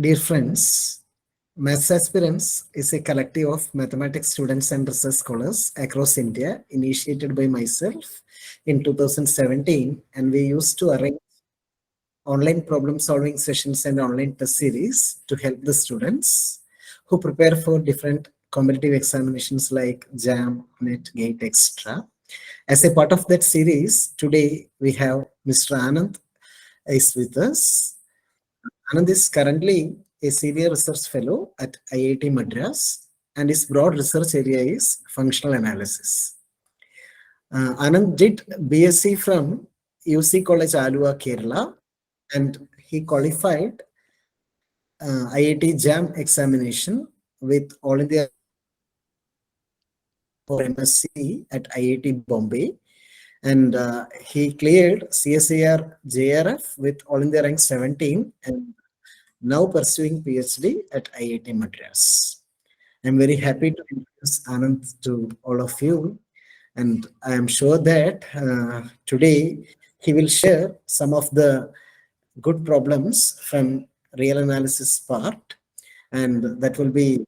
Dear friends, Maths Aspirants is a collective of mathematics students and research scholars across India, initiated by myself in 2017, and we used to arrange online problem solving sessions and online test series to help the students who prepare for different competitive examinations like JAM, NET, GATE, etc. As a part of that series, today we have Mr. Anand is with us. Anand is currently a senior research fellow at IIT Madras, and his broad research area is functional analysis. Anand did B.Sc from UC College Aluva, Kerala, and he qualified IIT JAM examination with All India for M.Sc at IIT Bombay, and he cleared CSIR JRF with All India rank 17 and now pursuing PhD at IIT Madras. I'm very happy to introduce Anand to all of you, and I am sure that today he will share some of the good problems from real analysis part, and that will be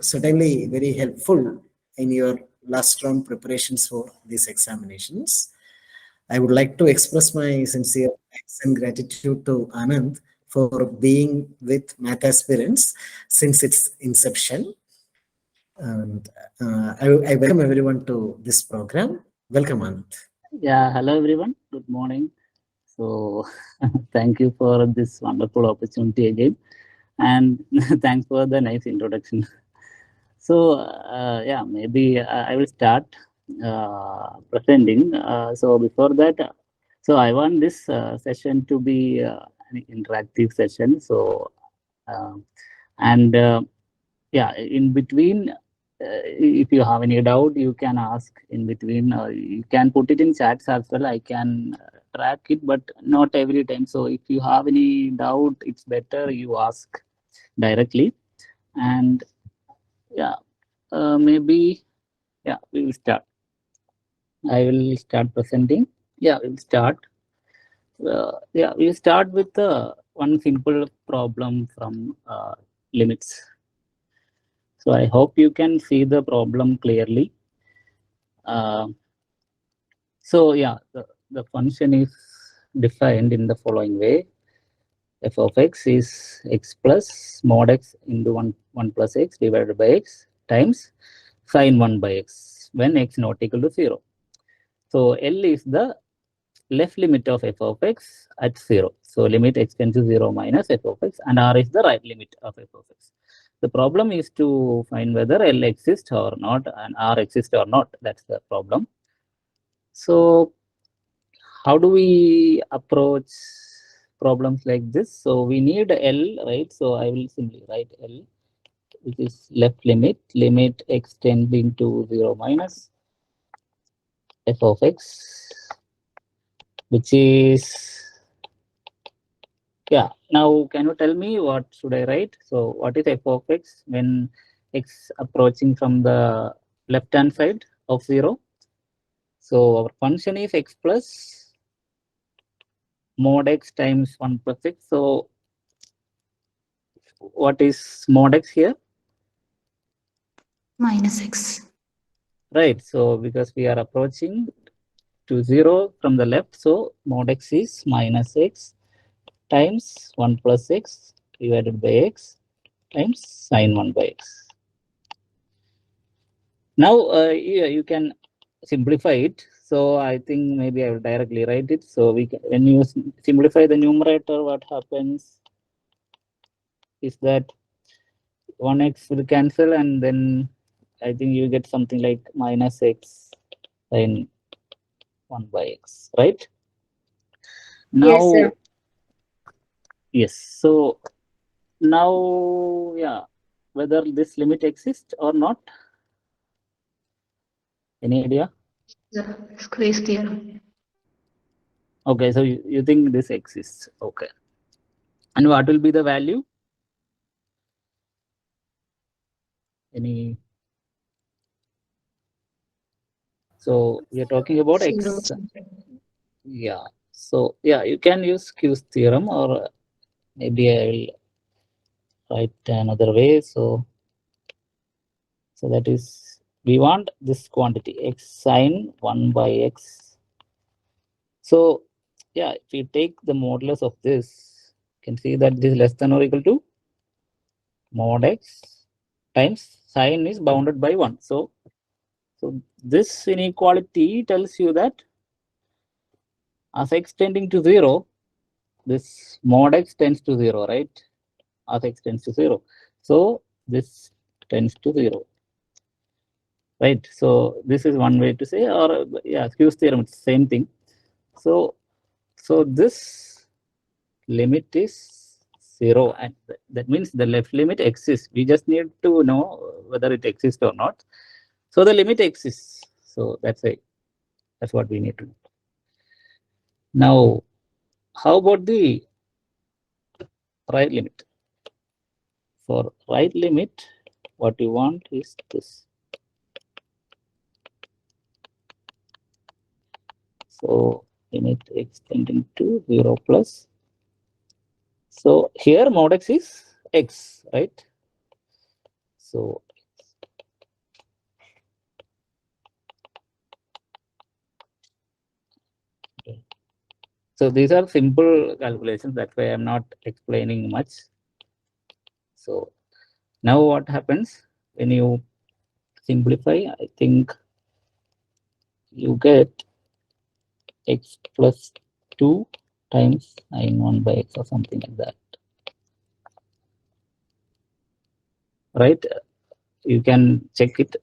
certainly very helpful in your last round preparations for these examinations. I would like to express my sincere thanks and gratitude to Anand for being with Math Aspirants since its inception. And I welcome everyone to this program. Welcome, Anand. Yeah, hello everyone. Good morning. So, thank you for this wonderful opportunity again, and thanks for the nice introduction. So, yeah, maybe I will start presenting. So, before that, so I want this session to be an interactive session. So, and yeah, in between, if you have any doubt, you can ask in between. You can put it in chats as well. I can track it, but not every time. So if you have any doubt, it's better you ask directly. And yeah, maybe, yeah, we will start. I will start presenting. Yeah, we'll start. Yeah, we'll start with one simple problem from limits. So I hope you can see the problem clearly. So yeah, the function is defined in the following way. F of x is x plus mod x into 1 plus x divided by x times sine 1 by x when x not equal to 0. So L is the left limit of f of x at 0. So limit x tends to 0 minus f of x, and R is the right limit of f of x. The problem is to find whether L exists or not and R exists or not. That's the problem. So how do we approach problems like this? So we need L, right? So I will simply write L, which is left limit x tending to 0 minus f of x, which is, yeah. Now, can you tell me what should I write? So what is f of x when x approaching from the left-hand side of 0? So our function is x plus mod x times 1 plus x. So what is mod x here? Minus x. Right. So because we are approaching to 0 from the left, so mod x is minus x times 1 plus x divided by x times sine 1 by x. Now you can simplify it. So I think maybe I will directly write it. So we can, when you simplify the numerator, what happens is that 1x will cancel, and then I think you get something like minus x sine 1 by x, right? Now, Yes, sir. Yes. So now, yeah, whether this limit exists or not, any idea? The squeeze theorem. Okay, so you think this exists. Okay. And what will be the value? Any? So we are talking about Zero. x. Yeah. So yeah, you can use Q's theorem, or maybe I will write another way. So that is, we want this quantity x sine 1 by x. So yeah, if you take the modulus of this, you can see that this is less than or equal to mod x times sine is bounded by 1. So this inequality tells you that as x tending to 0, this mod x tends to 0, right? As x tends to 0. So this tends to 0. Right. So this is one way to say, or yeah, Hughes theorem, it's the same thing. So this limit is 0, and that means the left limit exists. We just need to know whether it exists or not. So the limit exists. So that's what we need to know. Now, how about the right limit? For right limit, what you want is this. So limit x tending to 0 plus. So here mod x is x, right? So okay. So these are simple calculations. That's why I'm not explaining much. So now what happens when you simplify? I think you get x plus 2 times sine 1 by x or something like that. Right? You can check it.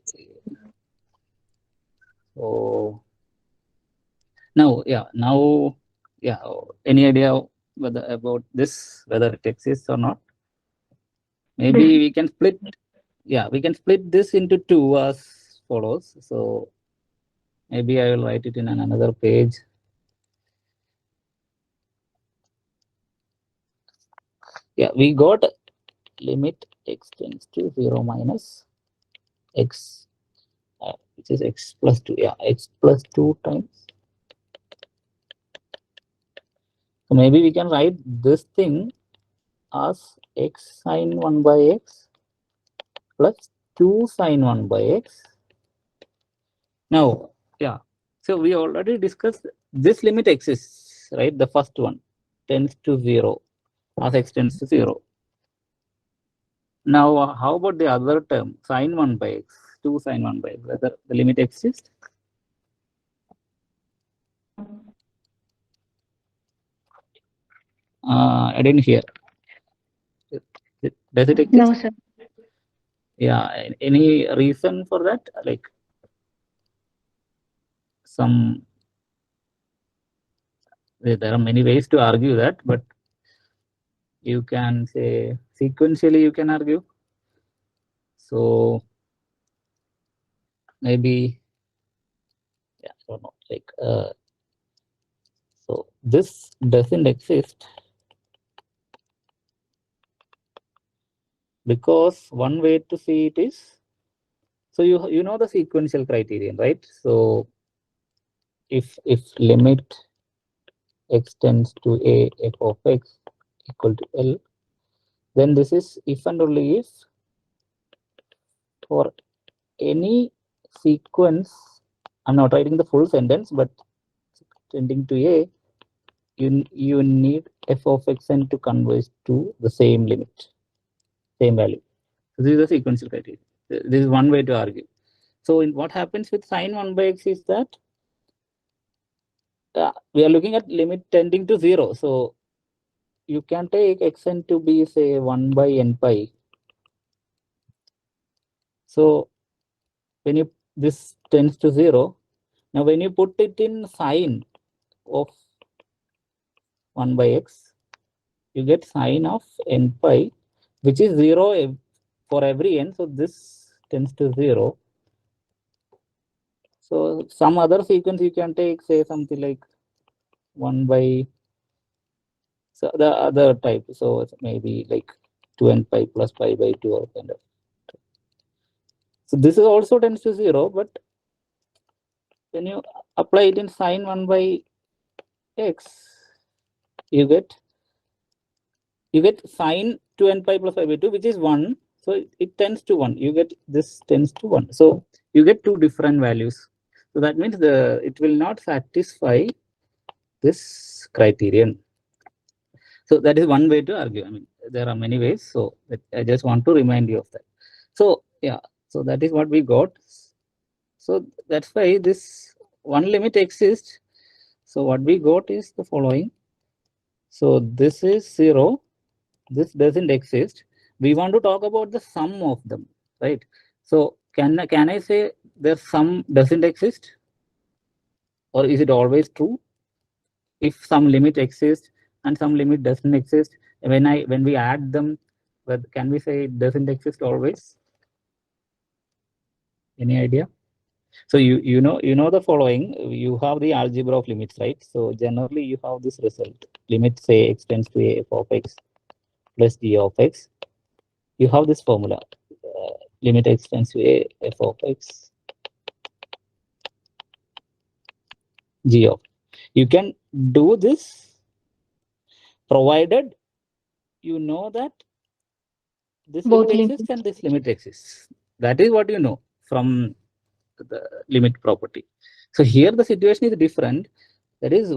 So now, any idea whether about this, whether it exists or not? Maybe we can split. Yeah, we can split this into two as follows. So maybe I will write it in another page. Yeah, we got limit x tends to 0 minus x, which is x plus 2. Yeah, x plus 2 times. So maybe we can write this thing as x sine 1 by x plus 2 sine 1 by x. Now, yeah, so we already discussed this limit exists, right? The first one tends to 0 as x tends to 0. Now, how about the other term, sine 1 by x, 2 sine 1 by x, whether the limit exists? I didn't hear. Does it exist? No, sir. Yeah, any reason for that? Like there are many ways to argue that, but you can say sequentially you can argue. So maybe, yeah, I don't know, like so this doesn't exist because one way to see it is, so you know the sequential criterion, right? So if limit x tends to a f of x equal to L, then this is if and only if for any sequence, I'm not writing the full sentence, but tending to a, you need f of xn to converge to the same limit, same value. So this is the sequential criteria. This is one way to argue. So what happens with sine 1 by x is that we are looking at limit tending to 0. So you can take xn to be, say, 1 by n pi. So when this tends to 0, now when you put it in sine of 1 by x, you get sine of n pi, which is 0 for every n. So this tends to 0. So some other sequence you can take, say, something like 1 by, so the other type. So it's maybe like 2n pi plus pi by 2 or kind of. So this is also tends to 0, but when you apply it in sine 1 by x, you get sine 2n pi plus 5 by 2, which is 1. So it tends to 1. You get this tends to 1. So you get two different values. So that means it will not satisfy this criterion. So that is one way to argue. I mean, there are many ways. So I just want to remind you of that. So yeah, so that is what we got. So that's why this one limit exists. So what we got is the following. So this is 0. This doesn't exist. We want to talk about the sum of them, right? So can I say the sum doesn't exist, or is it always true? If some limit exists and some limit doesn't exist, when we add them, can we say it doesn't exist always? Any idea? So you know the following. You have the algebra of limits, right? So generally you have this result. Limit say x tends to a f of x plus g of x. You have this formula. Limit x tends to a f of x g of. You can do this provided you know that this Both limit limits. exists and this limit exists. That is what you know from the limit property. So here the situation is different. That is,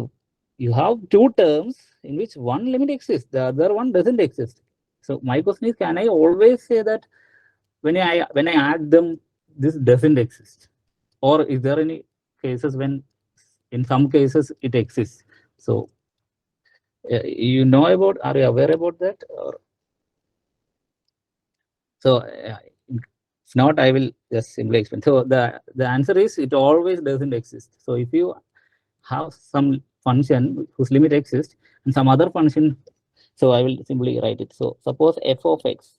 you have two terms in which one limit exists, the other one doesn't exist. So my question is, can I always say that when I add them, this doesn't exist? Or is there any cases when in some cases it exists? So are you aware about that? Or so if not, I will just simply explain. So the answer is it always doesn't exist. So if you have some function whose limit exists and some other function, so I will simply write it. So suppose f of x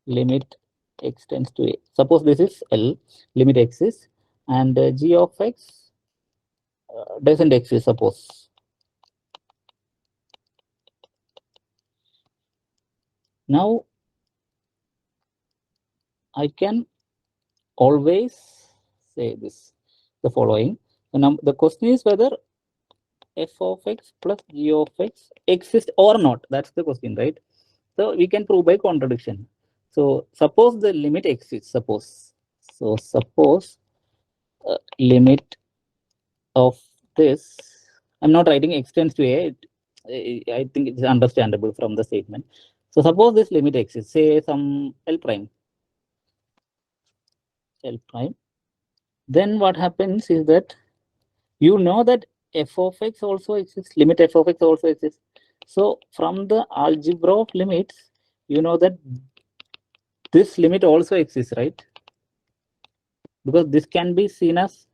limit x tends to a. Suppose this is L, limit exists, and g of x doesn't exist, suppose. Now I can always say this, the following. The question is whether f of x plus g of x exists or not. That's the question, right? So we can prove by contradiction. So suppose the limit exists, suppose. So suppose limit of this, I'm not writing x tends to a, I think it's understandable from the statement. So suppose this limit exists, say some L prime, then what happens is that you know that f of x also exists, limit f of x also exists. So from the algebra of limits, you know that this limit also exists, right? Because this can be seen as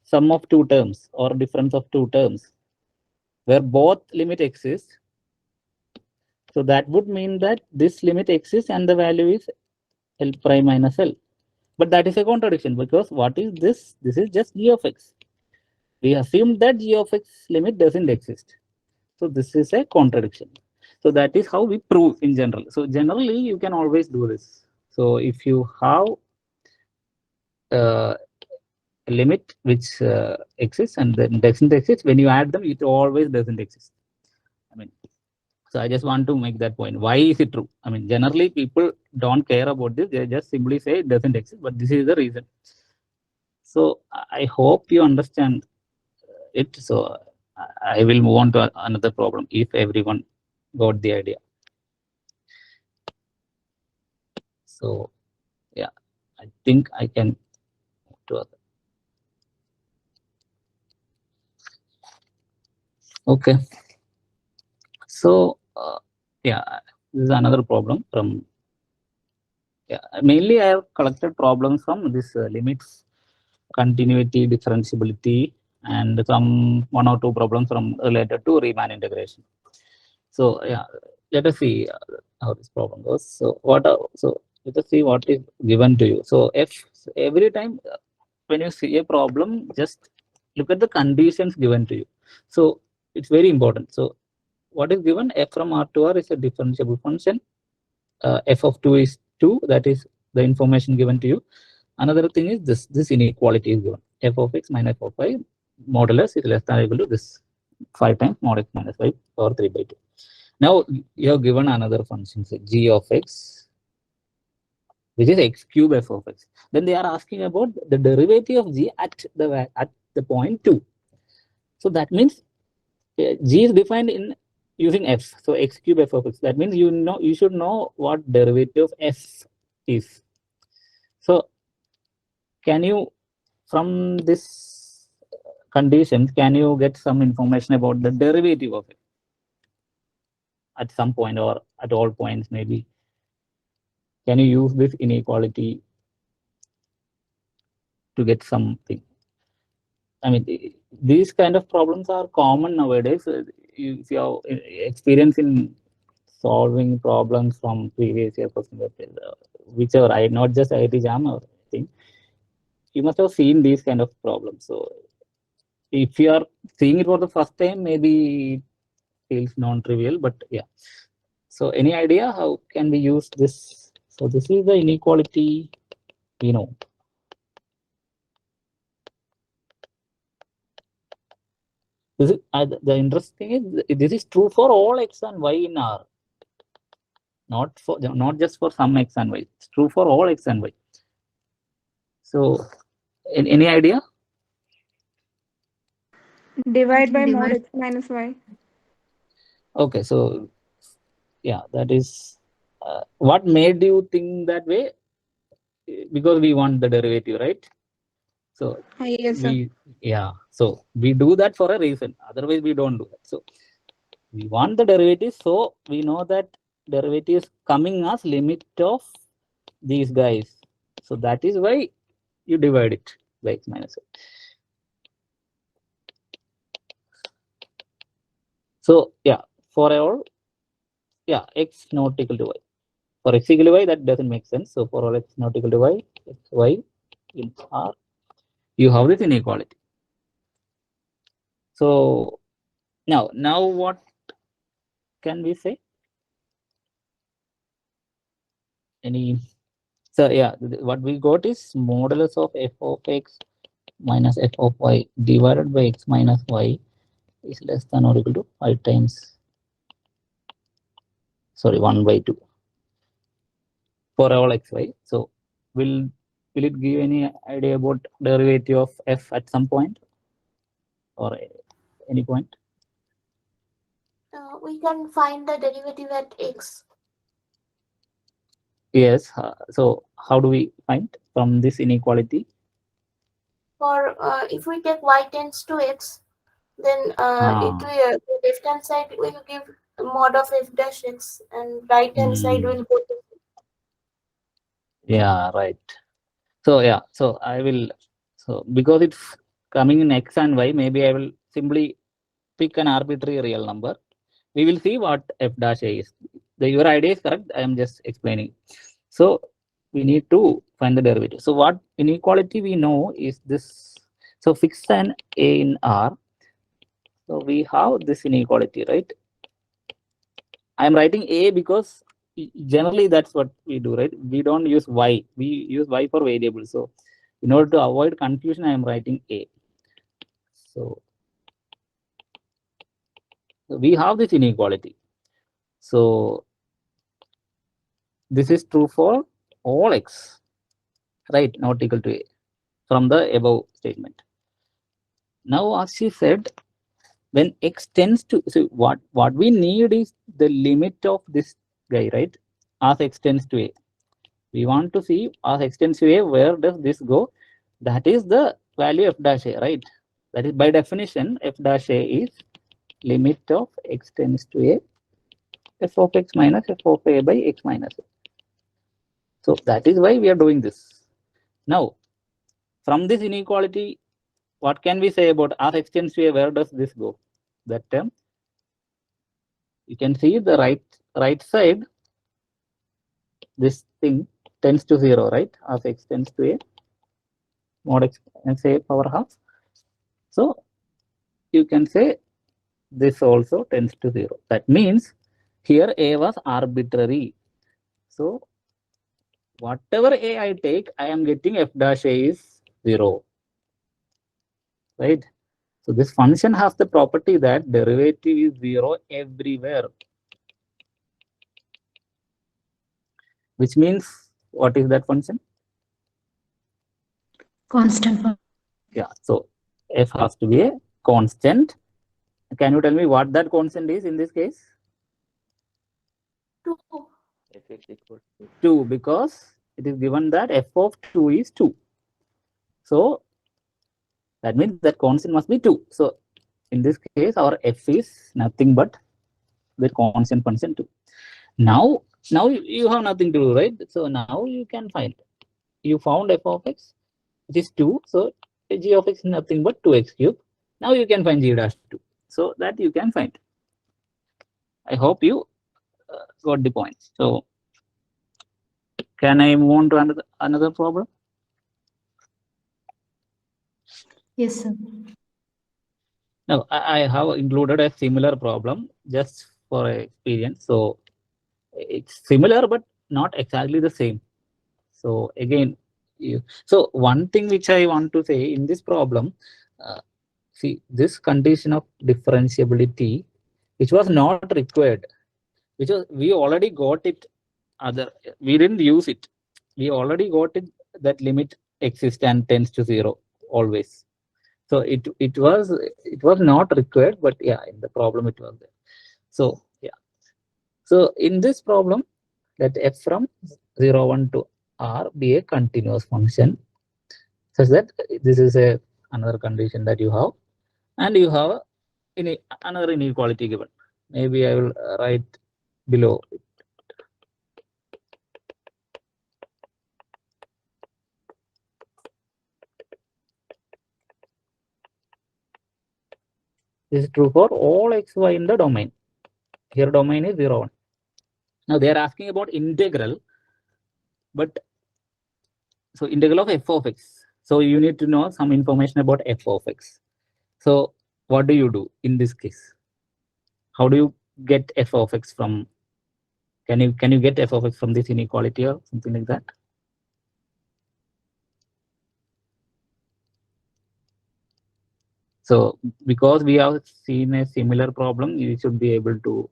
sum of two terms or difference of two terms where both limit exists. So that would mean that this limit exists and the value is L prime minus L. But that is a contradiction, because what is this? This is just g of x. We assume that g of x limit doesn't exist. So this is a contradiction. So that is how we prove in general. So generally you can always do this. So if you have a limit which exists and then doesn't exist, when you add them, it always doesn't exist. I mean, so I just want to make that point. Why is it true? I mean, generally people don't care about this. They just simply say it doesn't exist, but this is the reason. So I hope you understand it. So I will move on to another problem if everyone got the idea. So yeah, I think I can move to other. Okay. So yeah, this is another problem from, yeah, mainly I have collected problems from this limits, continuity, differentiability, and some one or two problems from related to Riemann integration. So yeah, let us see how this problem goes. So let us see what is given to you. So every time when you see a problem, just look at the conditions given to you. So it's very important. So what is given? F from R to R is a differentiable function. F of 2 is 2. That is the information given to you. Another thing is this inequality is given. F of x minus f of y modulus is less than or equal to this 5 times mod x minus 5 or 3 by 2. Now you have given another function, say g of x, which is x cube f of x. Then they are asking about the derivative of g at the point 2. So that means g is defined in using f. So x cube f of x. That means you should know what derivative of f is. So can you, from this conditions, can you get some information about the derivative of it at some point or at all points maybe? Can you use this inequality to get something? I mean, these kind of problems are common nowadays. If you have experience in solving problems from previous year question papers, whichever, not just IIT JAM or anything, you must have seen these kind of problems. So if you are seeing it for the first time, maybe it feels non-trivial, but yeah. So any idea how can we use this? So this is the inequality we know. This is, the interesting is this is true for all x and y in R, not just for some x and y. It's true for all x and y. So any idea? Divide by mod Divide. x minus y. Okay, so yeah, that is what made you think that way? Because we want the derivative, right? So Yes, sir. so we do that for a reason. Otherwise, we don't do that. So we want the derivative, so we know that derivative is coming as limit of these guys. So that is why you divide it by x minus y. So yeah, for all, yeah, x not equal to y. For x equal to y, that doesn't make sense. So for all x not equal to y, x, y in R, you have this inequality. So now what can we say? Any? So yeah, what we got is modulus of f of x minus f of y divided by x minus y is less than or equal to 5 times, sorry, 1 by 2 for all x, y. So will it give any idea about derivative of f at some point or any point? We can find the derivative at x. Yes. So how do we find from this inequality? For if we take y tends to x, then it will the left hand side will give mod of f dash x, and right hand side will go to. Yeah, right. So yeah, so I will, so because it's coming in x and y, maybe I will simply pick an arbitrary real number. We will see what f dash a is. Your idea is correct. I am just explaining. So we need to find the derivative. So what inequality we know is this. So fix an a in R. So we have this inequality, right? I am writing a because generally that's what we do, right? We don't use y. We use y for variables. So in order to avoid confusion, I am writing a. So we have this inequality. So this is true for all x, right? Not equal to a from the above statement. Now, as she said, when x tends to, so what we need is the limit of this guy, right? As x tends to a. We want to see as x tends to a, where does this go? That is the value f dash a, right? That is by definition, f dash a is limit of x tends to a, f of x minus f of a by x minus a. So that is why we are doing this. Now, from this inequality, what can we say about as x tends to a, where does this go? That term, you can see the right side, this thing tends to 0, right? As x tends to a, mod x minus a power half. So you can say this also tends to 0. That means here a was arbitrary. So whatever a I take, I am getting f dash a is 0, right? So this function has the property that derivative is 0 everywhere. which means what is that function? Constant function. Yeah, so f has to be a constant. Can you tell me what that constant is in this case? 2. F is equal to 2, because it is given that f of 2 is 2. So that means that constant must be 2. So in this case, our f is nothing but the constant function 2. Now you have nothing to do, right? So now you can find. You found f of x, which is 2. So g of x is nothing but 2x cube. Now you can find g dash 2. So that you can find. I hope you got the point. So can I move on to another problem? Yes, sir. No, I have included a similar problem just for experience. So it's similar, but not exactly the same. So again, so one thing which I want to say in this problem, see, this condition of differentiability, which was not required, which was, we already got it. We didn't use it. We already got it, that limit exists and tends to 0 always. So it was not required, but yeah, in the problem it was there. So yeah. So in this problem, let f from 0, 1 to r be a continuous function, such that this is another condition that you have, and you have another inequality given. Maybe I will write below. This is true for all x, y in the domain. Here domain is 0, 1. Now they are asking about integral, but so integral of f of x. So you need to know some information about f of x. So what do you do in this case? How do you get f of x from? Can you get f of x from this inequality or something like that? So because we have seen a similar problem, you should be able to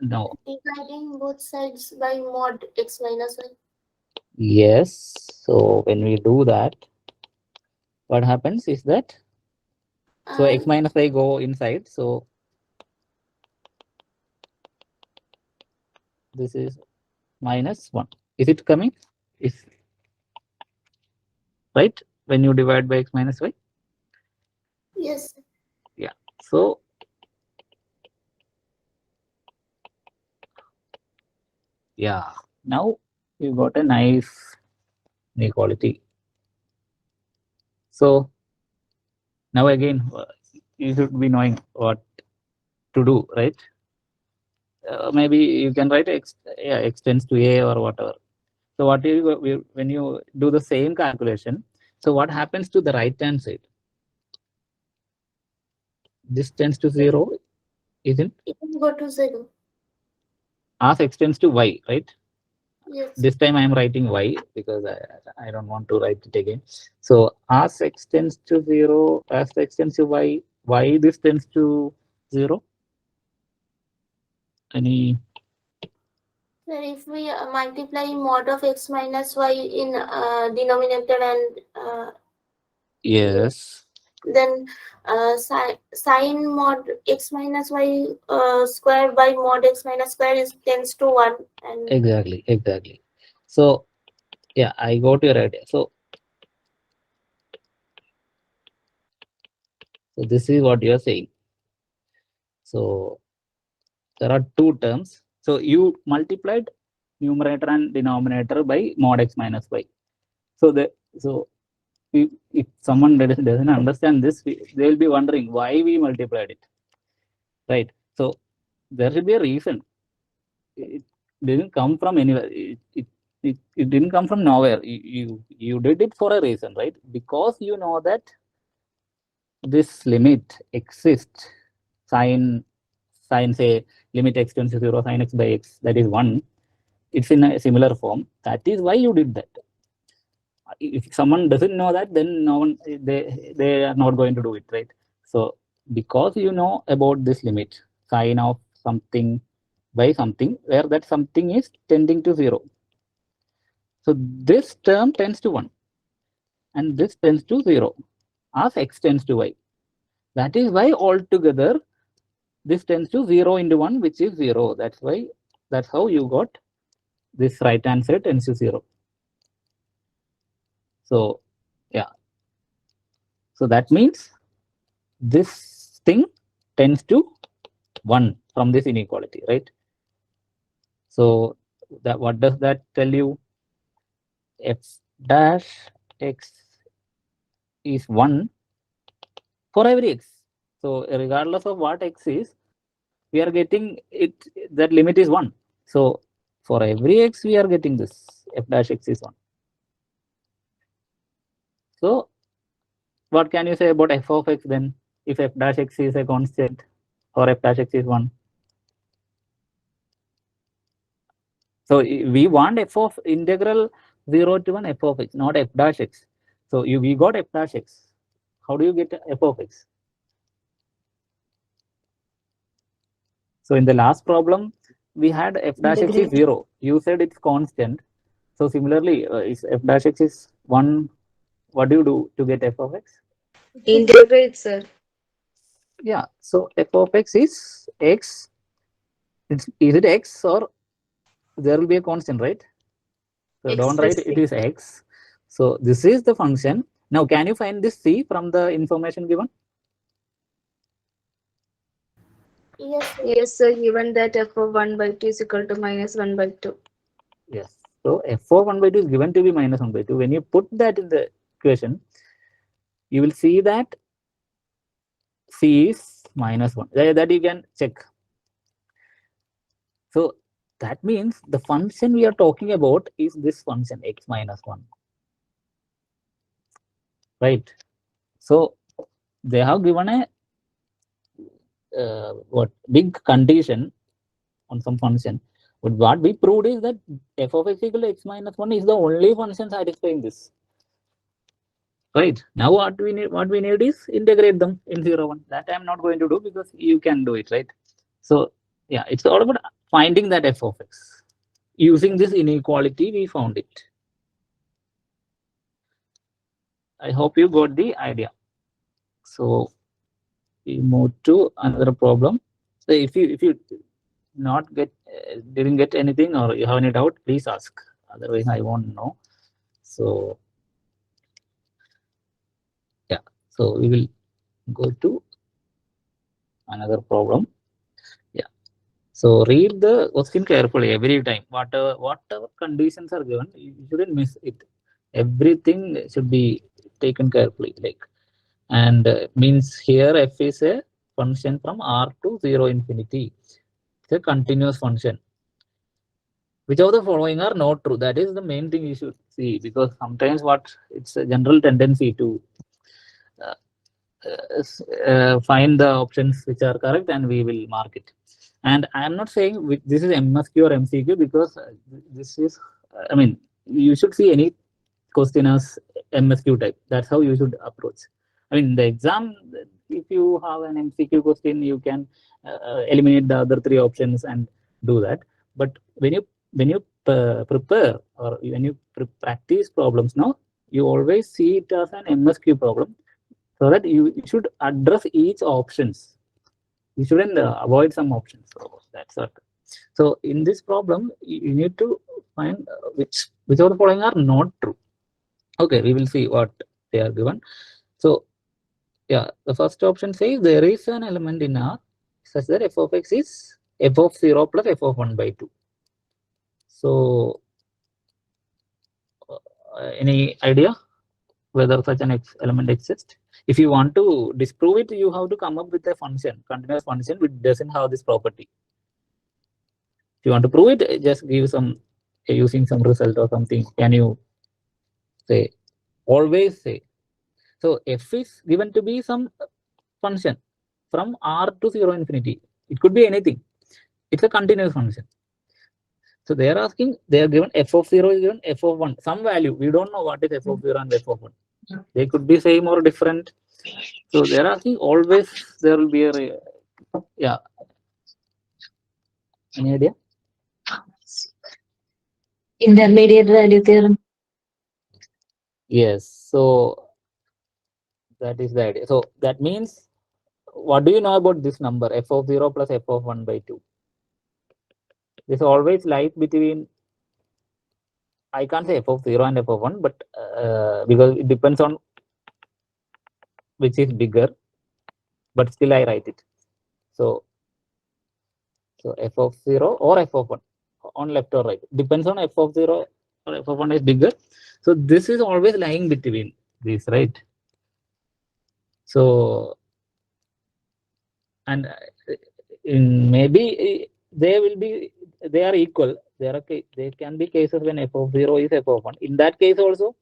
know. Dividing both sides by mod x minus y. Yes. So when we do that, what happens is that, so x minus y go inside. So this is minus 1. Is it coming? Is right when you divide by x minus y? Yes. Yeah. So yeah, now you got a nice inequality. So now again, you should be knowing what to do, right? Maybe you can write x tends to a or whatever. So what when you do the same calculation, so what happens to the right hand side? This tends to 0, isn't? It will go to 0. As x tends to y, right? Yes. This time I am writing y because I don't want to write it again. So as x tends to 0, as x tends to y, this tends to 0. Any? So if we multiply mod of x minus y in denominator and Yes. then sin mod x minus y square by mod x minus square is tends to 1. And Exactly. So yeah, I got your idea. So this is what you are saying. So there are two terms. So you multiplied numerator and denominator by mod x minus y. So if someone doesn't understand this, they will be wondering why we multiplied it, right? So there should be a reason. It didn't come from anywhere. It didn't come from nowhere. You did it for a reason, right? Because you know that this limit exists. Sin say limit x tends to 0, sin x by x, that is 1. It's in a similar form. That is why you did that. If someone doesn't know that, then no one, they are not going to do it, right? So because you know about this limit, sin of something by something where that something is tending to 0. So this term tends to 1 and this tends to 0 as x tends to y. That is why altogether this tends to 0 into 1, which is 0. That's how you got this right answer tends to 0. So yeah, so that means this thing tends to 1 from this inequality, right? So that, what does that tell you? F dash x is 1 for every x. So regardless of what x is, we are getting it, that limit is 1. So for every x we are getting this f dash x is 1. So what can you say about f of x then, if f dash x is a constant or f dash x is 1? So we want f of integral 0 to 1 f of x, not f dash x. So we got f dash x. How do you get f of x? So in the last problem, we had f dash x is 0. You said it's constant. So similarly, if f dash x is 1, what do you do to get f of x? Integrate, sir. Yeah. So f of x is x. Is it x or there will be a constant, right? So don't write it is x. So this is the function. Now, can you find this c from the information given? Yes, sir. Yes, sir. Given that f of 1 by 2 is equal to minus 1 by 2. Yes. So f of 1 by 2 is given to be minus 1 by 2. When you put that in the equation, you will see that c is minus 1. That you can check. So that means the function we are talking about is this function x minus 1. Right. So they have given a big condition on some function. But what we proved is that f of x equal to x minus 1 is the only function satisfying this. Right. Now what we need is integrate them in 0, 1. That I am not going to do because you can do it, right? So yeah, it's all about finding that f of x. Using this inequality, we found it. I hope you got the idea. So we move to another problem. So if you not didn't get anything or you have any doubt, please ask. Otherwise, I won't know. So yeah, so we will go to another problem. Yeah. So read the question carefully every time. Whatever conditions are given, you shouldn't miss it. Everything should be taken carefully. And means here f is a function from r to 0 infinity. It's a continuous function. Which of the following are not true? That is the main thing you should see, because sometimes it's a general tendency to find the options which are correct and we will mark it. And I am not saying this is MSQ or MCQ, because this is, I mean, you should see any question as MSQ type. That's how you should approach. I mean, the exam, if you have an MCQ question, you can eliminate the other 3 options and do that. But when you prepare or when you practice problems now, you always see it as an MSQ problem, so that you should address each options. You shouldn't avoid some options. So that's it. So in this problem, you need to find which of the following are not true. Okay, we will see what they are given. So yeah, the first option says there is an element in R such that f of x is f of 0 plus f of 1 by 2. So any idea whether such an element exists? If you want to disprove it, you have to come up with a function, continuous function, which doesn't have this property. If you want to prove it, just give some using some result or something. Can you say? Always say. So f is given to be some function from r to 0 infinity. It could be anything. It's a continuous function. So they are asking, they are given f of 0 is given f of 1, some value. We don't know what is f of 0 and f of 1. They could be same or different. So they are asking always there will be a, yeah. Any idea? Intermediate value theorem. Yes. So that is the idea. So that means, what do you know about this number f of 0 plus f of 1 by 2? This always lies between, I can't say f of 0 and f of 1, but because it depends on which is bigger, but still I write it. So f of 0 or f of 1 on left or right depends on f of 0 or f of 1 is bigger. So this is always lying between these, right? So, and maybe they are equal. There can be cases when f of 0 is f of 1. In that case also,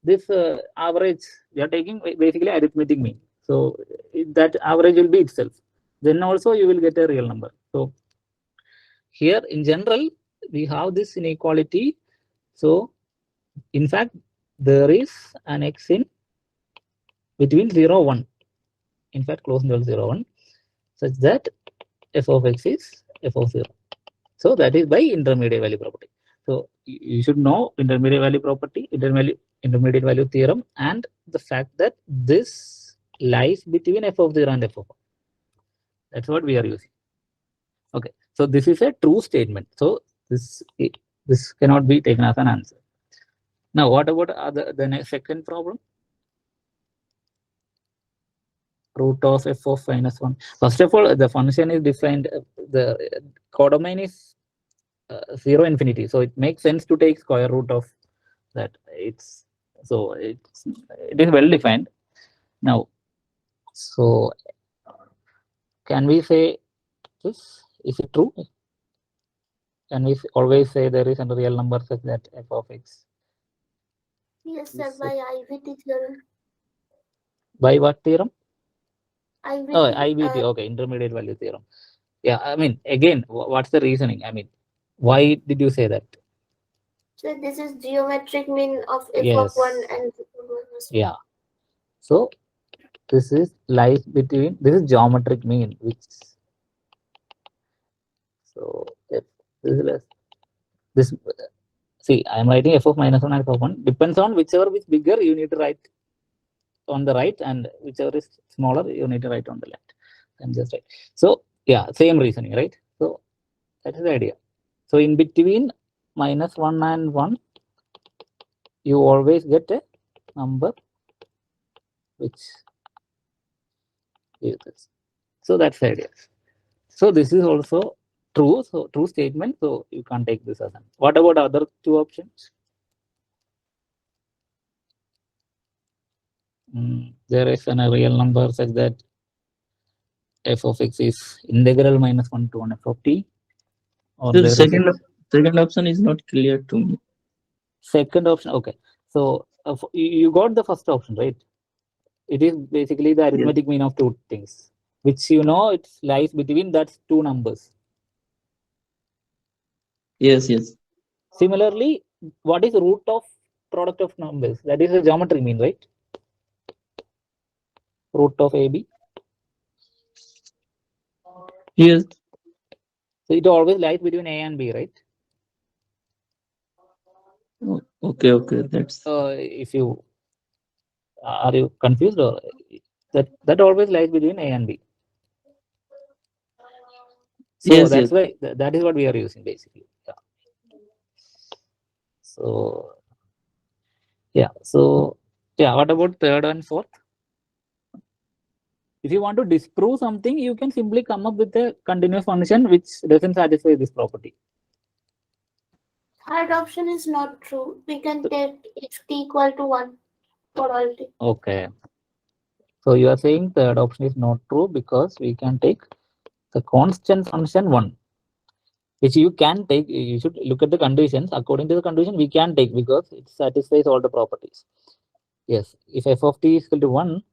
this average, we are taking basically arithmetic mean. So that average will be itself. Then also you will get a real number. So here in general, we have this inequality. So in fact, there is an x in between 0 1. In fact, close interval 0 1, such that f of x is f of 0. So that is by intermediate value property. So you should know intermediate value property, intermediate value theorem, and the fact that this lies between f of 0 and f of 1. That's what we are using. Okay, so this is a true statement. So this cannot be taken as an answer. Now, what about the next second problem? Root of f of minus 1. First of all, the function is defined, the codomain is 0 infinity. So it makes sense to take square root of that. It is well defined. Now, so can we say this? Is it true? Can we always say there is a real number such that f of x? Yes, sir, by IIT theorem. By what theorem? IIT. Oh, IIT. Okay, intermediate value theorem. Yeah, I mean, again, what's the reasoning? I mean, why did you say that? So this is geometric mean of f Yes. of 1 and f of 1. Yeah. So this is lies between, this is geometric mean, which, so if this is less, this, see, I am writing f of minus 1 and f of 1 depends on whichever is bigger you need to write on the right, and whichever is smaller you need to write on the left. And just right. So yeah, same reasoning, right? So that is the idea. So in between minus 1 and 1, you always get a number which is this. So that's the idea. So this is also true. So true statement. So you can't take this as an. What about other two options? There is a real number such that f of x is integral minus 1 to 1 f of t. Or the second option is not clear to me. Second option, okay. So you got the first option, right? It is basically the arithmetic mean of two things, which you know it lies between that two numbers. Yes, yes. Similarly, what is the root of product of numbers? That is a geometry mean, right? Root of AB. Yes. So it always lies between A and B, right? Okay, okay. That's If you are you confused, or that always lies between A and B. So yes, that's yes. why that is what we are using basically. Yeah. So yeah. So yeah. What about third and fourth? If you want to disprove something, you can simply come up with a continuous function which doesn't satisfy this property. Third option is not true. We can take if t equal to 1 for all t. Okay. So you are saying third option is not true because we can take the constant function 1, which you can take. You should look at the conditions. According to the condition, we can take because it satisfies all the properties. Yes. If f of t is equal to 1,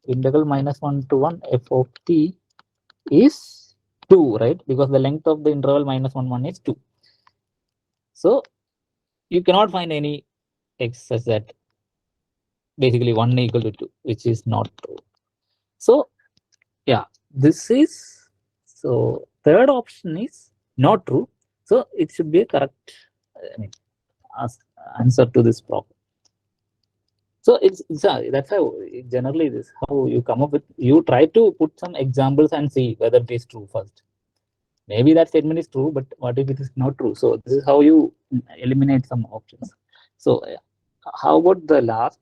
integral minus 1 to 1 f of t is 2, right? Because the length of the interval minus 1 1 is 2. So you cannot find any x such that basically 1 equal to 2, which is not true. So yeah, this is, so third option is not true. So it should be a correct answer to this problem. So that's how generally this how you come up with. You try to put some examples and see whether it is true first. Maybe that statement is true, but what if it is not true? So this is how you eliminate some options. So how about the last?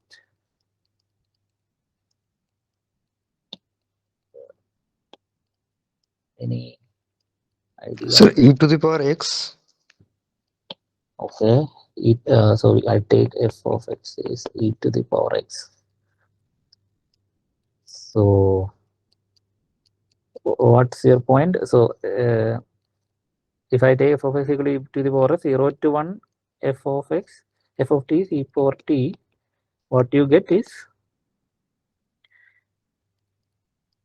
Any idea? So e to the power x. Okay. So I take f of x is e to the power x. So what's your point? So if I take f of x equal to e to the power of 0 to 1 f of x, f of t is e power t, what you get is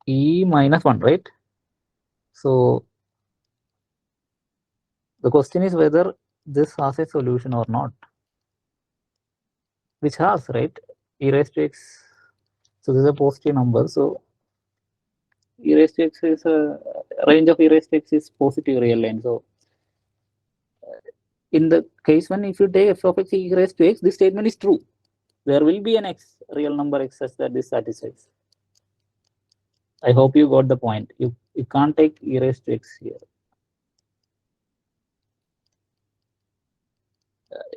e minus 1, right? So the question is whether this has a solution or not, which has, right? E raised to x. So this is a positive number. So e raised to x is a range of e raised to x is positive real line. So in the case when if you take f of x e raised to x, this statement is true. There will be an x real number x such that this satisfies. I hope you got the point. You can't take e raised to x here.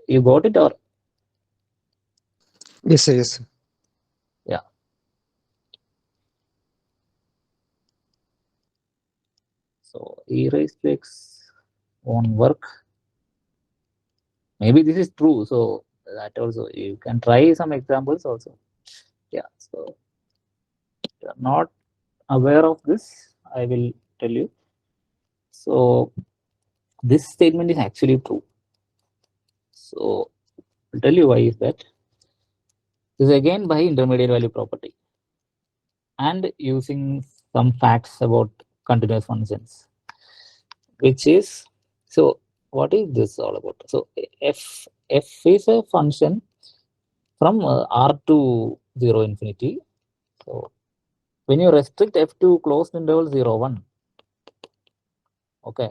You got it or? Yes, sir, yes, sir. Yeah. So e raised to x won't work. Maybe this is true. So that also you can try some examples also. Yeah. So if you are not aware of this, I will tell you. So this statement is actually true. So I'll tell you why is that. This is again by intermediate value property and using some facts about continuous functions, which is, so what is this all about? So f is a function from R to 0 infinity. So when you restrict f to closed interval 0, 1, okay.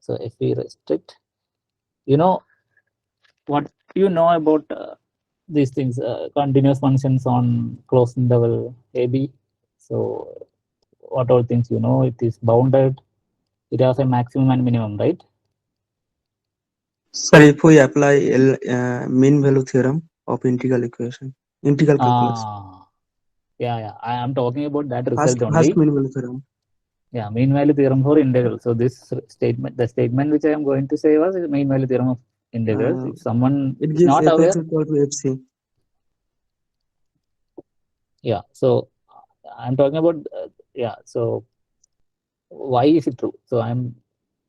So if we restrict, you know what you know about these things, continuous functions on closed interval AB. So what all things you know, it is bounded, it has a maximum and minimum, right? Sir, if we apply mean value theorem of integral calculus. Yeah, I am talking about that First result only. mean value theorem. Yeah, mean value theorem for integral. So this statement, the statement which I am going to say was mean value theorem of integrals. If someone It is gives not aware, fx equal to fc. yeah. So I'm talking about yeah. So why is it true? So I'm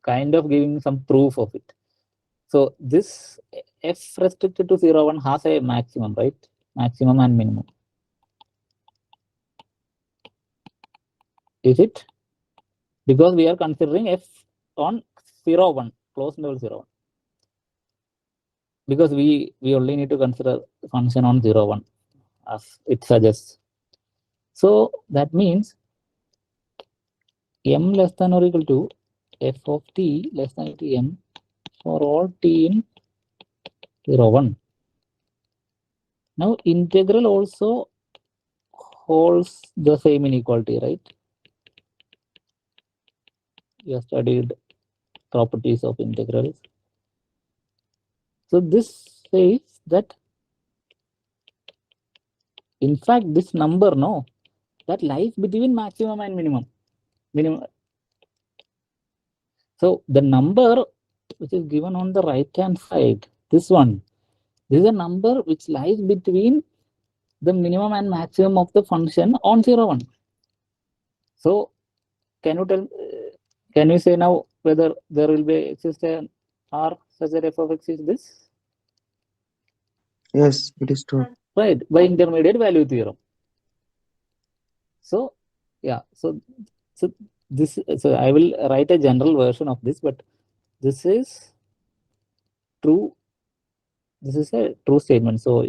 kind of giving some proof of it. So this f restricted to 0, 1 has a maximum, right? Maximum and minimum. Is it? Because we are considering f on 0, 1, closed interval 0, 1. Because we only need to consider function on 0, 1 as it suggests. So that means m less than or equal to f of t less than or equal to m for all t in 0, 1. Now integral also holds the same inequality, right? You have studied properties of integrals. So this says that in fact this number, no, that lies between maximum and minimum. So the number which is given on the right hand side, this one, this is a number which lies between the minimum and maximum of the function on 0, 1. So can you tell, can you say now whether there will be exist an R such that f of x is this? Yes, it is true. Right, by intermediate value theorem. So yeah, so this, so I will write a general version of this, but this is true. This is a true statement. So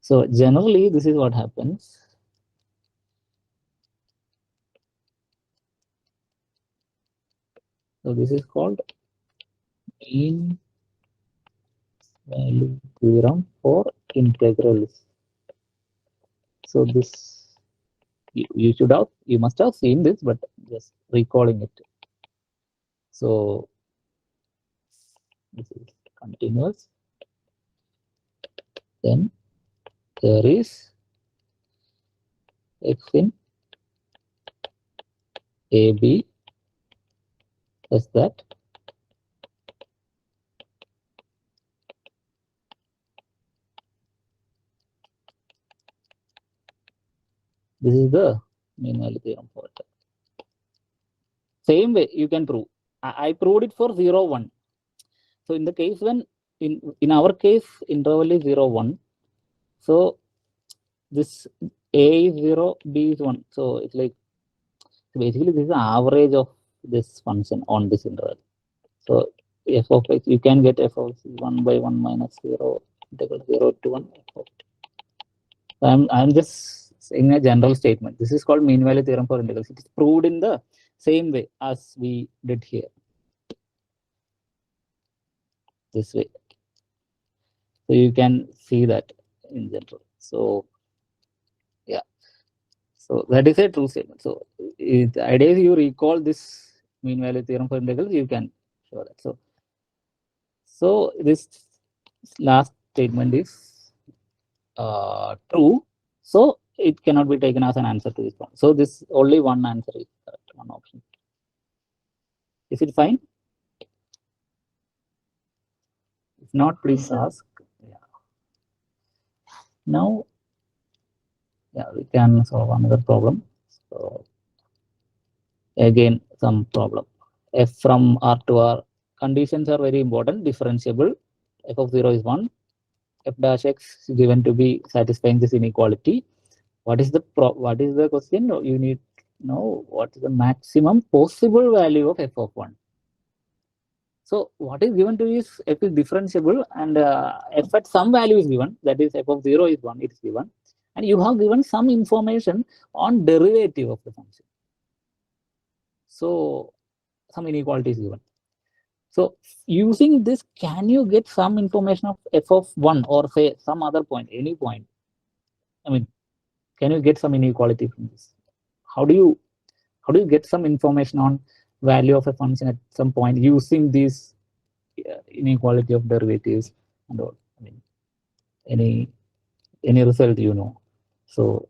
so generally this is what happens. So this is called mean value theorem for integrals. So this you must have seen this, but just recalling it. So this is continuous. Then there is x in AB plus that. This is the mean value theorem for it. Same way you can prove. I proved it for 0, 1. So in the case when in our case interval is 0, 1. So this A is 0, B is 1. So it's like basically this is the average of this function on this interval. So f of x, you can get f of 1 by 1 minus 0 integral 0 to 1 f of t. So I'm just saying a general statement. This is called mean value theorem for integrals. It is proved in the same way as we did here. This way. So you can see that in general. So yeah. So that is a true statement. So the idea is you recall this mean value theorem for integrals, you can show that. So this last statement is true. So it cannot be taken as an answer to this one. So this only one answer is correct, one option. Is it fine? If not, please ask. Yeah. Now, yeah, we can solve another problem. So again, some problem. F from R to R. Conditions are very important. Differentiable. F of 0 is 1. F dash x is given to be satisfying this inequality. What is the question? You need to know what is the maximum possible value of f of 1. So what is given to you is f is differentiable and f at some value is given, that is f of 0 is 1, it is given, and you have given some information on derivative of the function. So some inequality is given. So using this, can you get some information of f of 1 or say some other point, any point? I mean, can you get some inequality from this? How do you get some information on value of a function at some point using these inequality of derivatives and all? I mean, any result, you know. So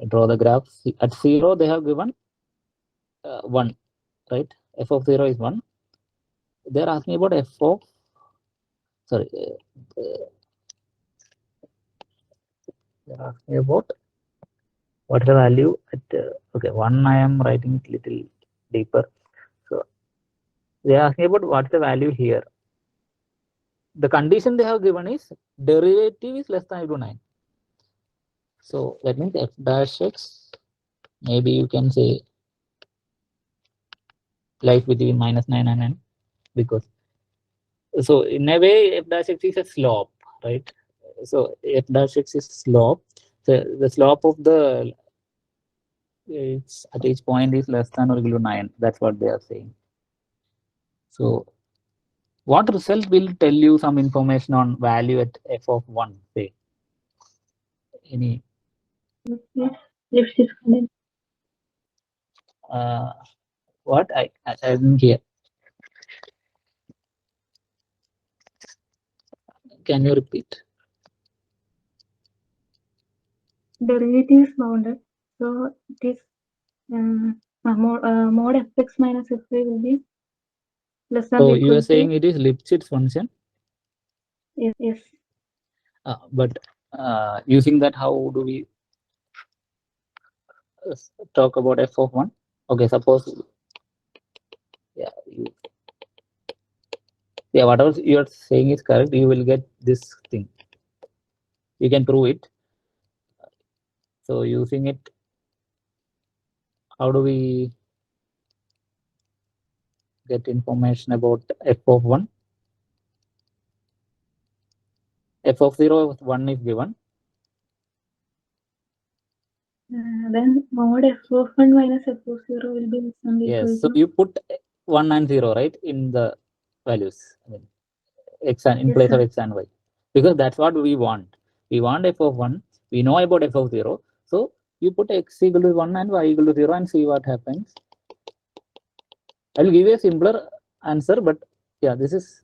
I draw the graph. At 0 they have given 1, right? F of 0 is 1. They're asking about f of they're asking about what is the value at okay, 1 I am writing it little deeper. So they are asking about what is the value here. The condition they have given is derivative is less than equal to 9. So that means f dash x, maybe you can say lies between -9 and n, because so in a way f dash x is a slope, right? So f dash x is slope. So the slope of the it's at each point is less than or equal to 9. That's what they are saying. So what result will tell you some information on value at f of 1, say? Any what I didn't hear. Can you repeat? Derivative is bounded, so it is mod fx minus fy will be less than So or you equal are to. saying it is Lipschitz function. Yes. But using that, how do we talk about f of 1? Okay, suppose whatever you are saying is correct, you will get this thing. You can prove it. So using it, how do we get information about f of 1? F of 0, 1 is given. then mod f(1) minus f(0) will be less than or equal Yes, so to. you put 1 and 0, right, in the values. I mean, x and in Yes, place of sir. x and y, because that's what we want. We want f of 1. We know about f of 0. So you put x equal to 1 and y equal to 0 and see what happens. I'll give you a simpler answer, but yeah, this is,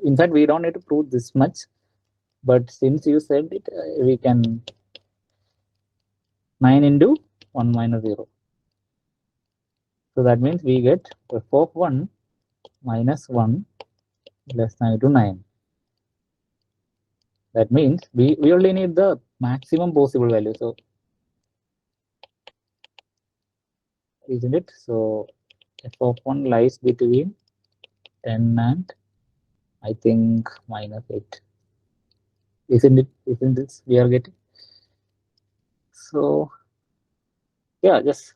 in fact, we don't need to prove this much. But since you said it, we can 9 into 1 minus 0. So that means we get f of 1 minus 1 less than equal to 9. That means we only need the maximum possible value. So isn't it? So f of 1 lies between 10 and I think minus 8. Isn't it? Isn't this we are getting? So yeah, just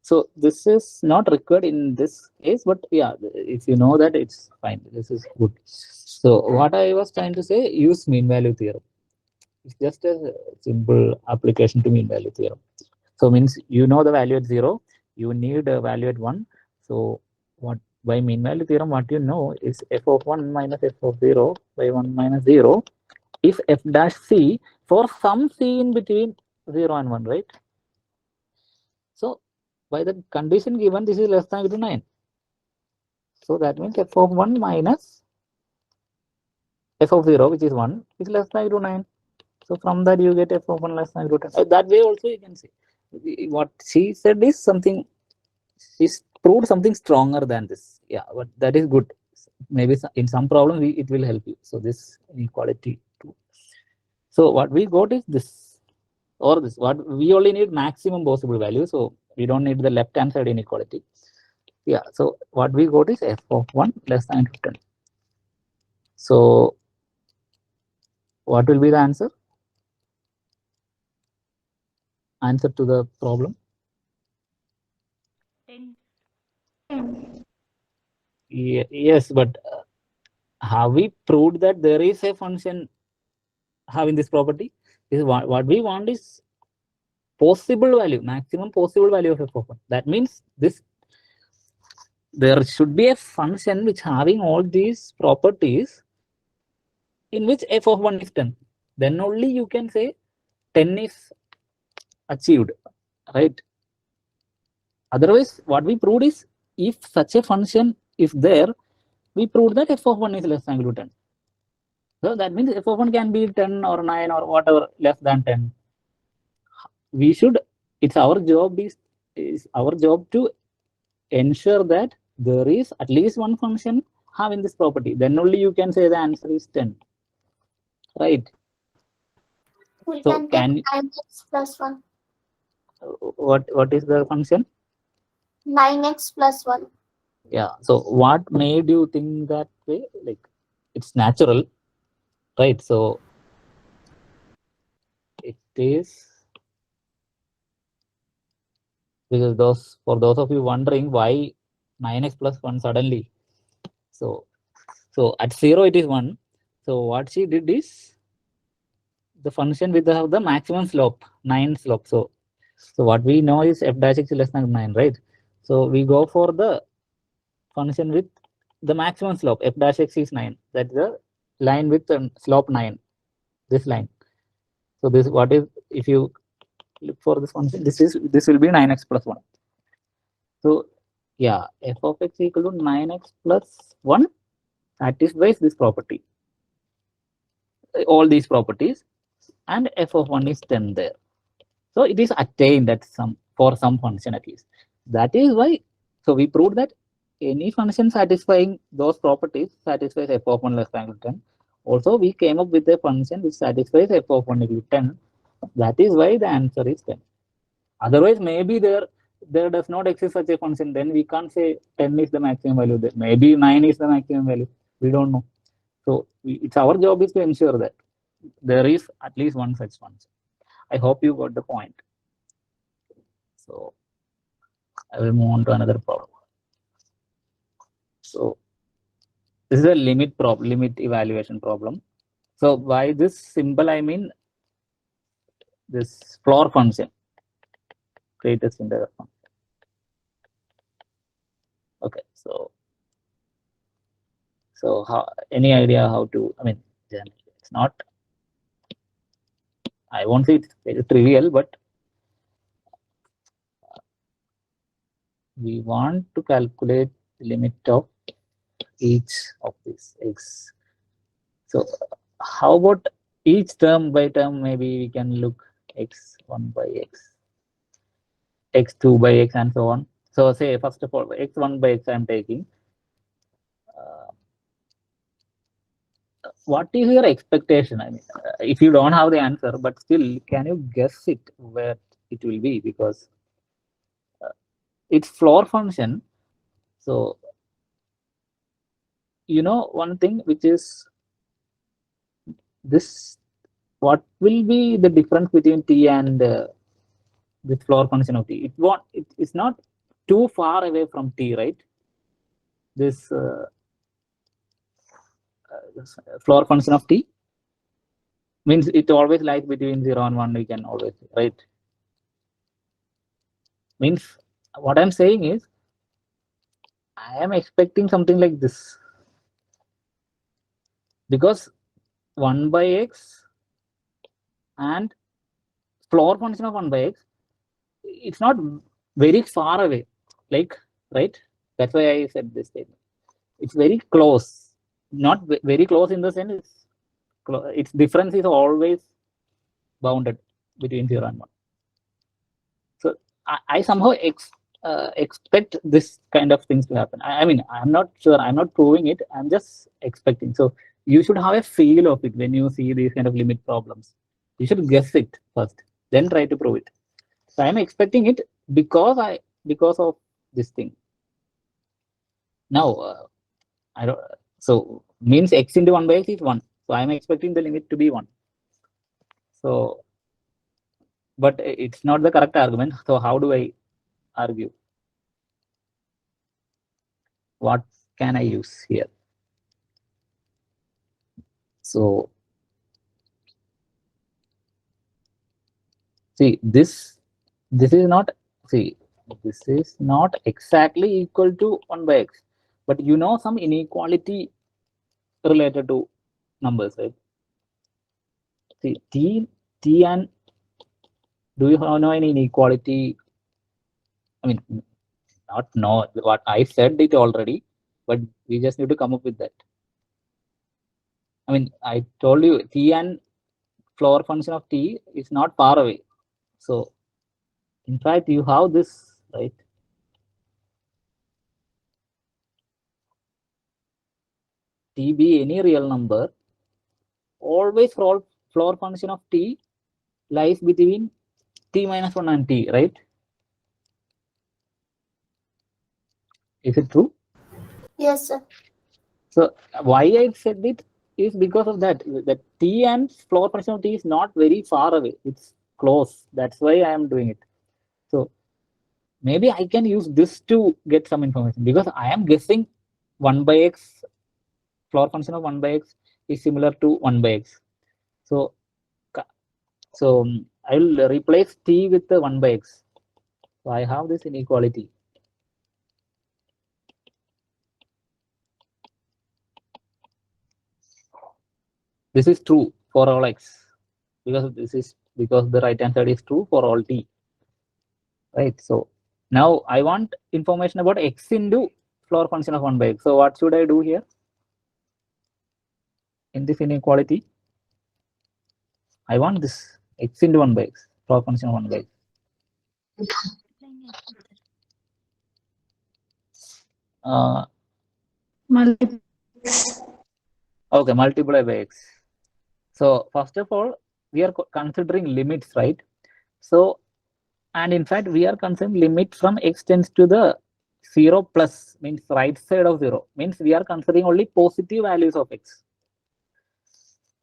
so this is not required in this case, but yeah, if you know that, it's fine. This is good. So what I was trying to say, use mean value theorem. It's just a simple application to mean value theorem. So means you know the value at 0, you need a value at 1. So what by mean value theorem, what you know is f of 1 minus f of 0 by 1 minus 0 if f dash c for some c in between 0 and 1, right? So by the condition given, this is less than equal to 9. So that means f of 1 minus f of 0, which is 1, is less than equal to 9. So from that you get f of 1 less than equal to 10. That way also you can see. What she said is something, she's proved something stronger than this. Yeah, but that is good. Maybe in some problem it will help you. So this inequality too. So what we got is this or this. What we only need maximum possible value. So we don't need the left hand side inequality. Yeah. So what we got is f of 1 less than 10. So what will be the answer? Answer to the problem? 10. Yes, but have we proved that there is a function having this property? Is what we want is possible value, maximum possible value of f of 1. That means this there should be a function which having all these properties in which f of 1 is 10. Then only you can say 10 is achieved, right? Otherwise, what we proved is if such a function is there, we proved that f of 1 is less than equal to 10. So that means f of 1 can be 10 or 9 or whatever less than 10. We should, it's our job is our job to ensure that there is at least one function having this property. Then only you can say the answer is 10. Right? We So can take 9x plus 1. What is the function? 9x plus 1. Yeah. So what made you think that way? Like it's natural, right? So it is because for those of you wondering why 9x plus 1 suddenly. So at 0 it is 1. So what she did is the function with the maximum slope, 9 slope. So what we know is f dash x is less than 9, right? So we go for the function with the maximum slope, f dash x is 9. That's the line with slope 9, this line. So this what is, if you look for this function, this will be 9x plus 1. So yeah, f of x equal to 9x plus 1 satisfies this property, all these properties, and f of 1 is 10 there. So it is attained at for some function at least. That is why, so we proved that any function satisfying those properties satisfies f of 1 less than equal to 10. Also, we came up with a function which satisfies f of 1 equal to 10. That is why the answer is 10. Otherwise, maybe there does not exist such a function. Then we can't say 10 is the maximum value. Maybe 9 is the maximum value. We don't know. So it's our job is to ensure that there is at least one such function. I hope you got the point. So I will move on to another problem. So this is a limit evaluation problem. So by this symbol, I mean this floor function. greatest integer function. Okay, so how, any idea how to, I mean, it's not, I won't say it's very trivial, but we want to calculate the limit of each of these x. So how about each term by term? Maybe we can look x1 by x, x2 by x, and so on. So say first of all, x1 by x I'm taking. What is your expectation? I mean, if you don't have the answer, but still, can you guess it where it will be? Because it's floor function. So you know one thing, which is this. What will be the difference between t and the floor function of t? It's not too far away from t, right? This floor function of t means it always lies between 0 and 1. We can always, right? Means what I'm saying is I am expecting something like this, because 1 by x and floor function of 1 by x, it's not very far away, like, right? That's why I said this statement. It's very close, not very close in the sense its difference is always bounded between 0 and 1. So I somehow expect this kind of things to happen. I mean, I'm not sure, I'm not proving it, I'm just expecting. So you should have a feel of it when you see these kind of limit problems. You should guess it first, then try to prove it. So I'm expecting it because of this thing. Now I don't, so means x into 1 by x is 1. So I'm expecting the limit to be 1. So, but it's not the correct argument. So how do I argue? What can I use here? So see, this is not, see, this is not exactly equal to 1 by x, but you know some inequality related to numbers, right? See, t and, do you know any inequality? I mean, not know what I said it already, but we just need to come up with that. I mean, I told you t and floor function of t is not far away. So in fact, you have this, right? T be any real number, always floor function of t lies between t minus 1 and t, right? Is it true? Yes, sir. So why I said it is because of that t and floor function of t is not very far away. It's close. That's why I am doing it. So maybe I can use this to get some information, because I am guessing 1 by x, floor function of 1 by x is similar to 1 by x. So I will replace t with the 1 by x. So I have this inequality. This is true for all x, because the right hand side is true for all t, right? So now I want information about x into floor function of 1 by x. So what should I do here in this inequality? I want this x into 1 by x, floor function of 1 by x. Okay, multiply by x. So first of all, we are considering limits, right? So, and in fact, we are considering limit from x tends to the 0 plus, means right side of 0, means we are considering only positive values of x.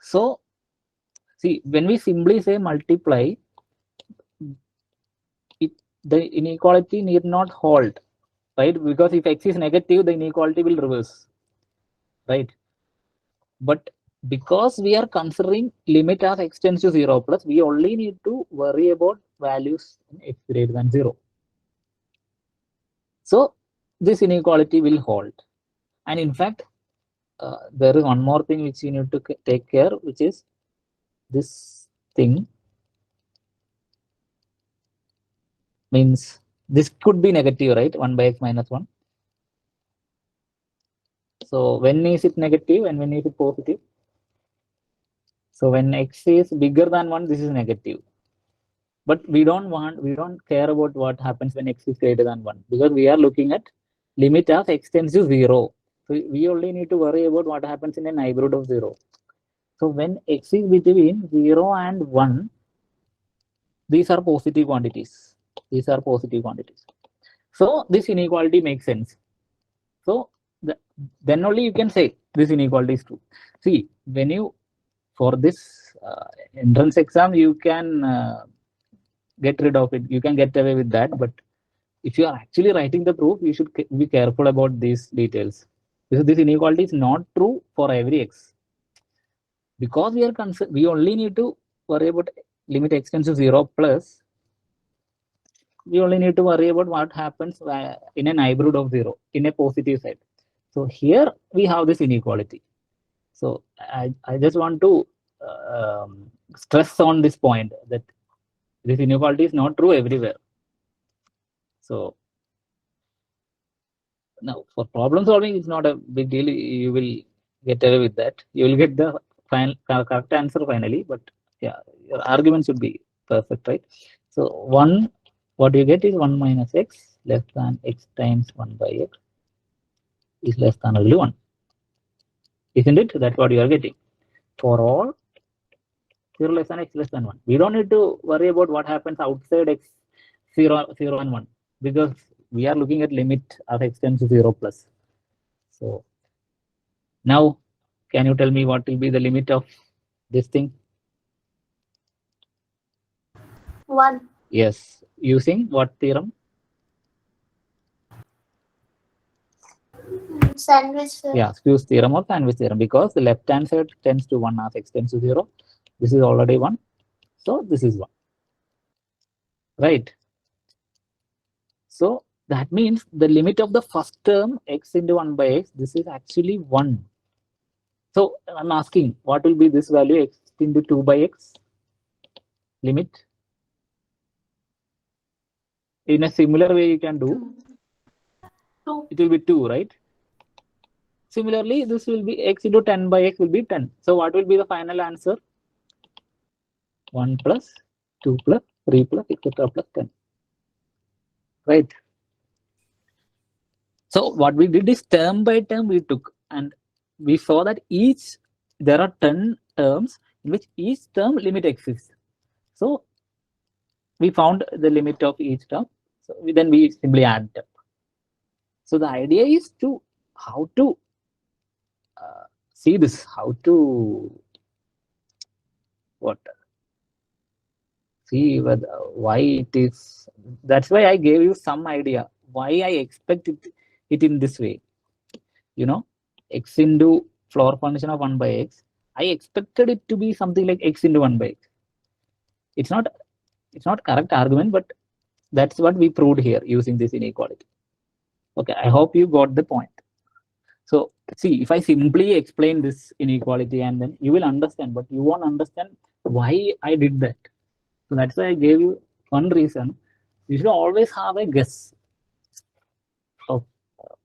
So see, when we simply say multiply, the inequality need not hold, right? Because if x is negative, the inequality will reverse, right? But because we are considering limit as x tends to 0 plus, we only need to worry about values in x greater than 0. So this inequality will hold. And in fact, there is one more thing which you need to take care, which is this thing means this could be negative, right? 1 by x minus 1. So when is it negative and when is it positive? So when x is bigger than 1, this is negative. But we don't care about what happens when x is greater than 1, because we are looking at limit of x tends to 0. So we only need to worry about what happens in a neighborhood of 0. So when x is between 0 and 1, these are positive quantities. These are positive quantities. So this inequality makes sense. So then only you can say this inequality is true. See, when you, for this entrance exam, you can get rid of it. You can get away with that. But if you are actually writing the proof, you should be careful about these details. Because this inequality is not true for every x. Because we only need to worry about limit x tends to 0 plus, we only need to worry about what happens in a neighborhood of 0, in a positive side. So here we have this inequality. So I just want to stress on this point that this inequality is not true everywhere. So now for problem solving, it's not a big deal. You will get away with that. You will get the final correct answer finally. But yeah, your argument should be perfect, right? So what you get is 1 minus x less than x times 1 by x is less than or equal to 1. Isn't it? That's what you are getting. For all 0 less than x less than 1. We don't need to worry about what happens outside x 0 and 1, because we are looking at limit of x tends to 0 plus. So now, can you tell me what will be the limit of this thing? 1. Yes. Using what theorem? Sandwich theorem. Yeah, skews theorem or sandwich theorem, because the left hand side tends to 1 as x tends to 0. This is already 1. So this is 1. Right. So that means the limit of the first term x into 1 by x, this is actually 1. So I'm asking, what will be this value x into 2 by x limit? In a similar way you can do, 2. it will be 2, right? Similarly, this will be x into 10 by x will be 10. So what will be the final answer? 1 plus 2 plus 3 plus etc. plus 10. Right. So what we did is term by term we took, and we saw that there are 10 terms in which each term limit exists. So we found the limit of each term. So then we simply add them. So the idea is to how to see this, how to see why it is. That's why I gave you some idea why I expect it in this way. You know, x into floor function of 1 by x. I expected it to be something like x into 1 by x. It's not correct argument, but that's what we proved here using this inequality. Okay, I hope you got the point. So see, if I simply explain this inequality, and then you will understand, but you won't understand why I did that. So that's why I gave you one reason. You should always have a guess of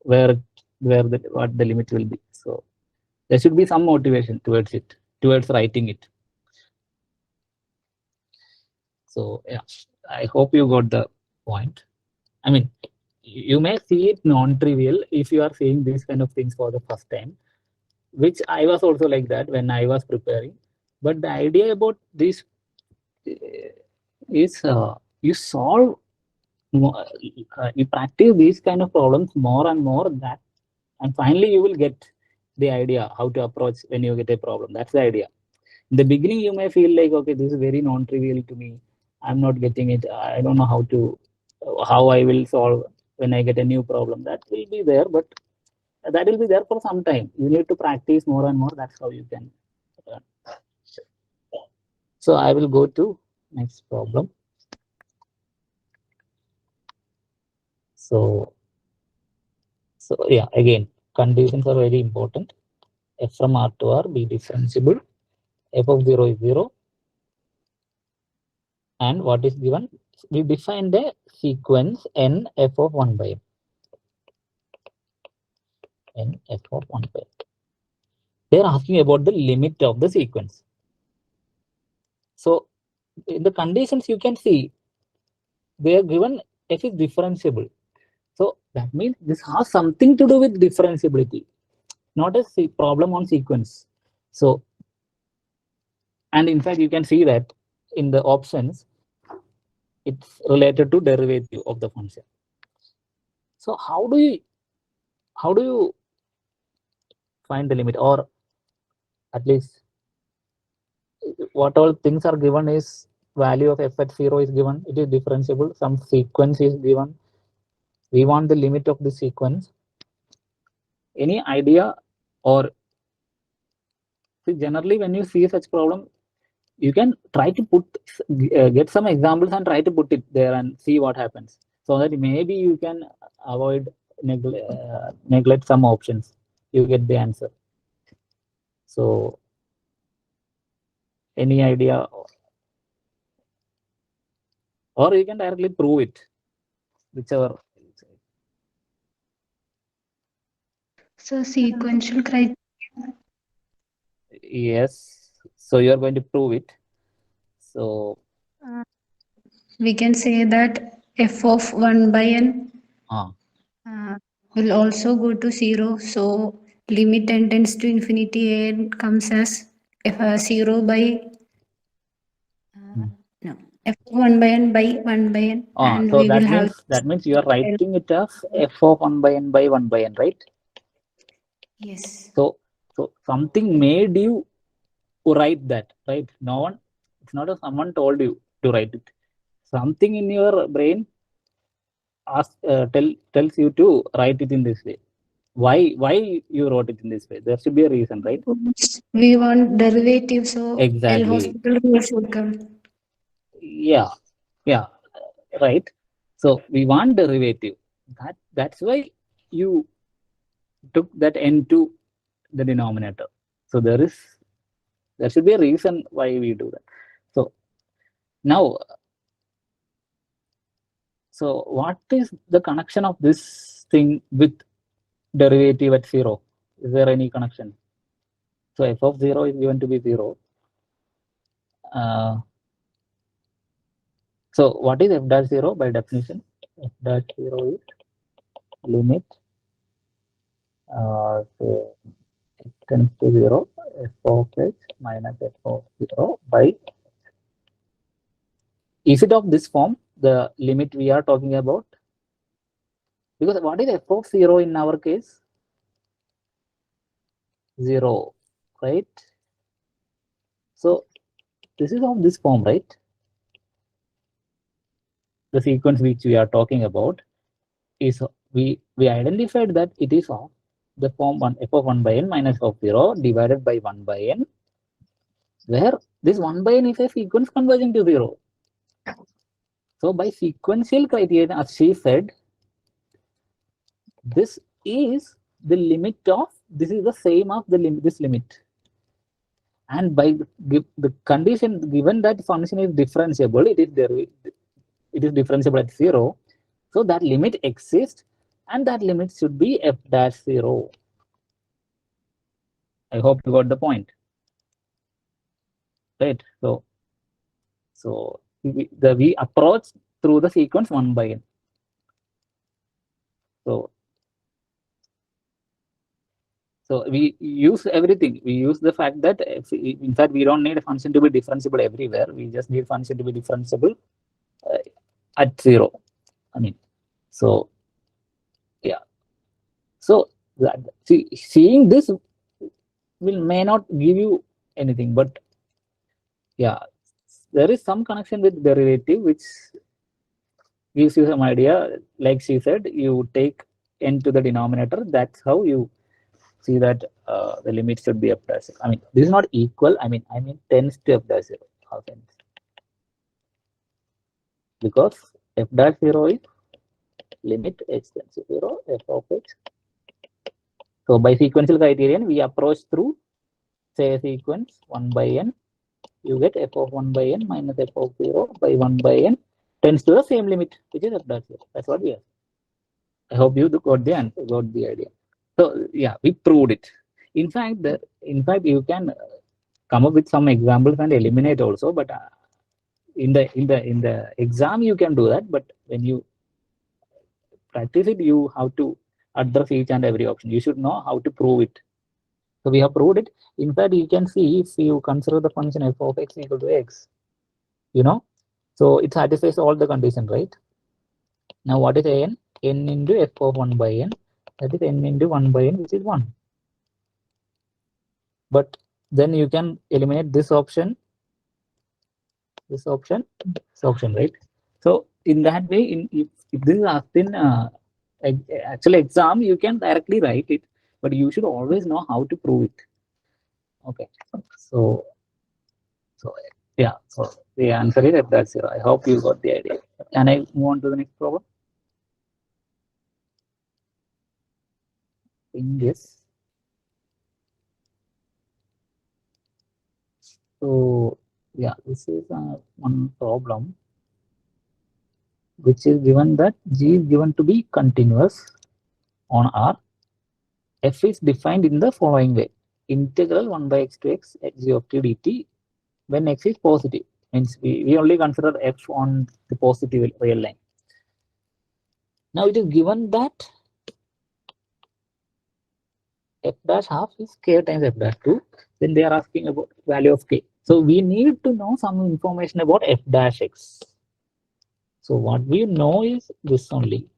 what the limit will be. So there should be some motivation towards it, towards writing it. So yeah, I hope you got the point. I mean, you may see it non-trivial if you are seeing these kind of things for the first time, which I was also like that when I was preparing. But the idea about this is you solve, you practice these kind of problems more and more, and finally you will get the idea how to approach when you get a problem. That's the idea. In the beginning, you may feel like, okay, this is very non-trivial to me. I'm not getting it. I don't know how I will solve when I get a new problem. That will be there, but that will be there for some time. You need to practice more and more. That's how you can learn. So I will go to next problem. So yeah, again, conditions are very important. F from R to R be differentiable. F of 0 is 0. And what is given? We define the sequence n f of 1 by n. N f of 1 by n. They are asking about the limit of the sequence. So in the conditions you can see they are given f is differentiable. So that means this has something to do with differentiability, not a problem on sequence. So, and in fact you can see that in the options it's related to derivative of the function. So how do you find the limit, or at least what all things are given is value of f at 0 is given, it is differentiable, some sequence is given, we want the limit of the sequence. Any idea? Or see, generally when you see such problem you can try to put get some examples and try to put it there and see what happens, so that maybe you can avoid neglect some options, you get the answer. So any idea? Or you can directly prove it, whichever. So sequential criteria. Yes, so you are going to prove it. So We can say that f of 1 by n will also go to 0. So limit n tends to infinity, n comes as f 0 by no f of 1 by n by 1 by n, and so we will have that means you are writing it as f of 1 by n by 1 by n, right? yes. So something made you write that, right? No one, it's not as someone told you to write it. Something in your brain tells you to write it in this way. Why you wrote it in this way? There should be a reason, right? We want derivative, so Exactly. L hospital rule should come. Yeah, right. So we want derivative. That's why you took that n to the denominator. So there should be a reason why we do that. So now, so what is the connection of this thing with derivative at 0? Is there any connection? So f of 0 is given to be 0. So what is f dash 0 by definition? F dash 0 is limit so it tends to 0 f of x minus f of 0 by. Is it of this form, the limit we are talking about? Because what is f of 0 in our case? 0, right? So this is of this form, right? The sequence which we are talking about is we identified that it is of the form 1 f of 1 by n minus f of 0 divided by 1 by n, where this 1 by n is a sequence converging to 0. So by sequential criterion, as she said, this is the limit of, this is the same of the limit, this limit. And by the condition given that function is differentiable, it is differentiable at 0. So that limit exists, and that limit should be f dash 0. I hope you got the point, right? So we approach through the sequence 1 by n. So we use everything. We use the fact that in fact we don't need a function to be differentiable everywhere. We just need function to be differentiable at 0. I mean, so yeah. So seeing this may not give you anything, but yeah, there is some connection with derivative which gives you some idea. Like she said, you take n to the denominator. That's how you see that the limit should be f dash 0. I mean, this is not equal. I mean tends to f dash 0. Because f dash 0 is limit x tends to 0, f of x. So by sequential criterion, we approach through, say, a sequence 1 by n. You get f of 1 by n minus f of 0 by 1 by n tends to the same limit, which is f dash 0. That's what we have. I hope you got the answer, got the idea. So yeah, we proved it. In fact, you can come up with some examples and eliminate also, but in the exam you can do that. But when you practice it, you have to address each and every option. You should know how to prove it. So we have proved it. In fact, you can see if you consider the function f of x equal to x, so it satisfies all the conditions, right? Now what is n? N into f of 1 by n, that is n into 1 by n, which is 1. But then you can eliminate this option, right? So in that way, if this is asked in actual exam, you can directly write it, but you should always know how to prove it. Okay, so yeah, so the answer is f dash 0. I hope you got the idea. Can I move on to the next problem? In this, so yeah, this is one problem which is given that G is given to be continuous on R. F is defined in the following way: integral 1 by x to x g of t dt when x is positive. Means we only consider f on the positive real line. Now it is given that f dash half is k times f dash 2. Then they are asking about value of k. So we need to know some information about f dash x. So what we know is this only.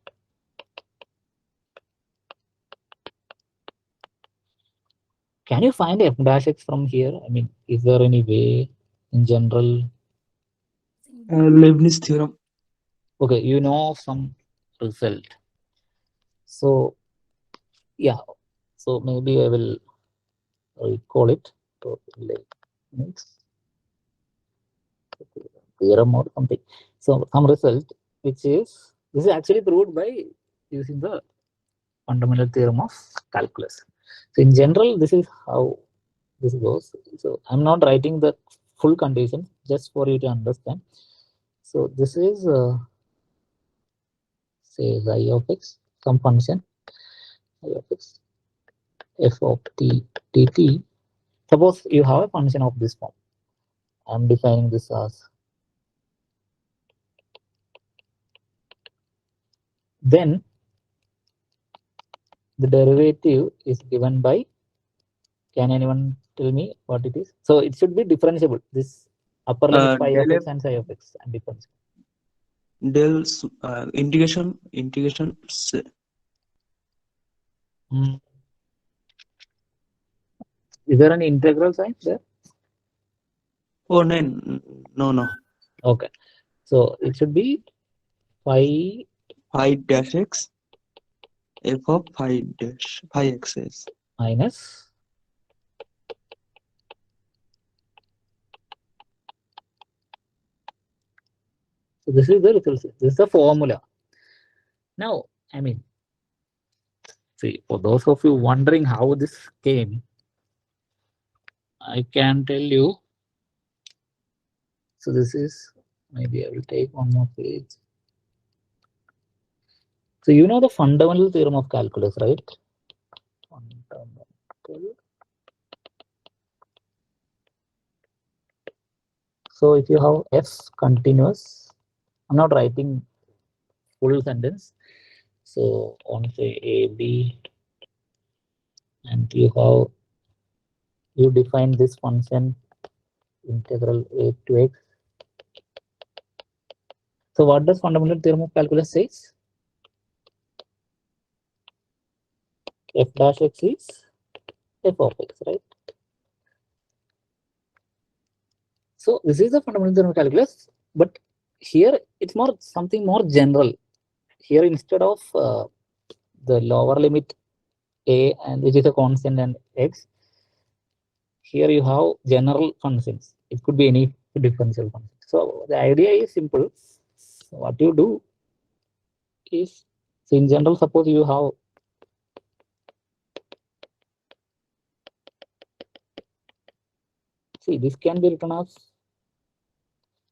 Can you find f dash x from here? I mean, is there any way in general? Leibniz theorem. Okay, you know some result. So yeah, so maybe I will recall it. So Leibniz theorem or something. So some result which is, this is actually proved by using the fundamental theorem of calculus. So in general, this is how this goes. So I'm not writing the full condition just for you to understand. So this is say I of x, some function I of x, f of t dt. Suppose you have a function of this form. I'm defining this as, then the derivative is given by, can anyone tell me what it is? So it should be differentiable. This upper limit phi of Del x and psi of x and differentiable. del integration Is there any integral sign there? oh no. Okay, so it should be phi dash x f of phi x is minus so this is the result. This is the formula. Now, I mean, see, for those of you wondering how this came, I can tell you. So this is, maybe I will take one more page. So you know the fundamental theorem of calculus, right? Fundamental. So if you have f continuous, I'm not writing full sentence. So on say a, b, and you define this function integral a to x. So what does fundamental theorem of calculus says? F dash x is f of x, right? So this is the fundamental theorem of calculus, but here it's more something more general. Here instead of the lower limit a, and which is a constant, and x, here you have general functions. It could be any differential function. So the idea is simple. So what you do is So in general, suppose you have this can be written as,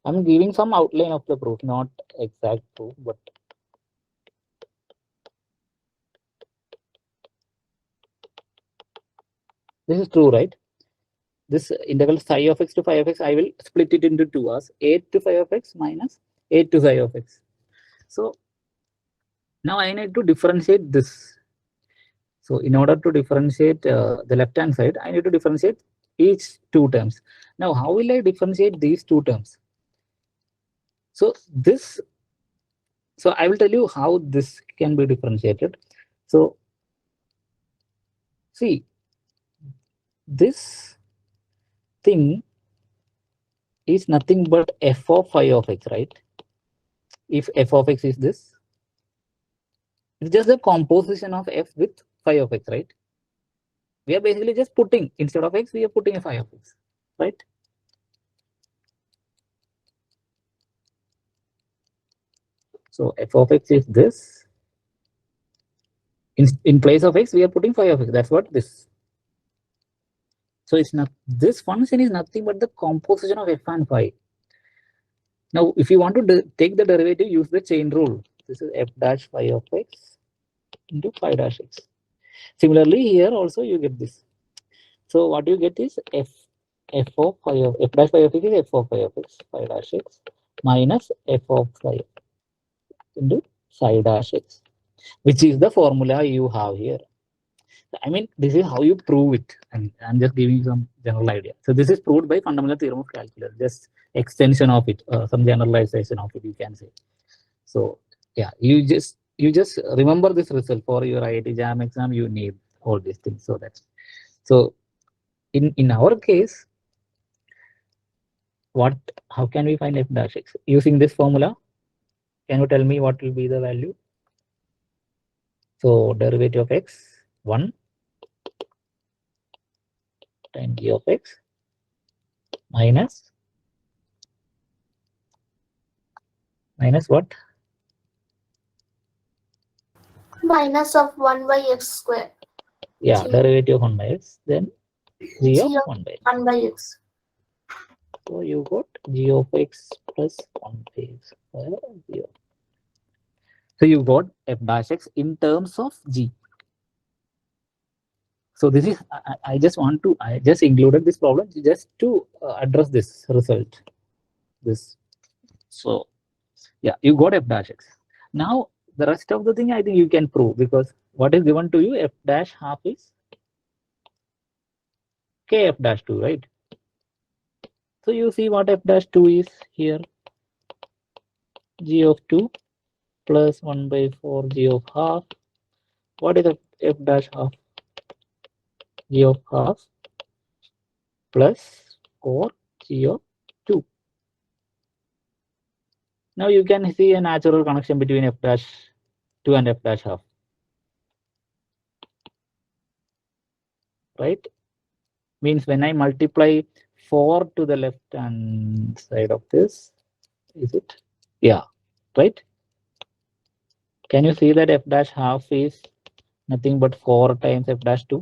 I'm giving some outline of the proof, not exact proof, but this is true, right? This integral psi of x to phi of x, I will split it into two as a to phi of x minus a to psi of x. So now I need to differentiate this. So in order to differentiate the left hand side, I need to differentiate each two terms. Now, how will I differentiate these two terms? So I will tell you how this can be differentiated. So see, this thing is nothing but f of phi of x, right? If f of x is this, it's just the composition of f with phi of x, right? We are basically just putting, instead of x, we are putting a phi of x, right? So f of x is this. In place of x, we are putting phi of x. That's what this. So it's not, this function is nothing but the composition of f and phi. Now, if you want to take the derivative, use the chain rule. This is f dash phi of x into phi dash x. Similarly, here also you get this. So what you get is f of phi of f dash phi of x is f of phi of x, phi dash x minus f of phi into psi dash x, which is the formula you have here. I mean, this is how you prove it, and I'm just giving you some general idea. So this is proved by fundamental theorem of calculus, just extension of it, some generalization of it, you can say. So yeah, you just remember this result for your IIT JAM exam. You need all these things. So that's, so in our case, how can we find f dash x using this formula? Can you tell me what will be the value? So derivative of x 1 times g of x minus what? Minus of 1 by x square. Yeah, G. derivative of 1 by x, then g of 1 by x. 1 by x. So you got g of x plus 1 by x square 0. So you got f dash x in terms of g. So this is, I just included this problem just to address this result. So yeah, you got f dash x. Now the rest of the thing I think you can prove, because what is given to you, f dash half is k f dash 2, right? So you see what f dash 2 is here, g of 2 plus 1 by 4 g of half. What is f dash half? G of half plus 4 g of 2. Now you can see a natural connection between f dash 2 and f dash half, right? Means when I multiply 4 to the left hand side of this, is it? Yeah, right? Can you see that f dash half is nothing but 4 times f dash 2?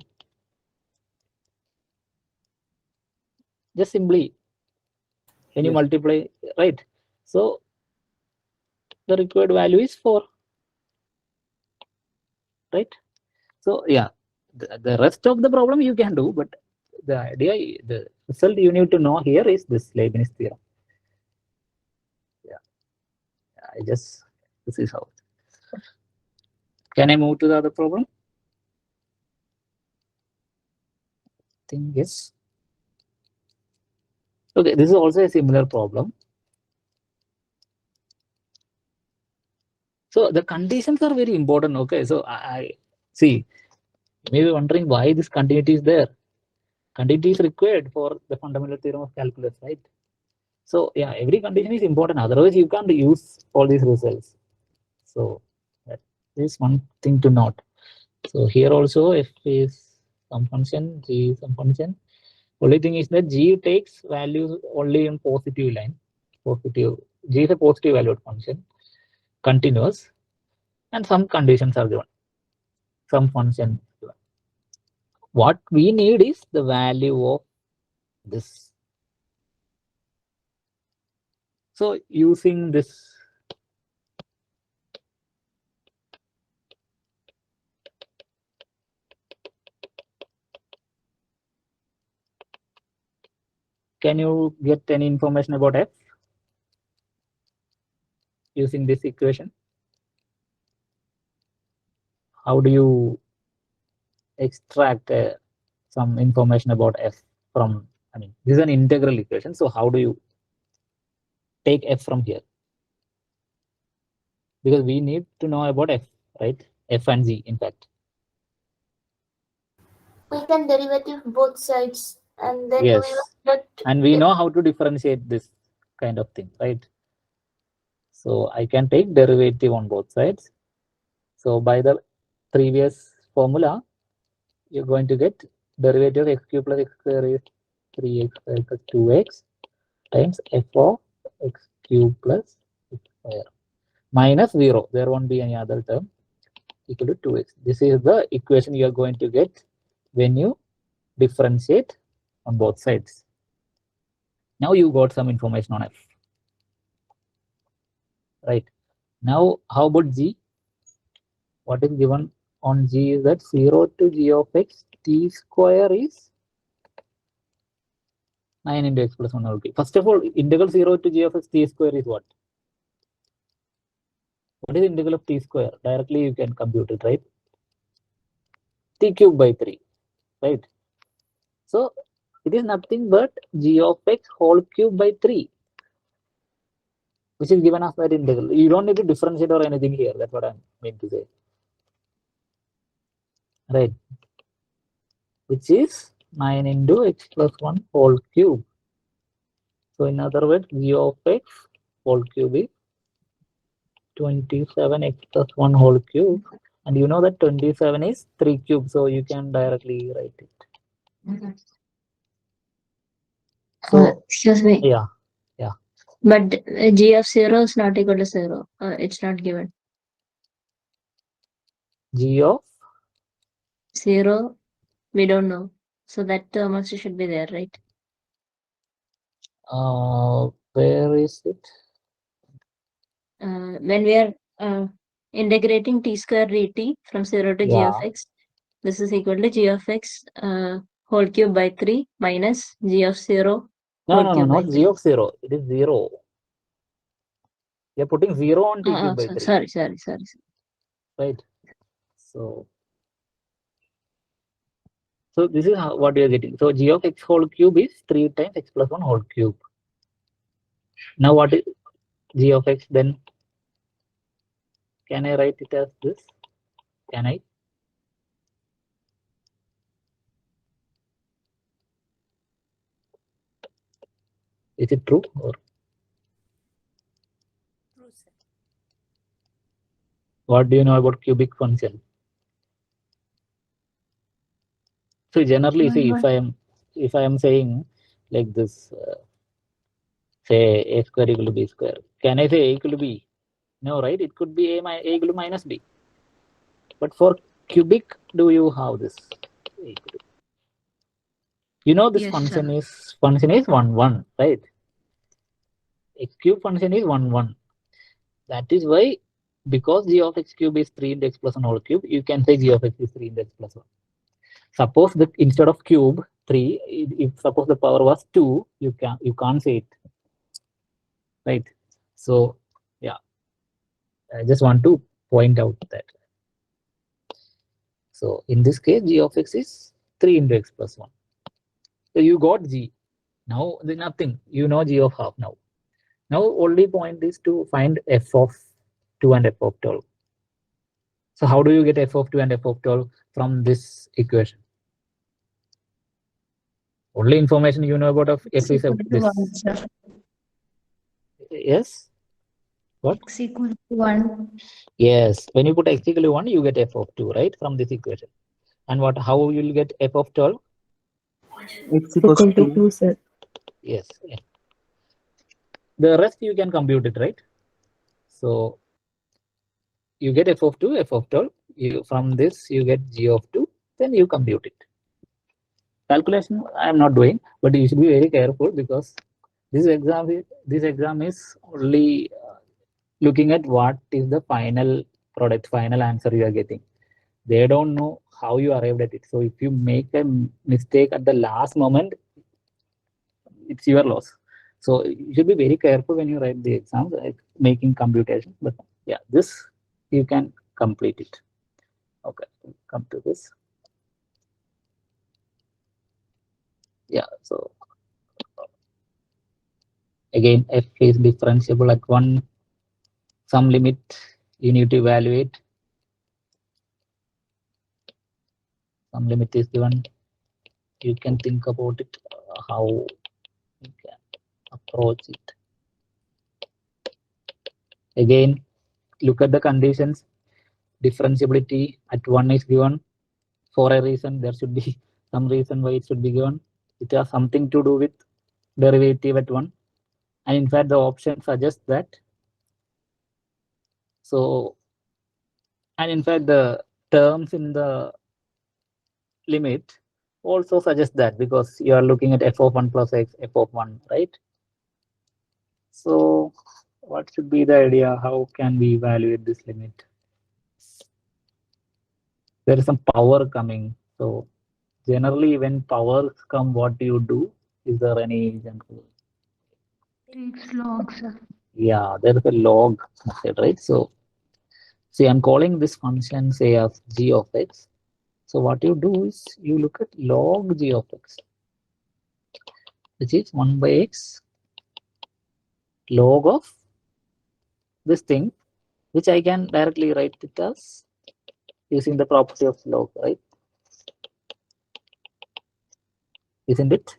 Just simply when you multiply, right? So the required value is 4, right? So yeah, the rest of the problem you can do, but the idea, the result you need to know here is this Leibniz theorem. Yeah, this is how. Can I move to the other problem? I think yes. Okay, this is also a similar problem. So the conditions are very important. Okay, so I see, you may be wondering why this continuity is there. Continuity is required for the fundamental theorem of calculus, right? So yeah, every condition is important. Otherwise, you can't use all these results. So that is one thing to note. So here also, f is some function, g is some function. Only thing is that g takes values only in positive line. Positive, g is a positive valued function, continuous, and some conditions are given, some function given. What we need is the value of this. So using this, can you get any information about f using this equation? How do you extract some information about f from, I mean, this is an integral equation, so how do you take f from here? Because we need to know about f, right? F and g, in fact. We can derivative both sides, and then Yes. we will get. And we know how to differentiate this kind of thing, right? So I can take derivative on both sides. So by the previous formula, you're going to get derivative of x cube plus x square is 3x square plus 2x times f of x cube plus x square minus 0. There won't be any other term, equal to 2x. This is the equation you are going to get when you differentiate on both sides. Now you got some information on f. Right. Now how about g? What is given on g is that 0 to g of x t square is 9 into x plus 1 whole cube. First of all, integral 0 to g of x t square is what? What is the integral of t square? Directly you can compute it, right? T cube by 3, right? So it is nothing but g of x whole cube by 3, which is given as that integral. You don't need to differentiate or anything here. That's what I mean to say, right? Which is 9 into x plus 1 whole cube. So in other words, g of x whole cube is 27x plus 1 whole cube. And you know that 27 is 3 cube, so you can directly write it. So, Excuse me. yeah. But g of 0 is not equal to 0. It's not given. G of 0, we don't know. So that term also should be there, right? where is it? When we are integrating t square dt from 0 to g of Yeah. x, this is equal to g of x whole cube by 3 minus g of 0 No, whole no, no, cube by not 3. g of 0. It is 0. You're putting 0 on t cube by 3. Sorry. Right. So this is what you're getting. So g of x whole cube is 3 times x plus 1 whole cube. Now what is g of x then? Can I write it as this? Can I? Is it true or? True, sir. What do you know about cubic function? So generally, see, if I am saying like this, say a square equal to b square, can I say a equal to b? No, right? It could be a equal to minus b. But for cubic, do you have this? A equal to? You know this Yes, function sir. is 1 1, right? X cube function is 1 1. That is why, because g of x cube is 3 into x plus 1 whole cube, you can say g of x is 3 into x plus 1. Suppose that instead of cube 3, if suppose the power was 2, you can't say it, right? So yeah, I just want to point out that. So in this case, g of x is 3 into x plus 1. So you got g. Now there's nothing. You know g of half now. Now only point is to find f of 2 and f of 12. So how do you get f of 2 and f of 12 from this equation? Only information you know about of f is this. Yes? What? X equal to 1. Yes. When you put x equal to 1, you get f of 2, right? From this equation. And what? How you will get f of 12? X equals to 2. Sir. Yes. Yeah. The rest you can compute it, right? So you get f of 2, f of 12. From this, you get g of 2. Then you compute it. Calculation I am not doing, but you should be very careful because this exam is only looking at what is the final product, final answer you are getting. They don't know how you arrived at it. So if you make a mistake at the last moment, it's your loss. So you should be very careful when you write the exam, like making computation. But yeah, this you can complete it. Okay, come to this. Yeah, so again, f is differentiable at one. Some limit you need to evaluate. Some limit is given. You can think about it, how you can approach it. Again, look at the conditions. Differentiability at 1 is given. For a reason, there should be some reason why it should be given. It has something to do with derivative at 1. And in fact, the option suggests that. So, and in fact, the terms in the limit also suggest that, because you are looking at f of 1 plus x, f of 1, right? So, what should be the idea? How can we evaluate this limit? There is some power coming. So, generally, when powers come, what do you do? Is there any example? Takes log, sir. Yeah, there is a log method, right? So, see, I'm calling this function, say, as g of x. So, what you do is you look at log g of x, which is 1 by x log of this thing, which I can directly write it as using the property of log, right? Isn't it?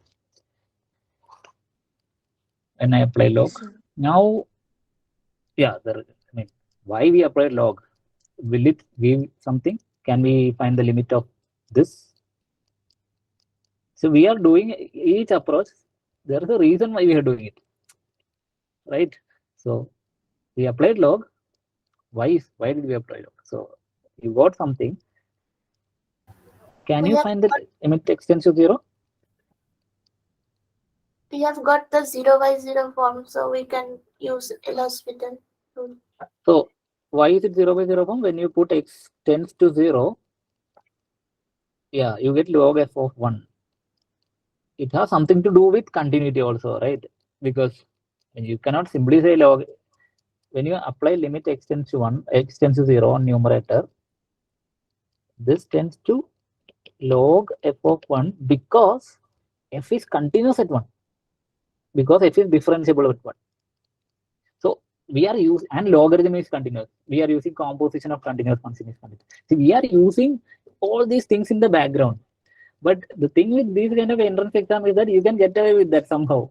When I apply log. Yes, sir. Now, yeah, why we apply log? Will it give something? Can we find the limit of this? So we are doing each approach. There is a reason why we are doing it, right? So we applied log. Why did we apply log? So you got something. Can We you have find the limit extends to 0? We have got the 0 by 0 form, so we can use L'Hospital rule. So why is it 0 by 0 form? When you put x tends to 0, yeah, you get log f of 1. It has something to do with continuity also, right? Because you cannot simply say log. When you apply limit x tends to 1, x tends to 0 on numerator, this tends to log f of 1 because f is continuous at 1. Because f is differentiable at 1. So we are using, and logarithm is continuous. We are using composition of continuous function is continuous. See, we are using all these things in the background. But the thing with these kind of entrance exam is that you can get away with that somehow.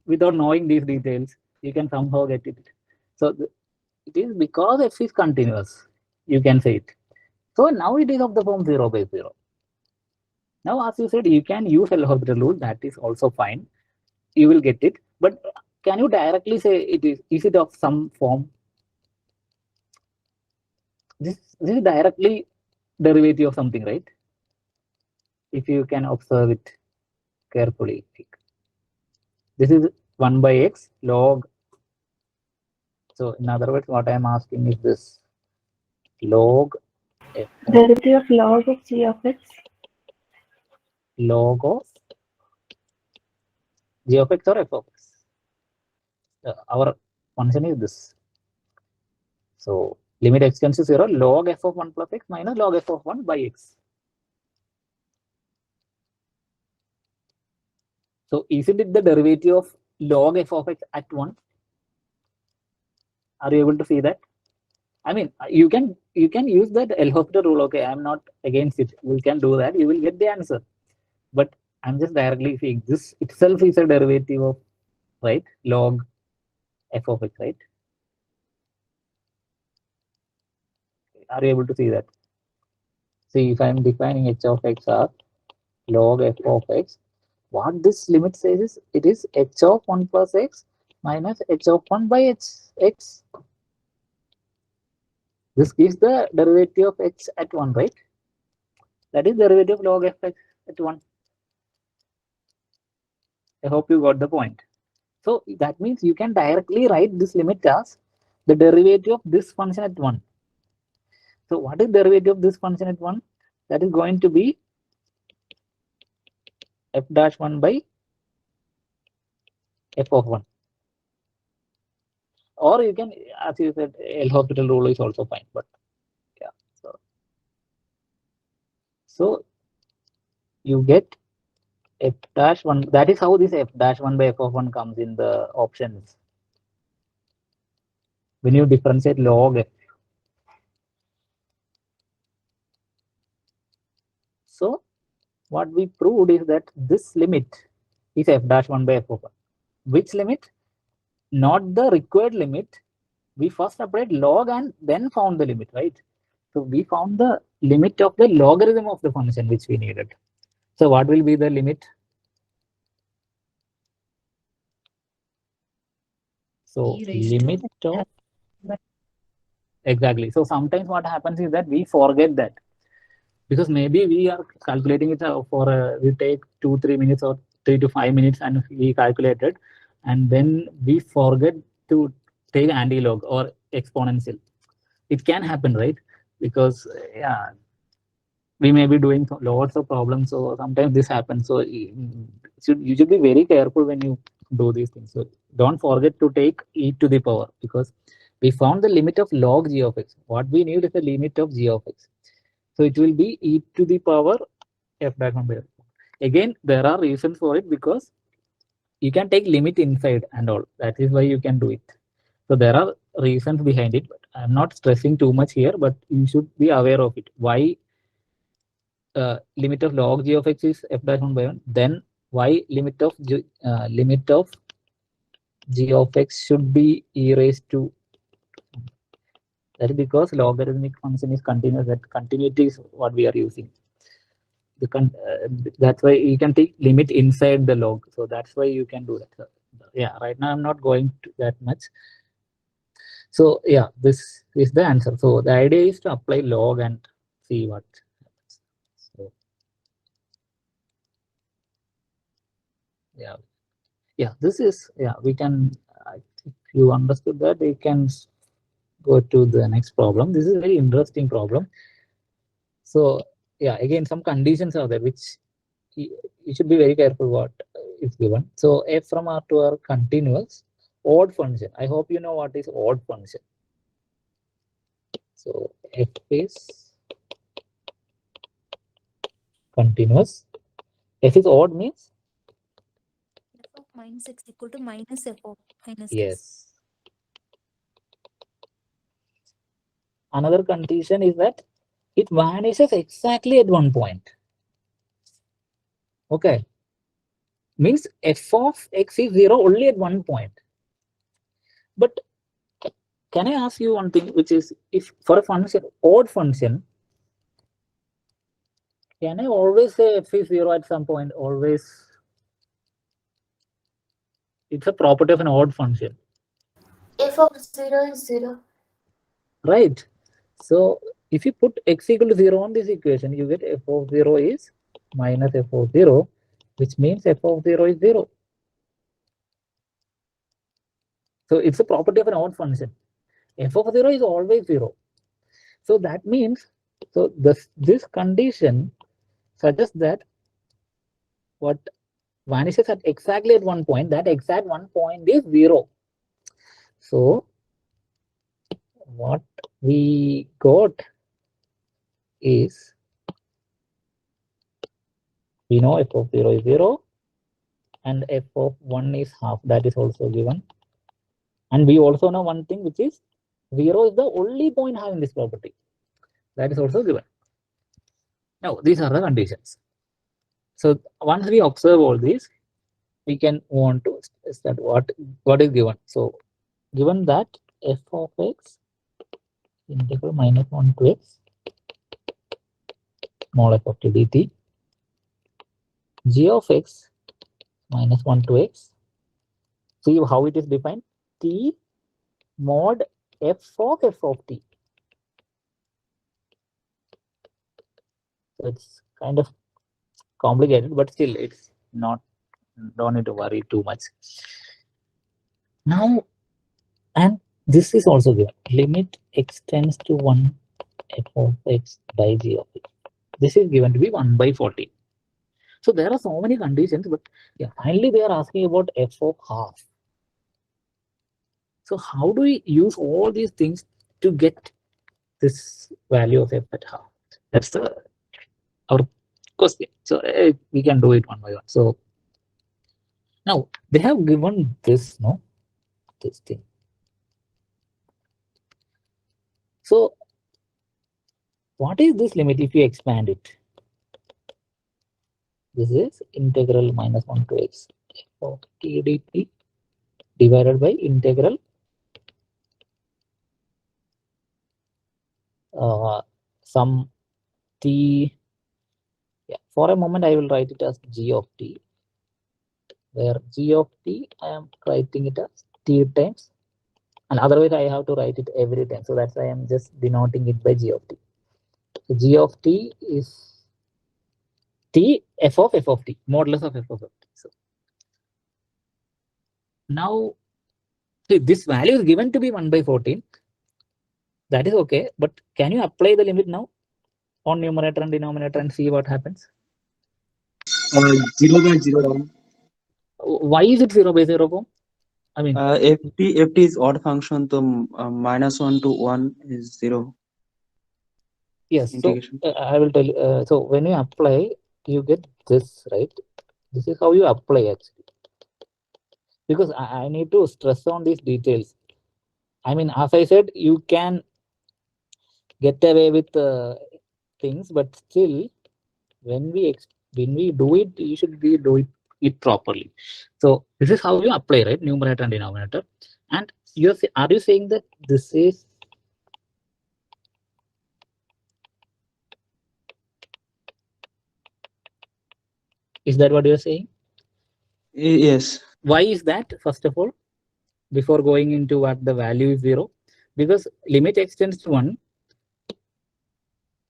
Without knowing these details, you can somehow get it. So it is because f is continuous, you can say it. So now it is of the form 0 by 0. Now, as you said, you can use L'Hospital rule. That is also fine. You will get it. But can you directly say it is it of some form? This is directly derivative of something, right? If you can observe it carefully. This is 1 by x log. So in other words, what I am asking is this log f of Derivative of log of g of x. Log of g of x or f of x. Our function is this. So limit x tends to 0, log f of 1 plus x minus log f of 1 by x. So isn't it the derivative of log f of x at 1? Are you able to see that? I mean, you can use that L'Hospital rule. Okay, I'm not against it. We can do that. You will get the answer. But I'm just directly saying this itself is a derivative of, right, log f of x, right? Are you able to see that? See, if I'm defining h of x as log f of x, what this limit says is it is h of 1 plus x minus h of 1 by x. This gives the derivative of x at 1, right? That is derivative of log fx at 1. I hope you got the point. So that means you can directly write this limit as the derivative of this function at 1. So what is derivative of this function at 1? That is going to be f dash 1 by f of 1. Or you can, as you said, L'Hopital rule is also fine. But yeah, so you get f dash 1. That is how this f dash 1 by f of 1 comes in the options. When you differentiate log f. So what we proved is that this limit is f dash 1 by f of 1. Which limit? Not the required limit. We first applied log and then found the limit, right? So we found the limit of the logarithm of the function which we needed. So what will be the limit? So limit of, exactly. So sometimes what happens is that we forget that, because maybe we are calculating it for we take 2-3 minutes or 3 to 5 minutes and we calculated, and then we forget to take anti-log or exponential. It can happen, right? Because yeah, we may be doing lots of problems, so sometimes this happens. So you should be very careful when you do these things. So don't forget to take e to the power, because we found the limit of log g of x. What we need is the limit of g of x. So it will be e to the power f dash 1 by f. Again, there are reasons for it, because you can take limit inside and all. That is why you can do it. So there are reasons behind it, but I'm not stressing too much here, but you should be aware of it. Why limit of log g of x is f dash 1 by 1, then why limit of g of x should be e raised to. That is because logarithmic function is continuous. That continuity is what we are using. That's why you can take limit inside the log. So that's why you can do that. So, yeah, right now I'm not going to that much. So yeah, this is the answer. So the idea is to apply log and see what happens. So yeah, this is, yeah, we can, if you understood that, we can go to the next problem. This is a very interesting problem. So yeah, again, some conditions are there which you should be very careful what is given. So f from R to R continuous odd function. I hope you know what is odd function. So f is continuous. F is odd means? F of minus x equal to minus f of minus Yes. x. Another condition is that it vanishes exactly at one point. Okay. Means f of x is 0 only at one point. But can I ask you one thing, which is, if for a function, odd function, can I always say f is 0 at some point? Always. It's a property of an odd function. F of 0 is 0. Right. So if you put x equal to 0 on this equation, you get f of 0 is minus f of 0, which means f of 0 is 0. So it's a property of an odd function. F of 0 is always 0. So that means, so this condition suggests that what vanishes at exactly at one point, that exact one point is 0. So what we got is, we know f of 0 is 0 and f of 1 is half. That is also given. And we also know one thing, which is 0 is the only point having this property. That is also given. Now, these are the conditions. So once we observe all these, we can want to start what is given. So given that f of x integral minus 1 to x small f of t dt, g of x minus 1 to x, see how it is defined, t mod f of t. So it's kind of complicated, but still it's not, don't need to worry too much. Now, and this is also given. Limit x tends to 1 f of x by g of x. This is given to be 1 by 14. So there are so many conditions, but yeah, finally they are asking about f of half. So how do we use all these things to get this value of f at half? That's our question. So we can do it one by one. So now they have given this, no, this thing. So what is this limit if you expand it? This is integral minus 1 to x of t dt divided by integral some t. Yeah, for a moment I will write it as g of t, where g of t I am writing it as t times, and otherwise I have to write it every time. So that's why I am just denoting it by g of t. So g of t is t f of t, modulus of f of t. So now see, this value is given to be 1 by 14. That is okay, but can you apply the limit now on numerator and denominator and see what happens? 0 by 0 form. Why is it 0 by 0 form? I mean, ft is odd function, so -1 to 1 is 0. Yes, so Integration. I will tell you. So when you apply, you get this, right? This is how you apply actually. Because I need to stress on these details. I mean, as I said, you can get away with things, but still, when we do it, you should do it properly. So this is how you apply, right? Numerator and denominator. And are you saying that this is that what you're saying? Yes. Why is that, first of all, before going into what the value is 0? Because limit x tends to 1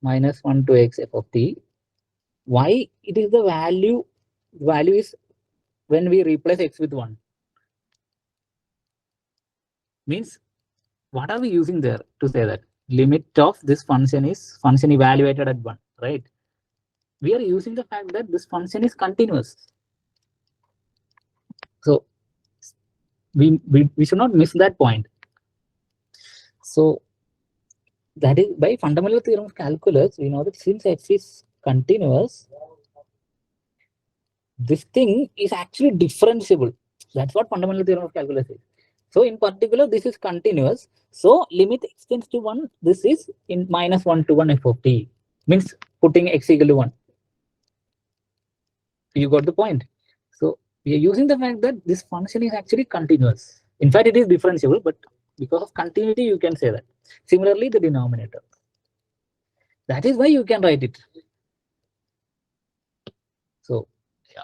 minus 1 to x f of t. Why it is the value is when we replace x with 1. Means, what are we using there to say that limit of this function is function evaluated at 1, right? We are using the fact that this function is continuous. So we should not miss that point. So that is by fundamental theorem of calculus, we know that since f is continuous, this thing is actually differentiable. That's what fundamental theorem of calculus is. So in particular, this is continuous. So limit x tends to 1, this is in minus 1 to 1 f of t. Means putting x equal to 1. You got the point. So we are using the fact that this function is actually continuous. In fact, it is differentiable, but because of continuity, you can say that. Similarly, the denominator. That is why you can write it. So yeah.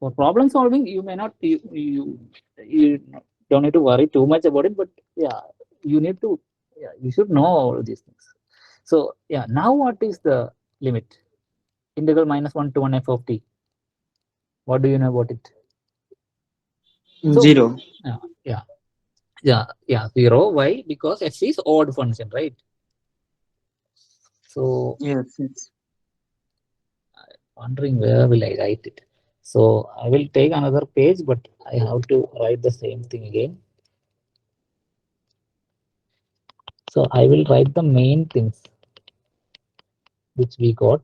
For problem solving, you may not, you don't need to worry too much about it, but yeah, you need to, yeah, you should know all these things. So yeah, now what is the limit? Integral minus 1 to 1 f of t. What do you know about it? So, 0. Yeah, 0. Why? Because f is odd function, right? So Yes. I'm wondering where will I write it. So I will take another page, but I have to write the same thing again. So I will write the main things which we got.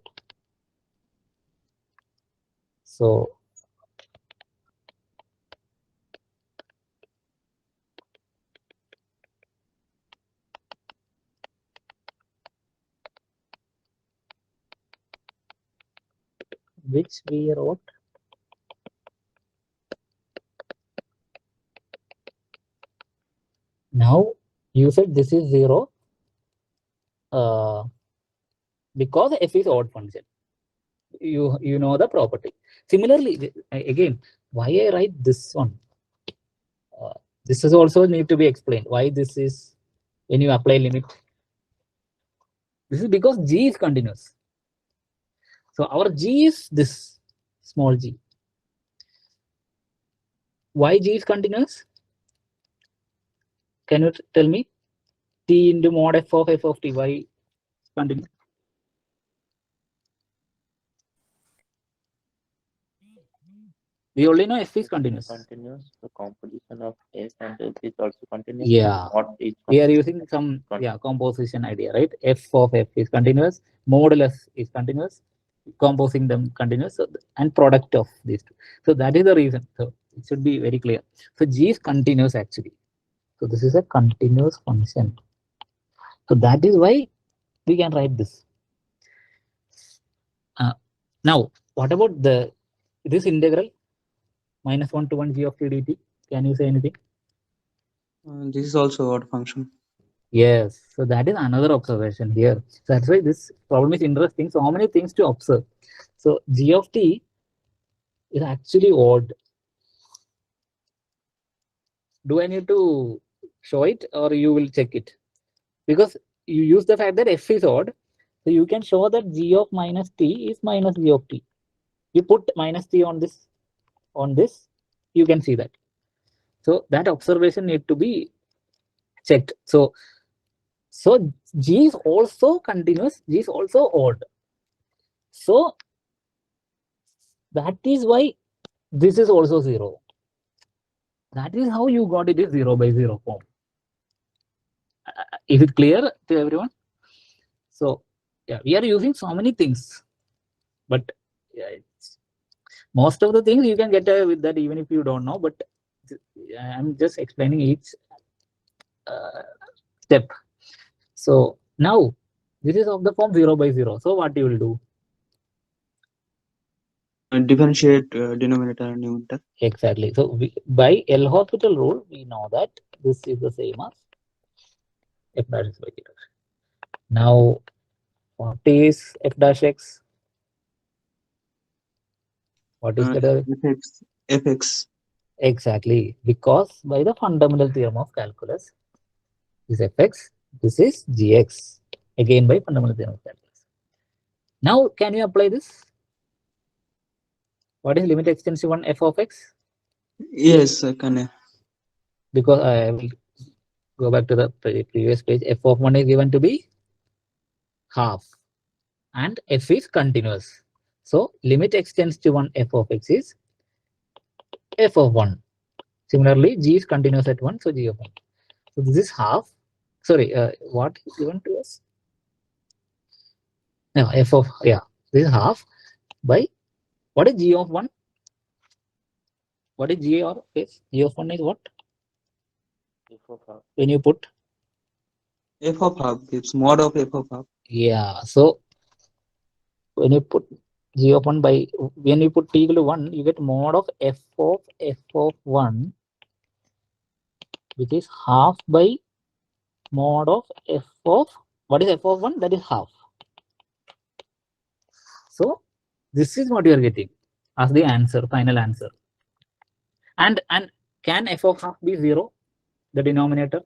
So which we wrote. Now you said this is 0 because f is odd function. You know the property. Similarly, again, why I write this one? This is also need to be explained. Why this is when you apply limit. This is because G is continuous. So our G is this small g. Why G is continuous? Can you tell me? T into mod f of t. Why continuous? We only know f is continuous. Continuous. The composition of S and F is also continuous. Yeah. We are using some composition idea, right? F of f is continuous, modulus is continuous, composing them continuous, so, and product of these two. So that is the reason. So it should be very clear. So G is continuous actually. So this is a continuous function. So that is why we can write this. Now, what about this integral? -1 to 1 g of t dt. Can you say anything? This is also odd function. Yes. So that is another observation here. So that's why this problem is interesting. So how many things to observe? So g of t is actually odd. Do I need to show it or you will check it? Because you use the fact that f is odd. So you can show that g of minus t is minus g of t. You put minus t on this, you can see that. So that observation need to be checked. So G is also continuous, G is also odd. So that is why this is also 0. That is how you got it is 0 by 0 form. Is it clear to everyone? So yeah, we are using so many things, but yeah, most of the things you can get away with that even if you don't know, but I'm just explaining each step. So now this is of the form 0 by 0. So what you will do? Differentiate denominator and numerator. Exactly. So by L'Hospital rule, we know that this is the same as f dash x by t dash. Now what is f dash x? What is the fx? Exactly, because by the fundamental theorem of calculus, this fx, this is gx, again by fundamental theorem of calculus. Now can you apply this? What is limit extends to 1 f of x? Yes, I can. Because I will go back to the previous page. F of 1 is given to be half and f is continuous. So limit extends to 1 f of x is f of 1. Similarly, g is continuous at 1, so g of 1. So this is half. Sorry, what is given to us? No, f of, this is half by, what is g of 1? What is g of x? G of 1 is what? F of half. When you put F of half, it's mod of f of half. Yeah, so when you put g of 1 by, when you put t equal to 1, you get mod of f of 1, which is half by mod of f of, what is f of 1? That is half. So this is what you are getting as the answer, final answer. And can f of half be 0, the denominator?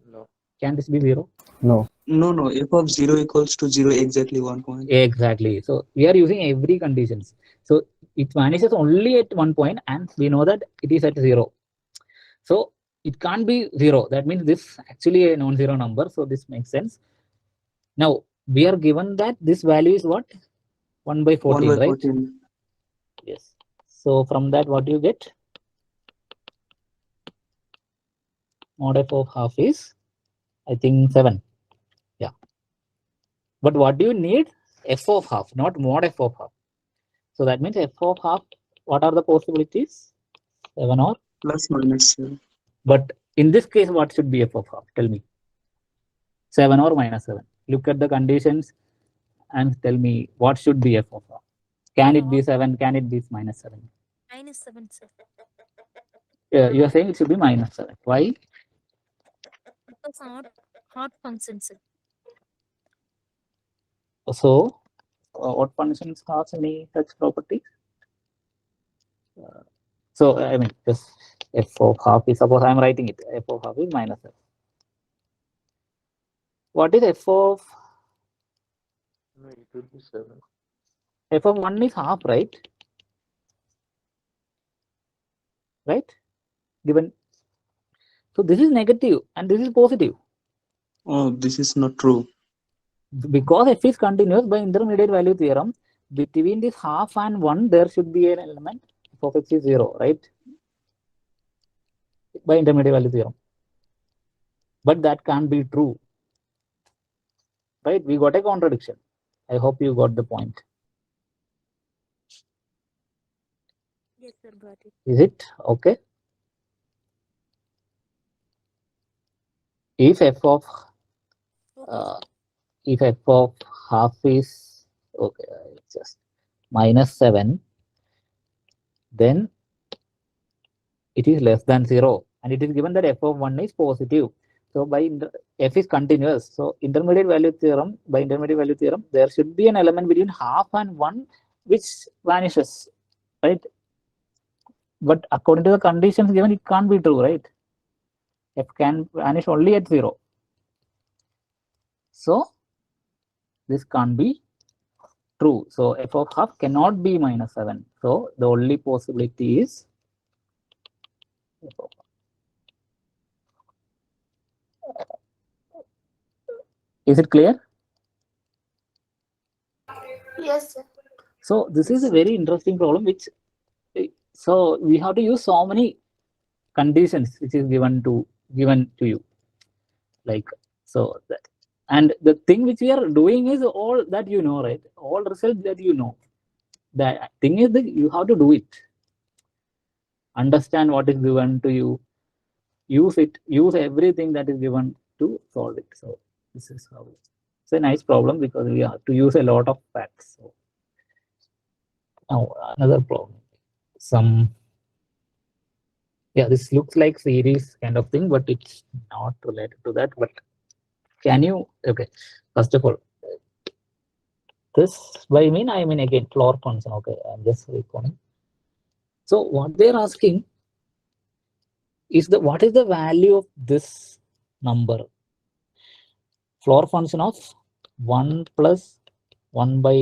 No. Can this be 0? No. No, f of 0 equals to 0 exactly 1 point. Exactly. So we are using every conditions. So it vanishes only at 1 point and we know that it is at 0. So it can't be 0. That means this actually a non-zero number. So this makes sense. Now we are given that this value is what? 1 by 14, 1 by right? 14. Yes. So from that, what do you get? Mod f of half is, I think, 7. Yeah. But what do you need? F of half, not mod f of half. So that means f of half, what are the possibilities? 7 or? Plus minus 7. But in this case, what should be f of half? Tell me. 7 or minus 7. Look at the conditions and tell me what should be f of half. Can it be 7? Can it be minus 7? Minus 7, sir. You are saying it should be minus 7. Why? Because hot function, sir. So, what functions has any such property? So, I mean, just f of half is, suppose I am writing it, f of half is minus 7. what is f of No, it will be 7. f of 1 is half, right? Right? Given. So this is negative and this is positive. Oh, this is not true. Because f is continuous by intermediate value theorem, between this half and 1, there should be an element f of x is 0, right? By intermediate value theorem. But that can't be true. Right? We got a contradiction. I hope you got the point. Yes, sir, got it. Is it okay? If f of if f of half is okay, it's just -7, then it is less than 0, and it is given that f of 1 is positive. So by f is continuous. So intermediate value theorem, by intermediate value theorem, there should be an element between half and 1 which vanishes, right? But according to the conditions given, it can't be true, right? F can vanish only at 0. So this can't be true. So f of half cannot be -7. So the only possibility is f of half. Is it clear? Yes, sir. So this is a very interesting problem, which so we have to use so many conditions which is given to you, like so that, and the thing which we are doing is all that you know, right? All results that you know. The thing is that you have to do it. Understand what is given to you. Use it. Use everything that is given to solve it. So this is how it's a nice problem because we have to use a lot of facts. So now another problem. Yeah, this looks like series kind of thing, but it's not related to that. But can you, okay, first of all, this by mean, I mean again, floor function, okay, I'm just recalling. So what they're asking is what is the value of this number? Floor function of 1 plus 1 by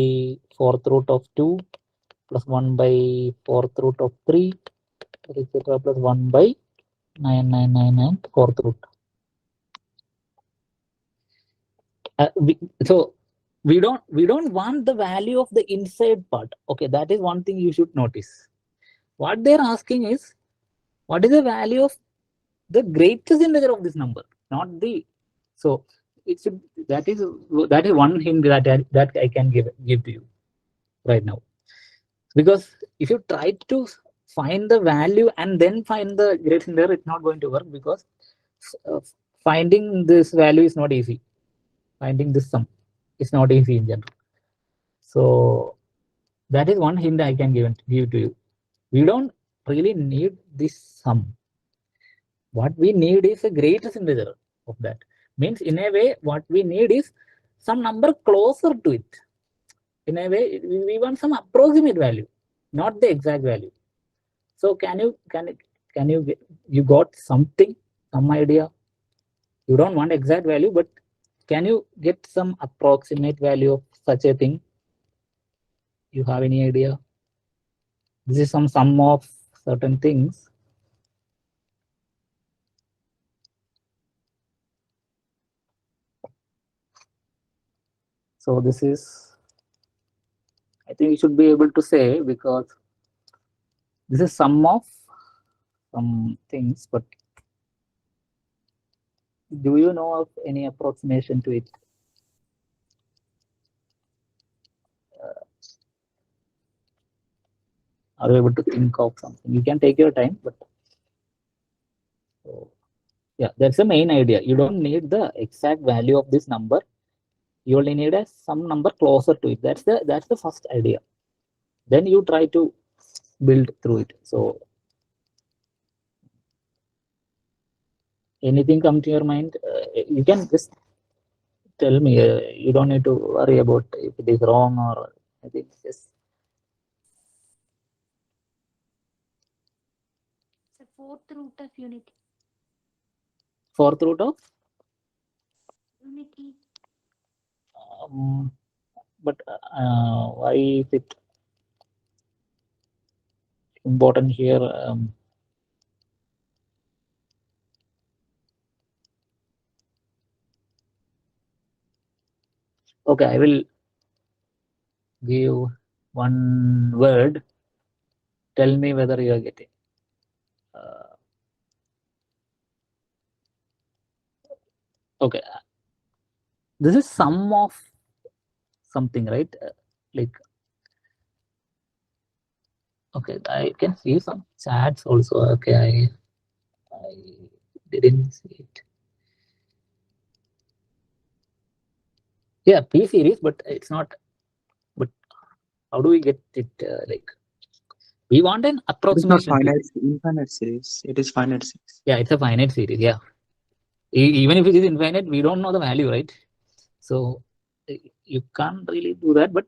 4th root of 2 plus 1 by 4th root of 3, etc. plus 1 by 9999 4th root. So we don't want the value of the inside part. Okay, that is one thing you should notice. What they're asking is what is the value of the greatest integer of this number, not the. So it should, that is one hint that I can give to you right now. Because if you try to find the value and then find the greatest integer, it's not going to work because finding this value is not easy. Finding this sum is not easy in general. So that is one hint I can give to you. We don't really need this sum. What we need is a greatest integer of that. Means in a way, what we need is some number closer to it. In a way, we want some approximate value, not the exact value. So can you got something, some idea? You don't want exact value, but can you get some approximate value of such a thing? You have any idea? This is some sum of certain things. So this is, I think you should be able to say, because this is sum of some things, but do you know of any approximation to it? Are you able to think of something? You can take your time, but so, yeah, that's the main idea. You don't need the exact value of this number. You only need some number closer to it. That's the first idea. Then you try to build through it. So anything come to your mind? You can just tell me. You don't need to worry about if it is wrong or anything. Just The fourth root of unity. fourth root of Unity. But why is it important here? Okay, I will give one word. Tell me whether you are getting. Okay, this is sum of something, right? Like, okay, I can see some chats also. Okay, I didn't see it. Yeah, P series, but it's not. But how do we get it? Like, we want an It is not approximation. finite, infinite series. It is finite series. Yeah, it's a finite series. Yeah, even if it is infinite, we don't know the value, right? So you can't really do that. But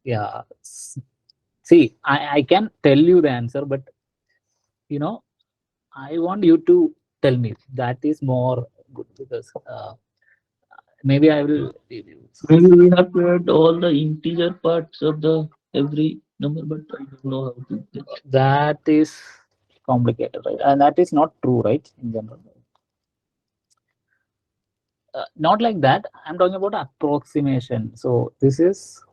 yeah, see, I can tell you the answer, but you know, I want you to tell me. That is more good because maybe I will. Maybe we have to add all the integer parts of the every number, but I don't know how to get. That is complicated, right? And that is not true, right? In general, not like that. I'm talking about approximation. So this is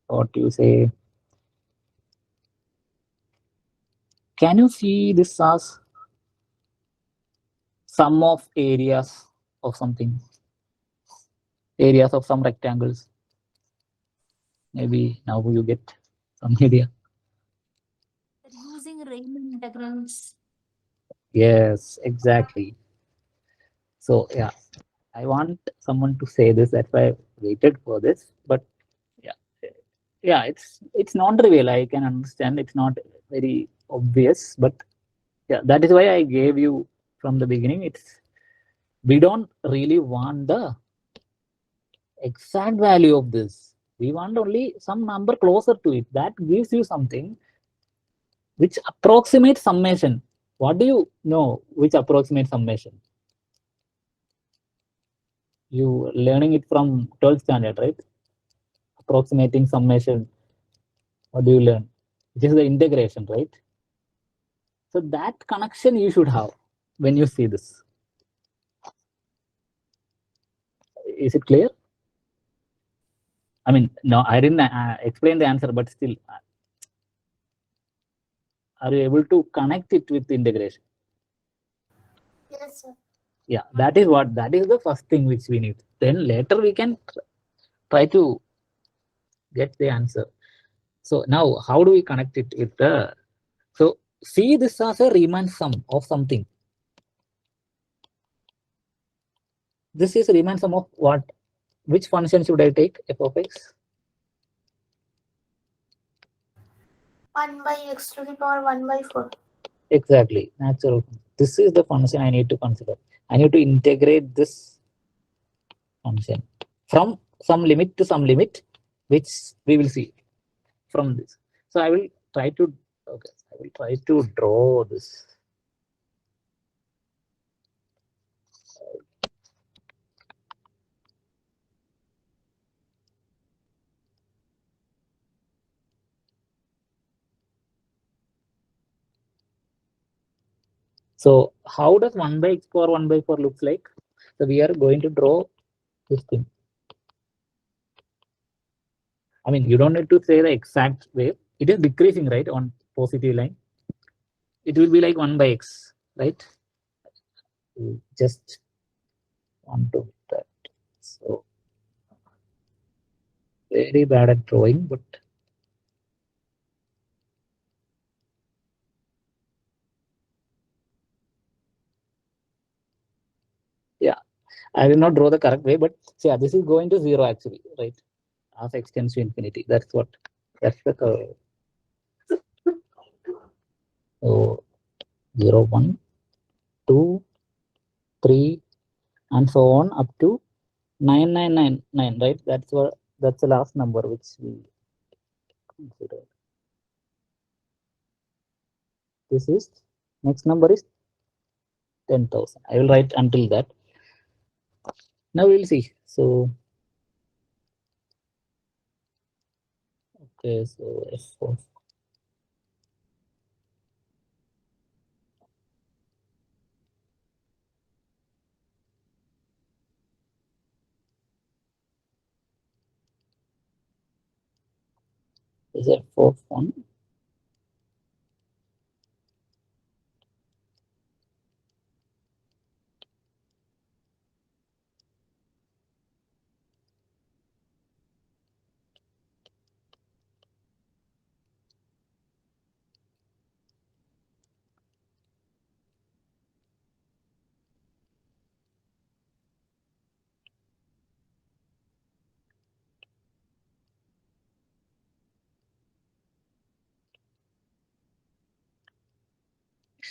what you say. Can you see this as sum of areas of something? Areas of some rectangles. Maybe now you get some idea. Using Riemann integrals. Yes, exactly. So yeah, I want someone to say this. That's why I waited for this. But yeah, it's non-trivial. I can understand. It's not very obvious, but yeah, that is why I gave you from the beginning. We don't really want the exact value of this. We want only some number closer to it. That gives you something which approximates summation. What do you know which approximates summation? You learning it from 12th standard, right? Approximating summation. What do you learn? This is the integration, right? So that connection you should have when you see this. Is it clear? I mean, no, I didn't explain the answer, but still, are you able to connect it with integration? Yes, sir. Yeah, that is the first thing which we need. Then later we can try to get the answer. So now, how do we connect it with the? So see this as a Riemann sum of something. This is Riemann sum of what? Which function should I take? F of x. 1 by x to the power 1 by 4. Exactly, natural. This is the function I need to consider. I need to integrate this function from some limit to some limit, which we will see from this. So I will try to draw this. So how does 1 by x power 1 by 4 looks like? So we are going to draw this thing. I mean, you don't need to say the exact way. It is decreasing, right, on positive line. It will be like 1 by x, right? You just want to that. So very bad at drawing, but yeah, I will not draw the correct way, but yeah, this is going to 0 actually, right? As x tends to infinity. That's the curve. So 0, 1, 2, 3, and so on up to 9999, right? That's the last number which we consider. This is next number is 10,000. I will write until that. Now we'll see. So, okay, so F4. Is F4 one?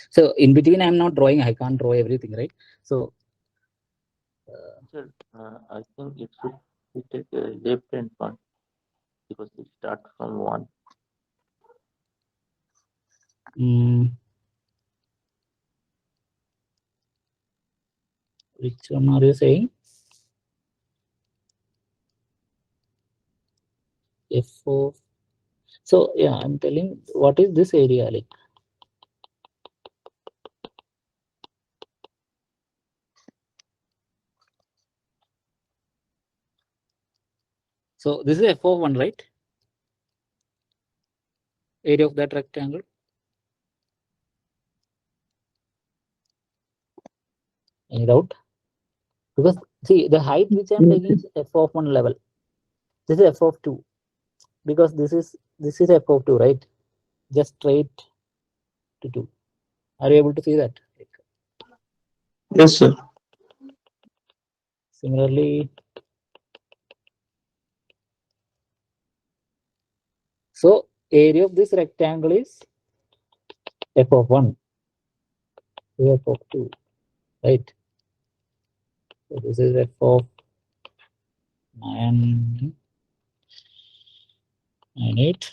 So in between, I'm not drawing. I can't draw everything, right? So, Sir, I think it should we take a left hand one because it starts from 1. Which one are you saying? F4. So yeah, I'm telling what is this area like. So this is F of 1, right? Area of that rectangle. Any doubt? Because see the height which I'm taking is F of 1 level. This is F of 2. Because this is F of 2, right? Just straight to 2. Are you able to see that? Yes, sir. Similarly, so area of this rectangle is F of 1, F of 2, right? So this is F of 9, 8.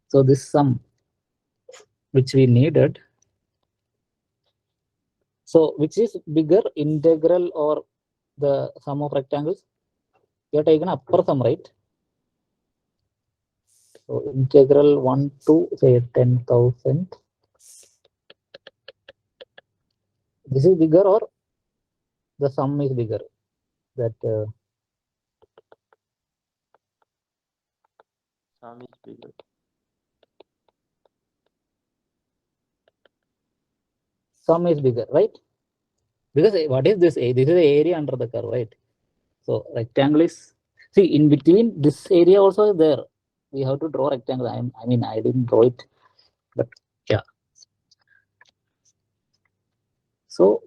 So this sum which we needed. So which is bigger, integral or the sum of rectangles? You have taken upper sum, right? So integral 1 to say 10,000. This is bigger or the sum is bigger? That Sum is bigger. sum is bigger, right? Because what is this? This is the area under the curve, right? So rectangle is, see, in between this area also is there. We have to draw rectangle. I mean, I didn't draw it, but yeah. So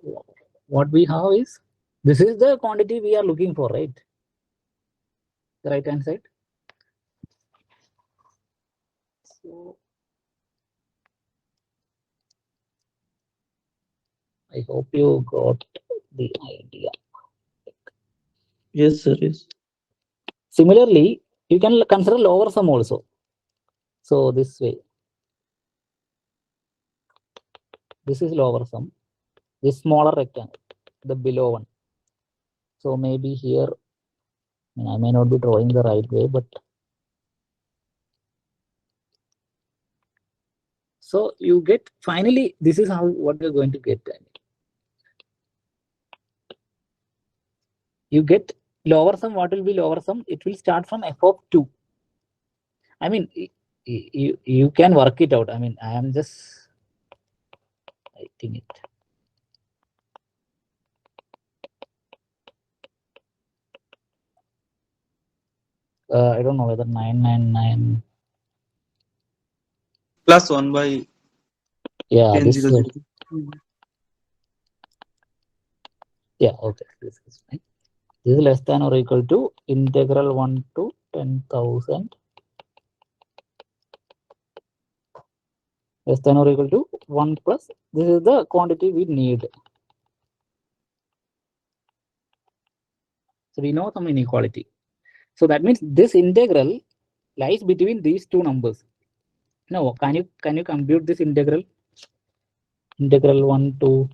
what we have is, this is the quantity we are looking for, right? The right hand side. So I hope you got the idea. Yes, sir. Yes. Similarly, you can consider lower sum also. So this way, this is lower sum. This smaller rectangle, the below one. So maybe here, I may not be drawing the right way, but so you get finally, this is how what you're going to get. You get lower sum. What will be lower sum? It will start from F of 2. I mean, you can work it out. I mean, I am just writing it. I don't know whether 999 Plus 1 by yeah 10 this 0 yeah, okay, this is fine. This is less than or equal to integral 1 to 10,000 less than or equal to 1 plus this is the quantity we need. So we know some inequality. So that means this integral lies between these two numbers. No, can you compute this integral? Integral 1 to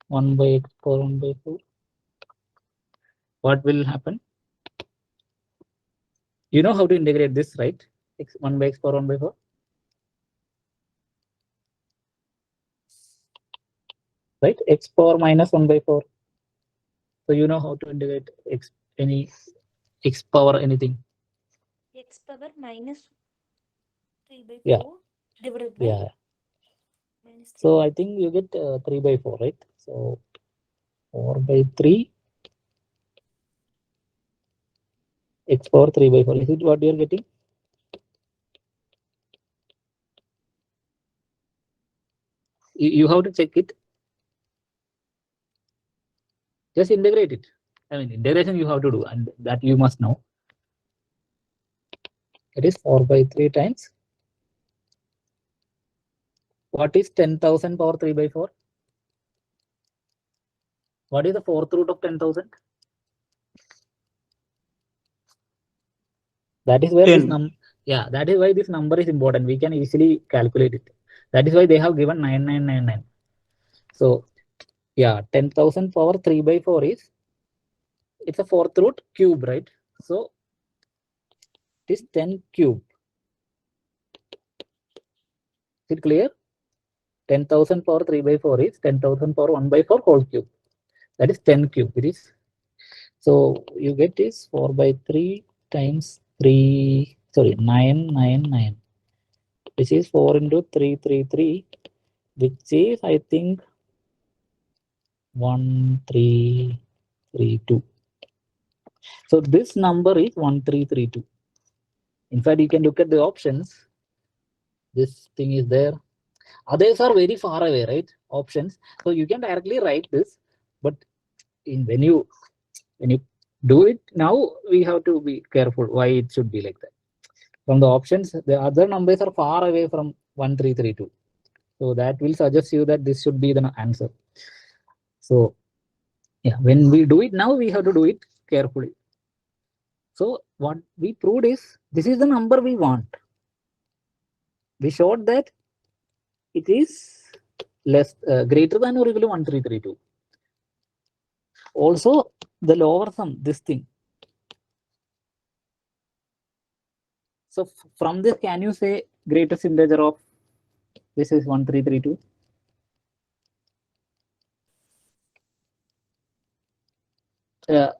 1 by x power 1 by 4. What will happen? You know how to integrate this, right? X 1 by x power 1 by 4. Right? X power minus 1 by 4. So you know how to integrate x x power anything. X power minus 3 by 4 Yeah. divided by Yeah. minus 3. So I think you get 3 by 4, right? So 4 by 3 x power 3 by 4. Is it what you are getting? You have to check it. Just integrate it. I mean, integration you have to do, and that you must know. It is 4 by 3 times. What is 10,000 power 3 by 4? What is the fourth root of 10,000? That is where 10. this number. Yeah, that is why this number is important. We can easily calculate it. That is why they have given 9999. So, yeah, 10,000 power 3 by 4 is, it's a fourth root cube, right? So, it is 10 cube. Is it clear? 10,000 power 3 by 4 is 10,000 power 1 by 4 whole cube. That is 10 cube. It is. So, you get is 4 by 3 times 3, sorry, 999. This is 4 into 333, which is, I think, 1332. So this number is 1332. In fact, you can look at the options. This thing is there. Others are very far away, right? Options. So you can directly write this, but when you do it now, we have to be careful why it should be like that. From the options, the other numbers are far away from 1332. So that will suggest you that this should be the answer. So yeah, when we do it now, we have to do it carefully. So what we proved is, this is the number we want. We showed that it is greater than or equal to 1332. Also, the lower sum, this thing. So from this, can you say greatest integer of this is 1332? The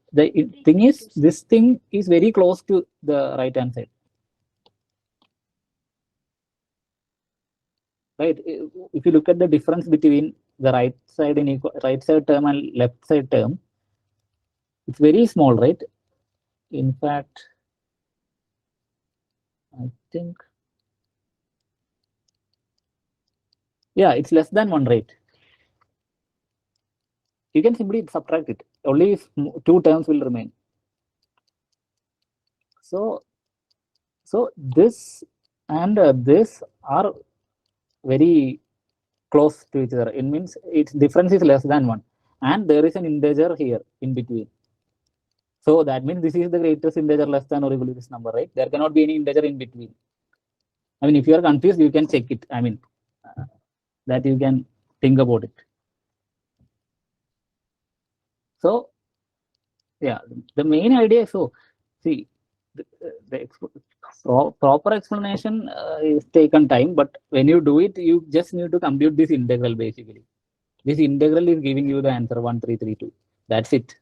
thing is, this thing is very close to the right hand side. Right? If you look at the difference between the right side term and left side term, it's very small, right? In fact, I think, yeah, it's less than 1, right? You can simply subtract it. Only if 2 terms will remain. So this and this are very close to each other. It means its difference is less than 1, and there is an integer here in between. So that means this is the greatest integer less than or equal to this number, right? There cannot be any integer in between. I mean, if you are confused, you can check it. I mean, that you can think about it. So, yeah, the main idea. So, see, the proper explanation is taken time, but when you do it, you just need to compute this integral basically. This integral is giving you the answer 1332. That's it.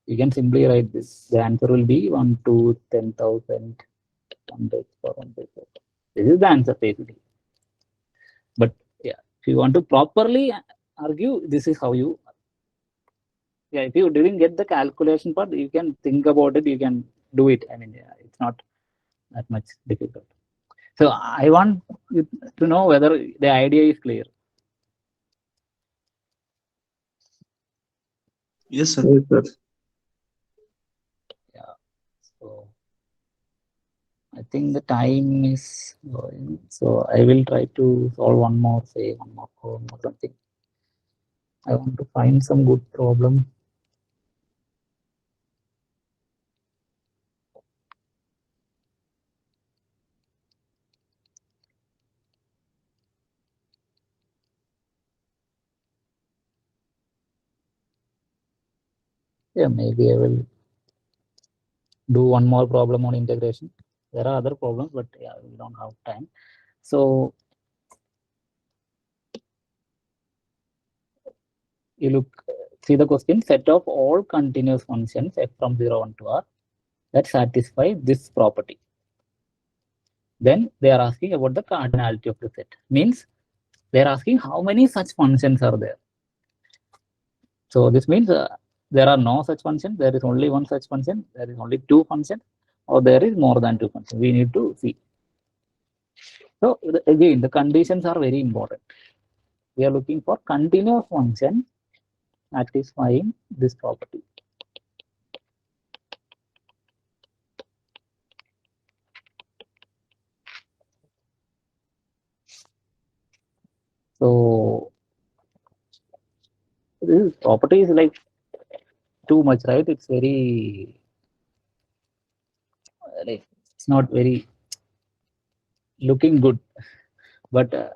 You can simply write this. The answer will be 1 to 10,000 1 by 4. This is the answer basically. But yeah, if you want to properly argue, this is how you. Yeah, if you didn't get the calculation part, you can think about it. You can do it. I mean, yeah, it's not that much difficult. So I want you to know whether the idea is clear. Yes, sir. Yes, sir. Yeah. So I think the time is going. So I will try to solve one more problem or something. I want to find some good problem. Yeah, maybe I will do one more problem on integration. There are other problems, but yeah, we don't have time. So you look, see the question, set of all continuous functions f from 0, 1 to r that satisfy this property. Then they are asking about the cardinality of the set. Means they are asking how many such functions are there. So this means there are no such functions, there is only one such function, there is only two functions, or there is more than two functions. We need to see. So again, the conditions are very important. We are looking for continuous function satisfying this property. So this property is like too much, right? It's very like it's not very looking good. But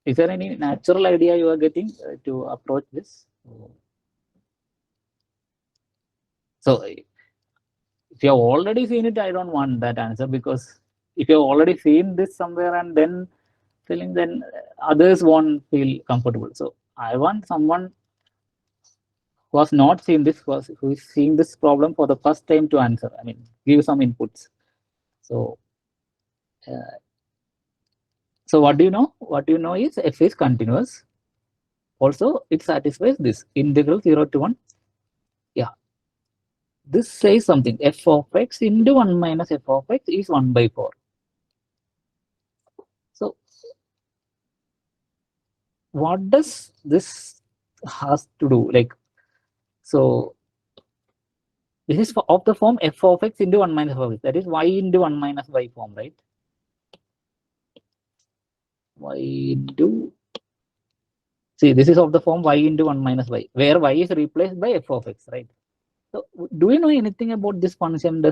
is there any natural idea you are getting to approach this? So if you have already seen it, I don't want that answer, because if you have already seen this somewhere and then feeling, then others won't feel comfortable. So I want someone who has not seen this, who is seeing this problem for the first time to answer. I mean, give some inputs. So, so what do you know? What you know is f is continuous. Also, it satisfies this integral 0 to 1. Yeah, this says something. F of x into 1 minus f of x is 1 by 4. So, what does this has to do? Like, so this is of the form f of x into 1 minus f of x. That is y into 1 minus y form, right? Y into, see, this is of the form y into 1 minus y, where y is replaced by f of x, right? So do you know anything about this function?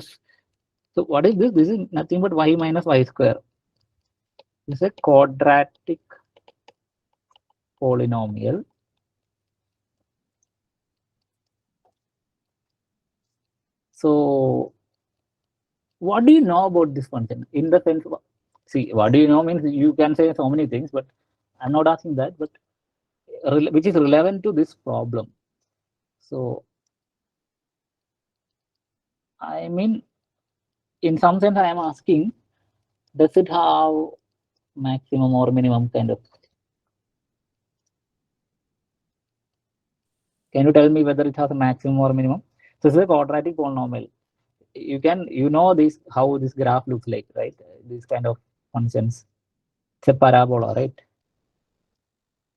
So what is this? This is nothing but y minus y square. This is a quadratic polynomial. So what do you know about this function? In the sense of, see, what do you know means you can say so many things, but I'm not asking that, but which is relevant to this problem. So I mean, in some sense, I am asking, does it have maximum or minimum kind of? Can you tell me whether it has a maximum or minimum? So this is a quadratic polynomial. You know this, how this graph looks like, right? These kind of functions. It's a parabola, right?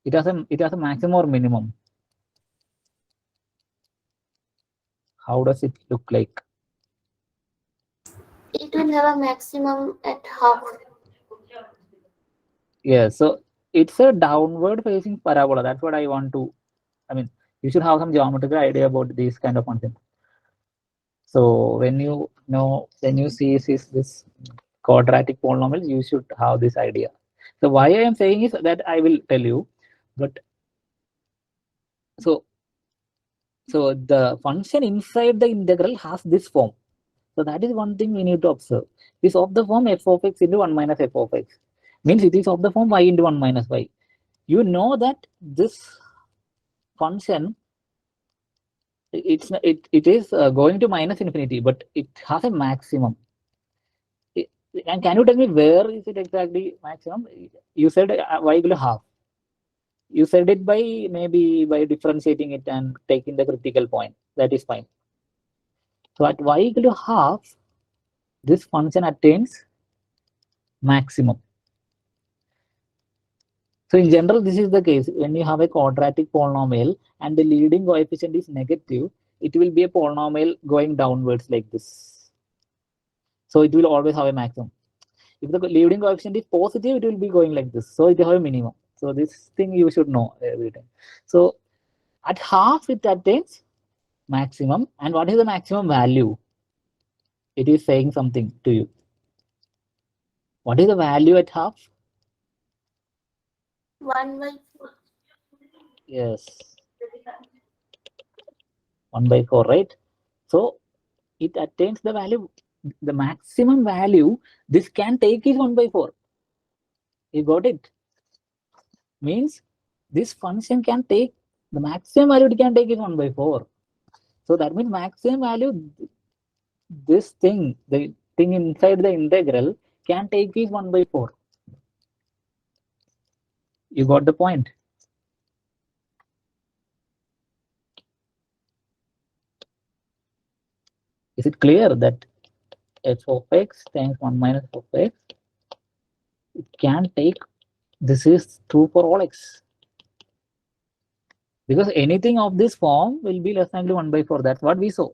It has a maximum or minimum. How does it look like? It will have a maximum at half. Yeah, so it's a downward facing parabola. That's what I want to, I mean, you should have some geometrical idea about these kind of functions. So when you see this quadratic polynomial, you should have this idea. So why I am saying is that I will tell you, but so the function inside the integral has this form. So that is one thing we need to observe. This of the form f of x into 1 minus f of x means it is of the form y into 1 minus y. You know that this function, it is going to minus infinity, but it has a maximum. And can you tell me where is it exactly maximum? You said y equal to half. You said it by maybe by differentiating it and taking the critical point. That is fine. So at y equal to half, this function attains maximum. So in general, this is the case. When you have a quadratic polynomial and the leading coefficient is negative, it will be a polynomial going downwards like this. So it will always have a maximum. If the leading coefficient is positive, it will be going like this. So it will have a minimum. So this thing you should know every time. So at half, it attains maximum. And what is the maximum value? It is saying something to you. What is the value at half? 1 by 4. Yes. 1 by 4, right? So it attains the value, the maximum value this can take is 1 by 4. You got it? Means this function can take, the maximum value it can take is 1 by 4. So that means maximum value, this thing, the thing inside the integral can take is 1 by 4. You got the point? Is it clear that f of x times 1 minus f of x, it can take, this is true for all x. Because anything of this form will be less than 1 by 4. That's what we saw.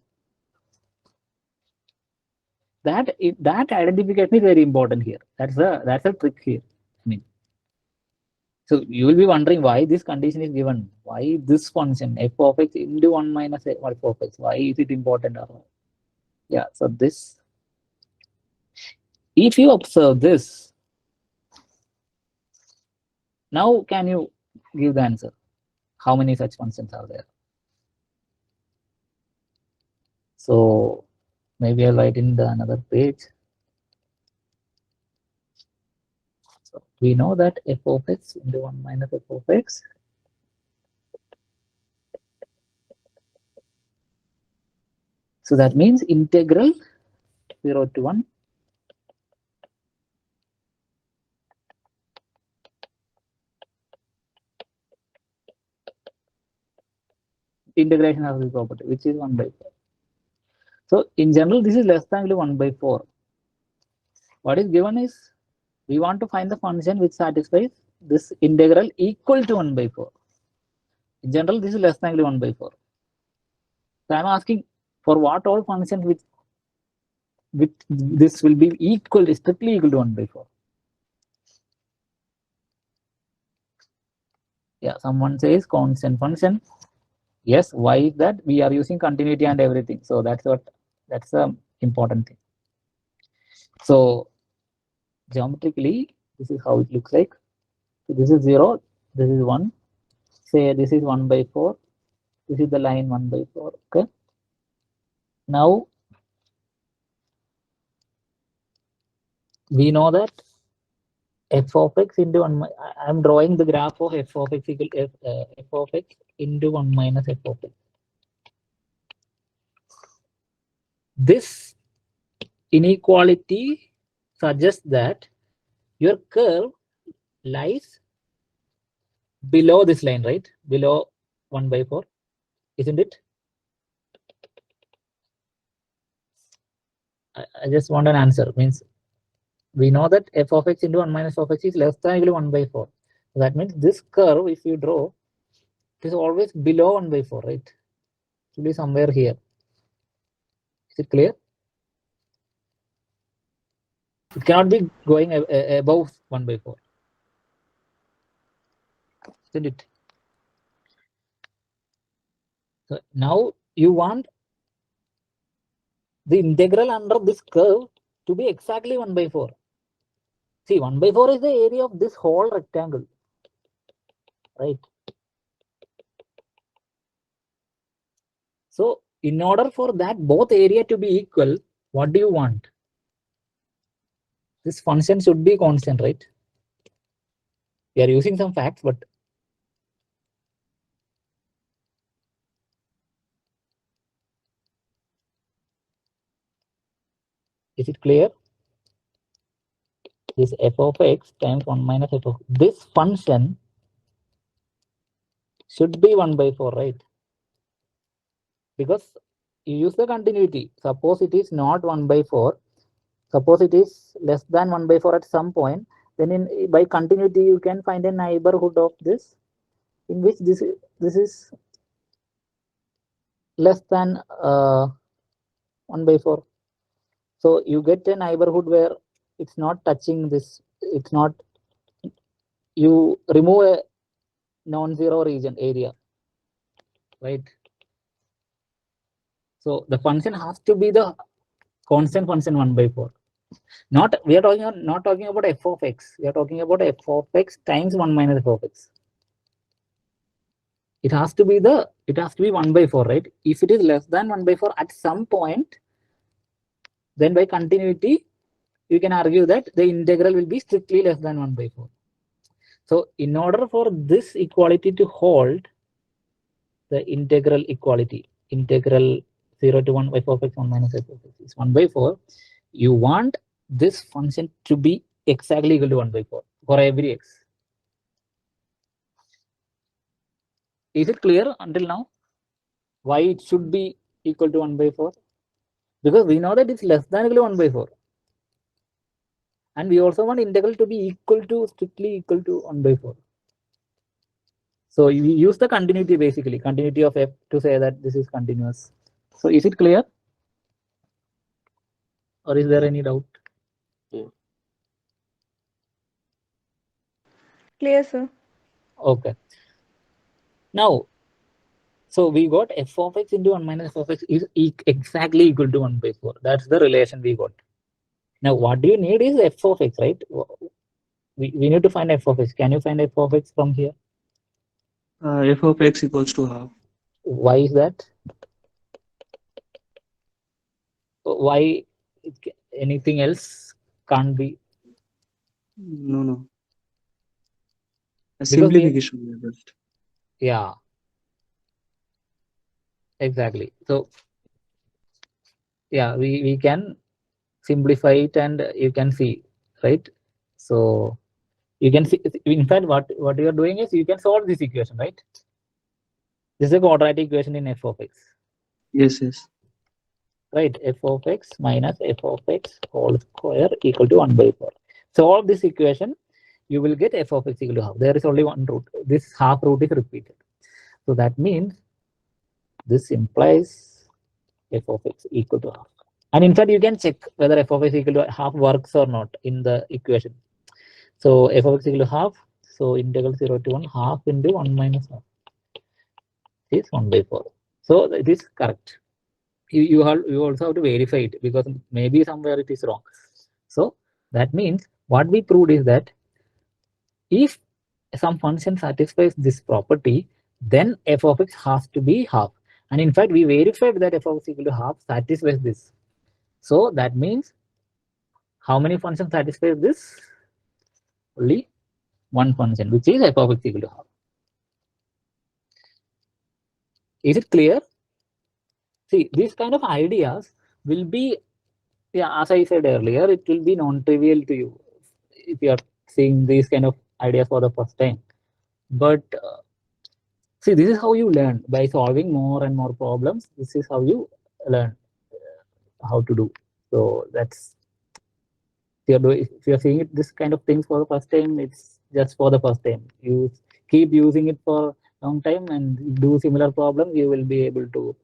That identification is very important here. That's a trick here. I mean, so you will be wondering why this condition is given. Why this function f of x into 1 minus f of x? Why is it important? Yeah. So this, if you observe this, now can you give the answer? How many such functions are there? So maybe I'll write in the another page. So we know that f of x into 1 minus f of x . So that means integral 0 to 1 integration of this property, which is 1 by 4. So in general, this is less than 1 by 4. What is given is, we want to find the function which satisfies this integral equal to 1 by 4. In general, this is less than 1 by 4. So I am asking for what all functions with this will be equal, strictly equal to 1 by 4. Yeah, someone says constant function. Yes, why is that? We are using continuity and everything. So that's the important thing. So geometrically, this is how it looks like. So this is 0, this is 1. Say this is 1 by 4. This is the line 1 by 4. Okay. Now we know that f of x into 1. I am drawing the graph of f of x equal f of x into 1 minus f of x. This inequality suggests that your curve lies below this line, right? Below 1 by 4, isn't it? I just want an answer. Means we know that f of x into 1 minus f of x is less than or equal to 1 by 4. So that means this curve, if you draw, it is always below 1 by 4, right? It will be somewhere here. Is it clear? It cannot be going above 1 by 4. Isn't it? So now you want the integral under this curve to be exactly 1 by 4. See, 1 by 4 is the area of this whole rectangle, right? So in order for that both area to be equal, what do you want? This function should be constant, right? We are using some facts, but is it clear? This f of x times 1 minus f of this function should be 1 by 4, right? Because you use the continuity. Suppose it is not 1 by 4. Suppose it is less than 1 by 4 at some point. Then by continuity you can find a neighborhood of this in which this is less than 1 by 4. So you get a neighborhood where it's not touching this. It's not. You remove a non-zero region area, right? So the function has to be the constant function 1 by 4. We are not talking about f of x. We are talking about f of x times 1 minus f of x. It has to be the it has to be 1 by 4, right? If it is less than 1 by 4 at some point, then by continuity, you can argue that the integral will be strictly less than 1 by 4. So in order for this equality to hold, the integral equality, integral 0 to 1 f of x 1 minus f of x is 1 by 4. You want this function to be exactly equal to 1 by 4 for every x. Is it clear until now? Why it should be equal to 1 by 4? Because we know that it's less than or equal to 1 by 4. And we also want integral to be strictly equal to 1 by 4. So we use the continuity, basically, continuity of f to say that this is continuous. So is it clear? Or is there any doubt? Clear, sir. Okay. Now, so we got f of x into 1 minus f of x is exactly equal to 1 by 4. That's the relation we got. Now, what do you need is f of x, right? We need to find f of x. Can you find f of x from here? F of x equals to half. Why is that? Why anything else can't be? No. A Because simplification just. Yeah. Exactly. So yeah, we can simplify it and you can see, right? So you can see, in fact, what you are doing is you can solve this equation, right? This is a quadratic equation in f of x. Yes. Right, f of x minus f of x whole square equal to 1 by 4. Solve this equation, you will get f of x equal to half. There is only one root. This half root is repeated. So that means this implies f of x equal to half. And in fact, you can check whether f of x equal to half works or not in the equation. So f of x equal to half. So integral 0 to 1 half into 1 minus half is 1 by 4. So it is correct. You also have to verify it because maybe somewhere it is wrong. So that means what we proved is that if some function satisfies this property, then f of x has to be half. And in fact, we verified that f of x equal to half satisfies this. So that means how many functions satisfy this? Only one function, which is f of x equal to half. Is it clear? See, these kind of ideas will be, yeah, as I said earlier, it will be non-trivial to you if you are seeing these kind of ideas for the first time. But see, this is how you learn by solving more and more problems. This is how you learn how to do. So that's, if you're seeing this kind of things for the first time, it's just for the first time. You keep using it for a long time and do similar problems, you will be able to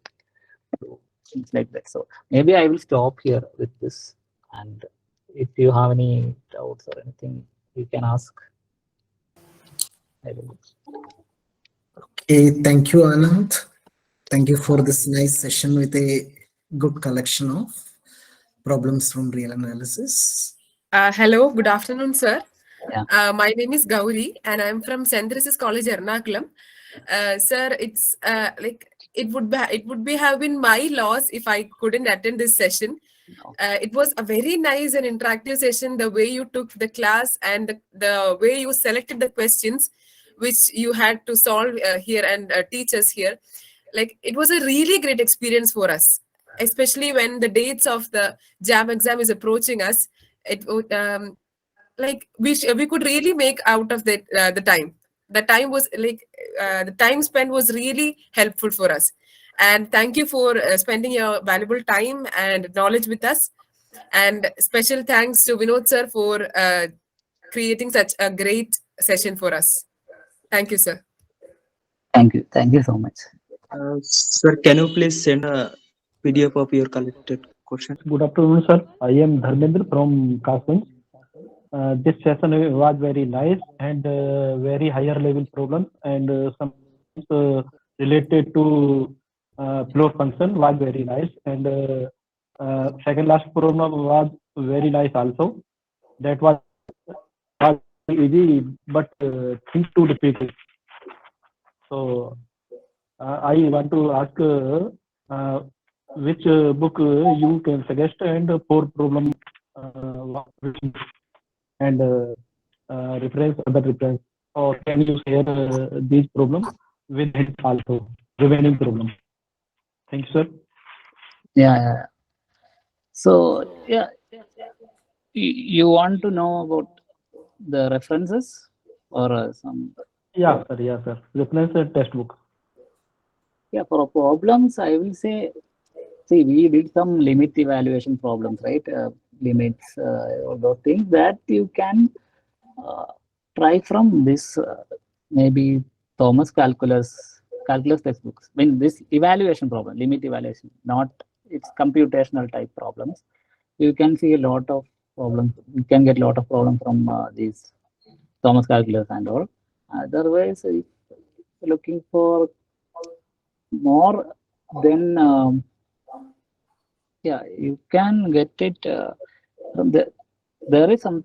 do things like that. So maybe I will stop here with this, and if you have any doubts or anything, you can ask. I will. Okay, thank you, Anand. Thank you for this nice session with a good collection of problems from real analysis. Hello, good afternoon, sir. Yeah. My name is Gauri, and I'm from CSIR JRF. Sir, it's like it would have been my loss if I couldn't attend this session. It was a very nice and interactive session. The way you took the class and the way you selected the questions, which you had to solve here and teach us here, like it was a really great experience for us, especially when the dates of the JAM exam is approaching us. It would like we could really make out of the time. The time was like the time spent was really helpful for us. And thank you for spending your valuable time and knowledge with us. And special thanks to Vinod sir for creating such a great session for us. Thank you, sir. Thank you so much. Sir, can you please send a PDF of your collected question? Good afternoon, sir. I am Dharmendra from Kasmir. This session was very nice and very higher level problems, and some related to flow function was very nice, and second last problem was very nice also. That was easy, but things too difficult. So I want to ask which book you can suggest and for problem and reference other reference, or can you share these problems with it also remaining problem? Thank you, sir. Yeah. So yeah, you want to know about the references or some? Yeah, sir. Yeah, sir. Reference textbook. Yeah, for problems, I will say, see, we did some limit evaluation problems, right? Limits, all those things that you can try from this, maybe Thomas calculus textbooks. When this evaluation problem, limit evaluation, not it's computational type problems, you can see a lot of problems. You can get a lot of problems from these Thomas calculus and all. Otherwise, if you're looking for more, then yeah, you can get it from there is some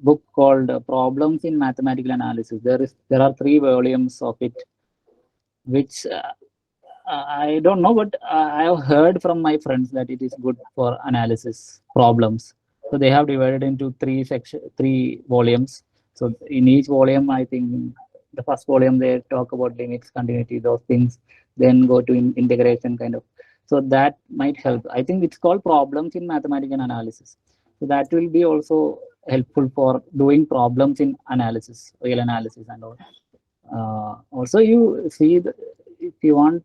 book called Problems in Mathematical Analysis. There are 3 volumes of it, which I don't know, but I have heard from my friends that it is good for analysis problems. So they have divided into 3 volumes. So in each volume, I think the first volume they talk about limits, continuity, those things, then go to integration kind of. So that might help. I think it's called Problems in Mathematical Analysis. So that will be also helpful for doing problems in analysis, real analysis and all. Also, you see, if you want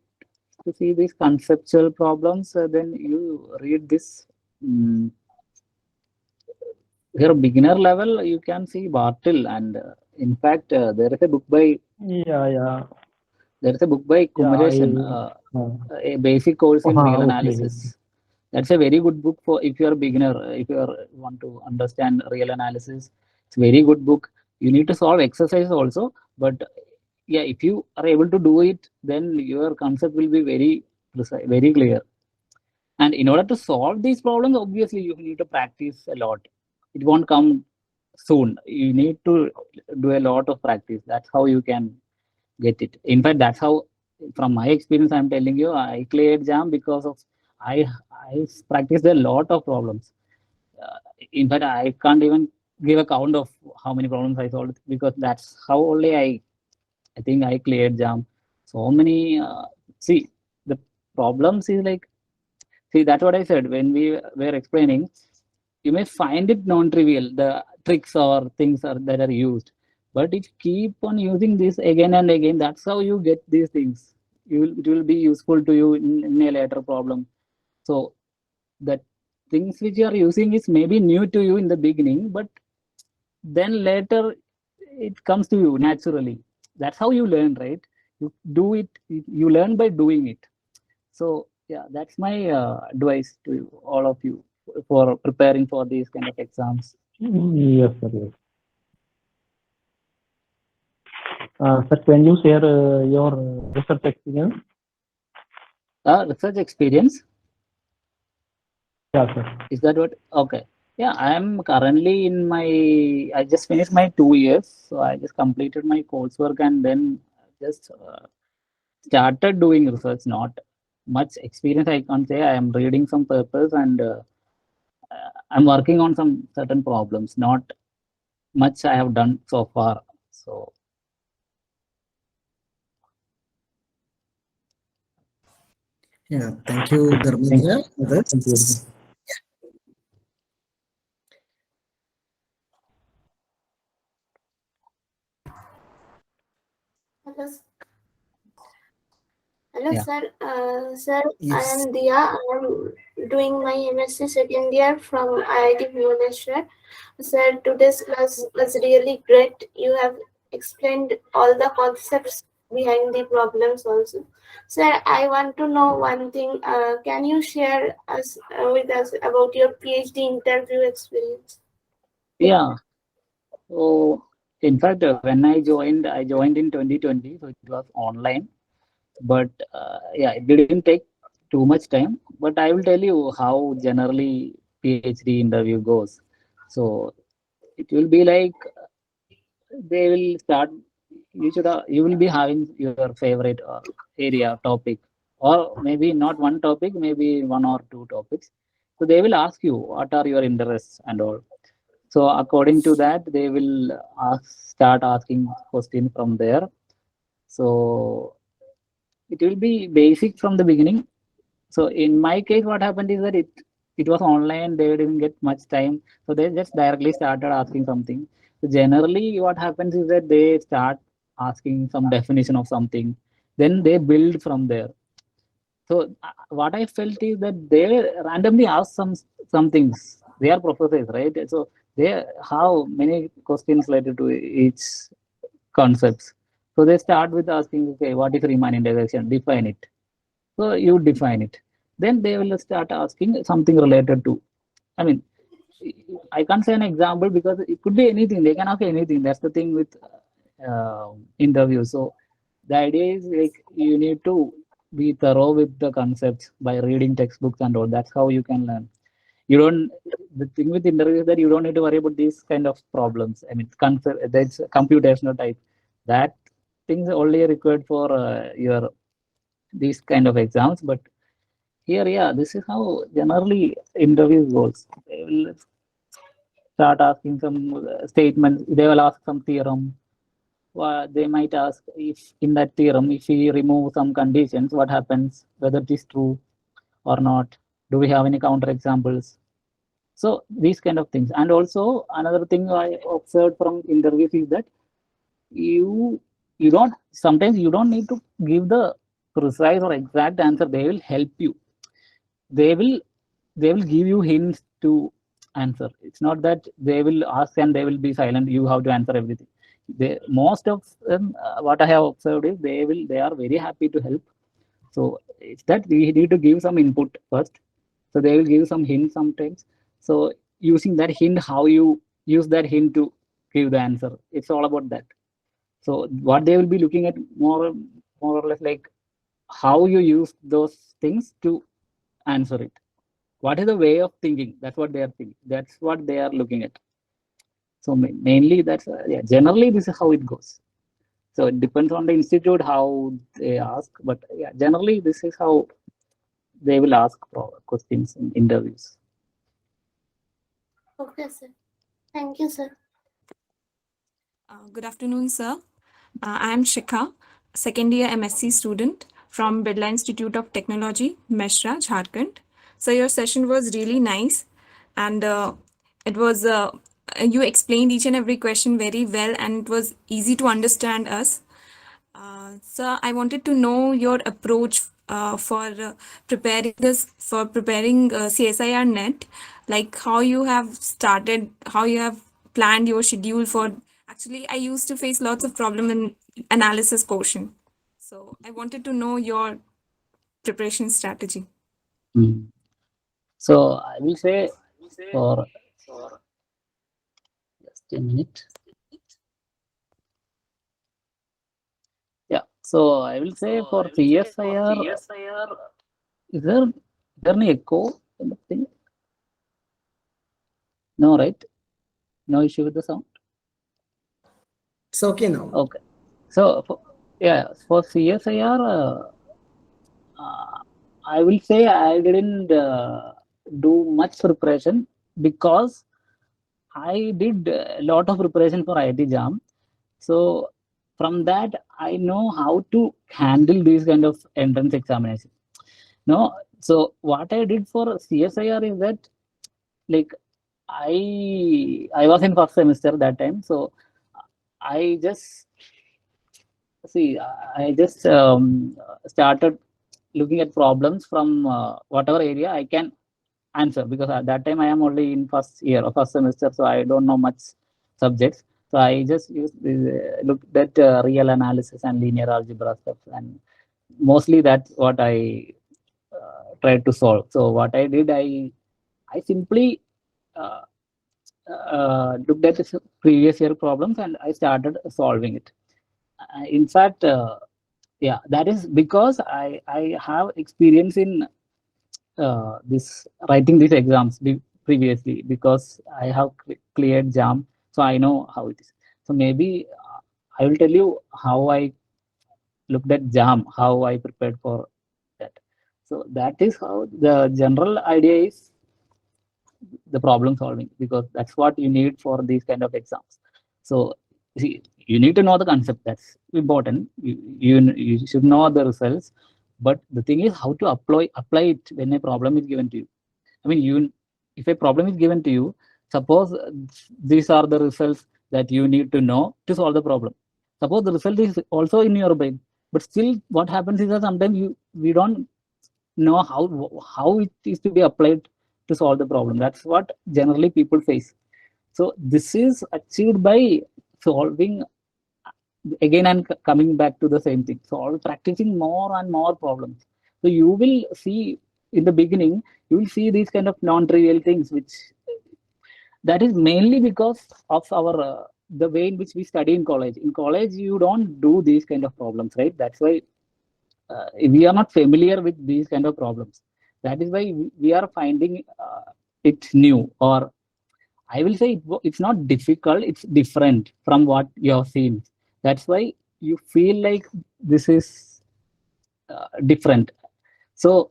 to see these conceptual problems, then you read this. Here, beginner level, you can see Bartle, and in fact, there is a book by there is a book by Kumar, a basic course in real analysis. That's a very good book for if you are a beginner, if you want to understand real analysis. It's a very good book. You need to solve exercises also, but yeah, if you are able to do it, then your concept will be very precise, very clear. And in order to solve these problems, obviously you need to practice a lot. It won't come soon. You need to do a lot of practice. That's how you can get it. In fact, that's how, from my experience, I'm telling you, I cleared JAM because of I practiced a lot of problems. In fact, I can't even give a count of how many problems I solved, because that's how only I think I cleared JAM. So many, see, the problems is like, see, that's what I said when we were explaining. You may find it non-trivial, the tricks or things that are used. But if you keep on using this again and again, that's how you get these things. It will be useful to you in a later problem. So the things which you are using is maybe new to you in the beginning, but then later it comes to you naturally. That's how you learn, right? You do it, you learn by doing it. So yeah, that's my advice to you, all of you, for preparing for these kind of exams. Yes, sir. Yes. Sir, can you share your research experience? Research experience? Yeah, sir. Is that what? Okay. Yeah, I am currently in my, I just finished my 2 years. So I just completed my coursework and then just started doing research. Not much experience, I can't say. I am reading some papers and I'm working on some certain problems. Not much I have done so far. So yeah, thank you, Dharmendra. Thank you. Hello. Hello, yeah. sir. Sir, I Yes. am Dia. I am doing my M.Sc second year from IIT Bombay. Sir, today's class was really great. You have explained all the concepts behind the problems also. Sir, I want to know one thing. Can you share with us about your PhD interview experience? Yeah. So in fact, when I joined in 2020, so it was online. But yeah, it didn't take too much time. But I will tell you how generally PhD interview goes. So it will be like they will start you will be having your favorite area topic, or maybe not one topic, maybe one or two topics. So they will ask you what are your interests and all. So according to that, they will start asking questions from there. So it will be basic from the beginning. So in my case, what happened is that it was online. They didn't get much time, so they just directly started asking something. So generally, what happens is that they start asking some definition of something, then they build from there. So what I felt is that they randomly ask some things. They are professors, right? So they have many questions related to each concepts. So they start with asking, okay, what is Riemann integration? Define it. So you define it. Then they will start asking something related to. I mean, I can't say an example because it could be anything. They can ask anything. That's the thing with interviews. So the idea is like you need to be thorough with the concepts by reading textbooks and all. That's how you can learn. You don't. The thing with interviews is that you don't need to worry about these kind of problems. I mean, that's computational type. That things only required for your these kind of exams. But here, yeah, this is how generally interviews goes. They will start asking some statements. They will ask some theorem. They might ask if in that theorem, if we remove some conditions, what happens, whether it is true or not. Do we have any counter examples? So these kind of things. And also another thing I observed from interviews is that you don't, sometimes you don't need to give the precise or exact answer. They will help you. They will give you hints to answer. It's not that they will ask and they will be silent. You have to answer everything. Most of them, what I have observed is they are very happy to help. So it's that we need to give some input first. So they will give some hints sometimes. So using that hint, how you use that hint to give the answer, it's all about that. So what they will be looking at more or less like how you use those things to answer it. What is the way of thinking? That's what they are thinking. That's what they are looking at. So mainly that's generally this is how it goes. So it depends on the institute how they ask, but yeah, generally this is how they will ask questions in interviews. Okay, sir. Thank you, sir. Good afternoon, sir. I am Shikha, second year M.Sc student from Birla Institute of Technology, Meshra, Jharkhand. So your session was really nice, and it was you explained each and every question very well, and it was easy to understand us. Sir, I wanted to know your approach for preparing CSIR net, like how you have started, how you have planned your schedule for. Actually, I used to face lots of problem in analysis portion. So I wanted to know your preparation strategy. So I will say for just a minute. Yeah, so I will say for CSIR, is there any echo in the thing? No, right? No issue with the sound? It's okay now. Okay. So for CSIR, I will say I didn't do much preparation because I did a lot of preparation for IIT JAM. So from that, I know how to handle these kind of entrance examinations. No, so what I did for CSIR is that, like, I was in first semester that time, so I just started looking at problems from whatever area I can answer, because at that time I am only in first year or first semester, so I don't know much subjects. So I just looked at real analysis and linear algebra stuff, and mostly that's what I tried to solve. So what I did, I simply looked at the previous year problems and I started solving it. In fact, yeah, that is because I have experience in this writing these exams previously, because I have cleared JAM, so I know how it is. So maybe I will tell you how I looked at JAM, how I prepared for that. So that is how the general idea is the problem solving, because that's what you need for these kind of exams. So see, you need to know the concept. That's important. You should know the results, but the thing is how to apply it when a problem is given to you. I mean, if a problem is given to you, suppose these are the results that you need to know to solve the problem. Suppose the result is also in your brain, but still what happens is that sometimes we don't know how it is to be applied to solve the problem. That's what generally people face. So this is achieved by solving again and coming back to the same thing. So practicing more and more problems. So you will see in the beginning, you will see these kind of non-trivial things, which that is mainly because of our the way in which we study in college. In college, you don't do these kind of problems, right? That's why we are not familiar with these kind of problems. That is why we are finding it new, or I will say it's not difficult, it's different from what you have seen. That's why you feel like this is different. So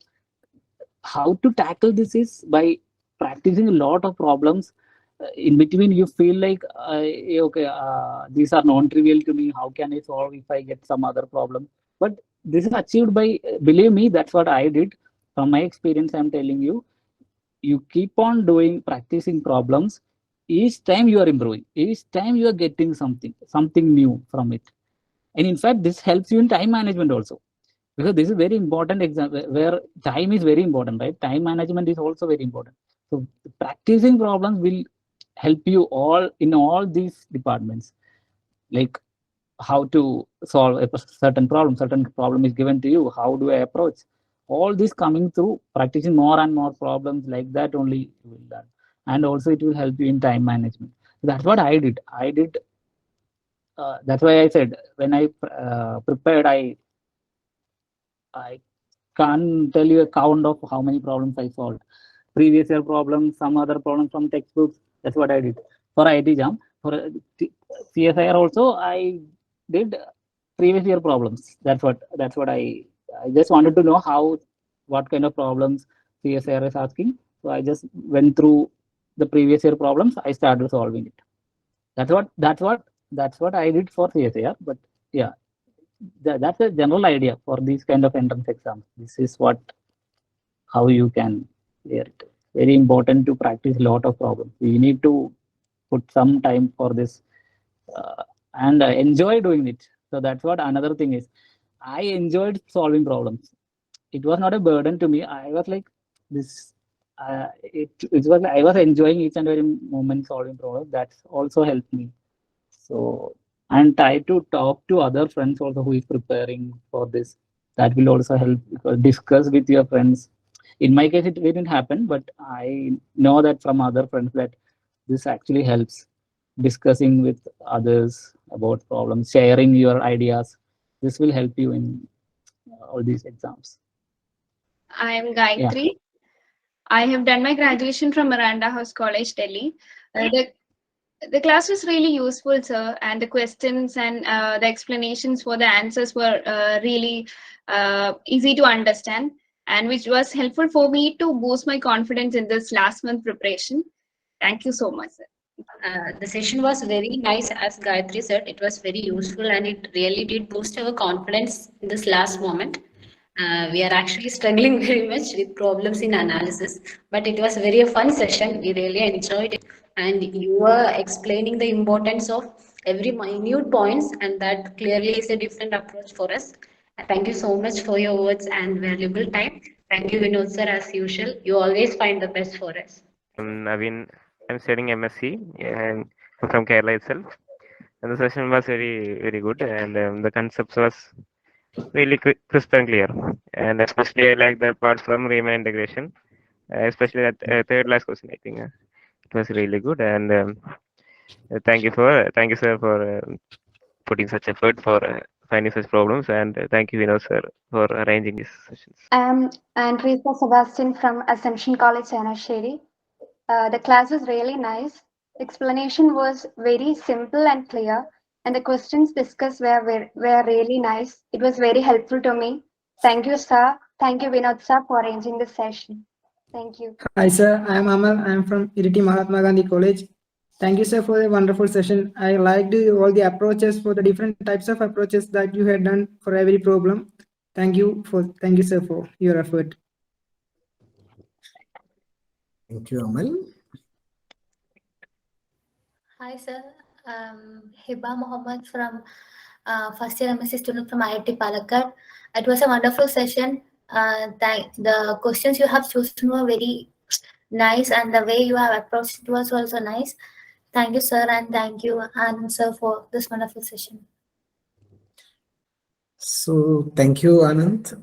how to tackle this is by practicing a lot of problems. In between you feel like okay, these are non-trivial to me, how can I solve if I get some other problem? But this is achieved by, believe me, that's what I did. From my experience, I'm telling you, you keep on practicing problems. Each time you are improving, each time you are getting something new from it. And in fact, this helps you in time management also, because this is very important exam where time is very important, right? Time management is also very important. So practicing problems will help you all in all these departments, like how to solve a certain problem is given to you, how do I approach? All this coming through practicing more and more problems, like that only you will learn. And also it will help you in time management. That's what I did. That's why I said when I prepared, I can't tell you a count of how many problems I solved. Previous year problems, some other problems from textbooks. That's what I did. For IIT JAM, for CSIR also, I did previous year problems. That's what I just wanted to know what kind of problems CSIR is asking. So I just went through the previous year problems. I started solving it. That's what I did for CSIR. But yeah, that's a general idea for these kind of entrance exams. This is how you can clear it. Very important to practice a lot of problems. You need to put some time for this and enjoy doing it. So that's what another thing is. I enjoyed solving problems. It was not a burden to me. I was like this. I was enjoying each and every moment solving problems. That's also helped me. So, and try to talk to other friends also who is preparing for this. That will also help, because discuss with your friends. In my case, it didn't happen, but I know that from other friends that this actually helps. Discussing with others about problems, sharing your ideas. This will help you in all these exams. I am Gayatri. Yeah. I have done my graduation from Miranda House College, Delhi. The class was really useful, sir, and the questions and the explanations for the answers were really easy to understand, and which was helpful for me to boost my confidence in this last month preparation. Thank you so much, sir. The session was very nice, as Gayatri said. It was very useful and it really did boost our confidence in this last moment. We are actually struggling very much with problems in analysis, but it was very a fun session. We really enjoyed it, and you were explaining the importance of every minute points, and that clearly is a different approach for us. Thank you so much for your words and valuable time. Thank you, Vinod sir, as usual. You always find the best for us. I'm studying M.Sc and from Kerala itself, and the session was very good, and the concepts was really crisp and clear, and especially I like the part from Riemann integration, especially that third last question. I think it was really good, and thank you sir for putting such effort for finding such problems, and thank you Vinod sir for arranging these sessions. I'm Andresa Sebastian from Assumption College, Chanasheri. The class was really nice. Explanation was very simple and clear, and the questions discussed were really nice. It was very helpful to me. Thank you, sir. Thank you, Vinod sir, for arranging this session. Thank you. Hi, sir. I am Amal. I am from Iritty Mahatma Gandhi College. Thank you, sir, for a wonderful session. I liked all the approaches for the different types of approaches that you had done for every problem. Thank you, sir, for your effort. Thank you, Amal. Hi, sir. Hiba Mohammed from first year M.Sc student from IIT Palakkad. It was a wonderful session. The questions you have chosen were very nice, and the way you have approached it was also nice. Thank you, sir, and thank you, Anand, sir, for this wonderful session. So thank you, Anand.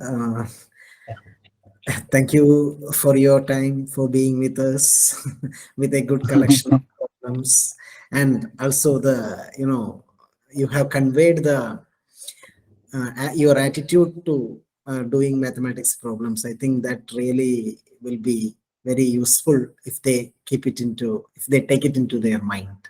Thank you for your time, for being with us with a good collection of problems, and also you have conveyed your attitude to doing mathematics problems. I think that really will be very useful if they take it into their mind.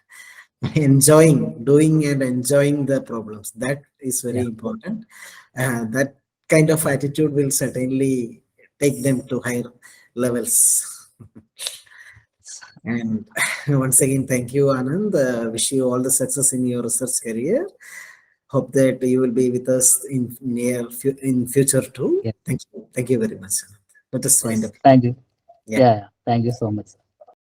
Doing and enjoying the problems, that is very important. That kind of attitude will certainly take them to higher levels. And once again, thank you, Anand. Wish you all the success in your research career. Hope that you will be with us in future too. Thank you very much. Let us wind up. Thank you. Yeah, thank you so much.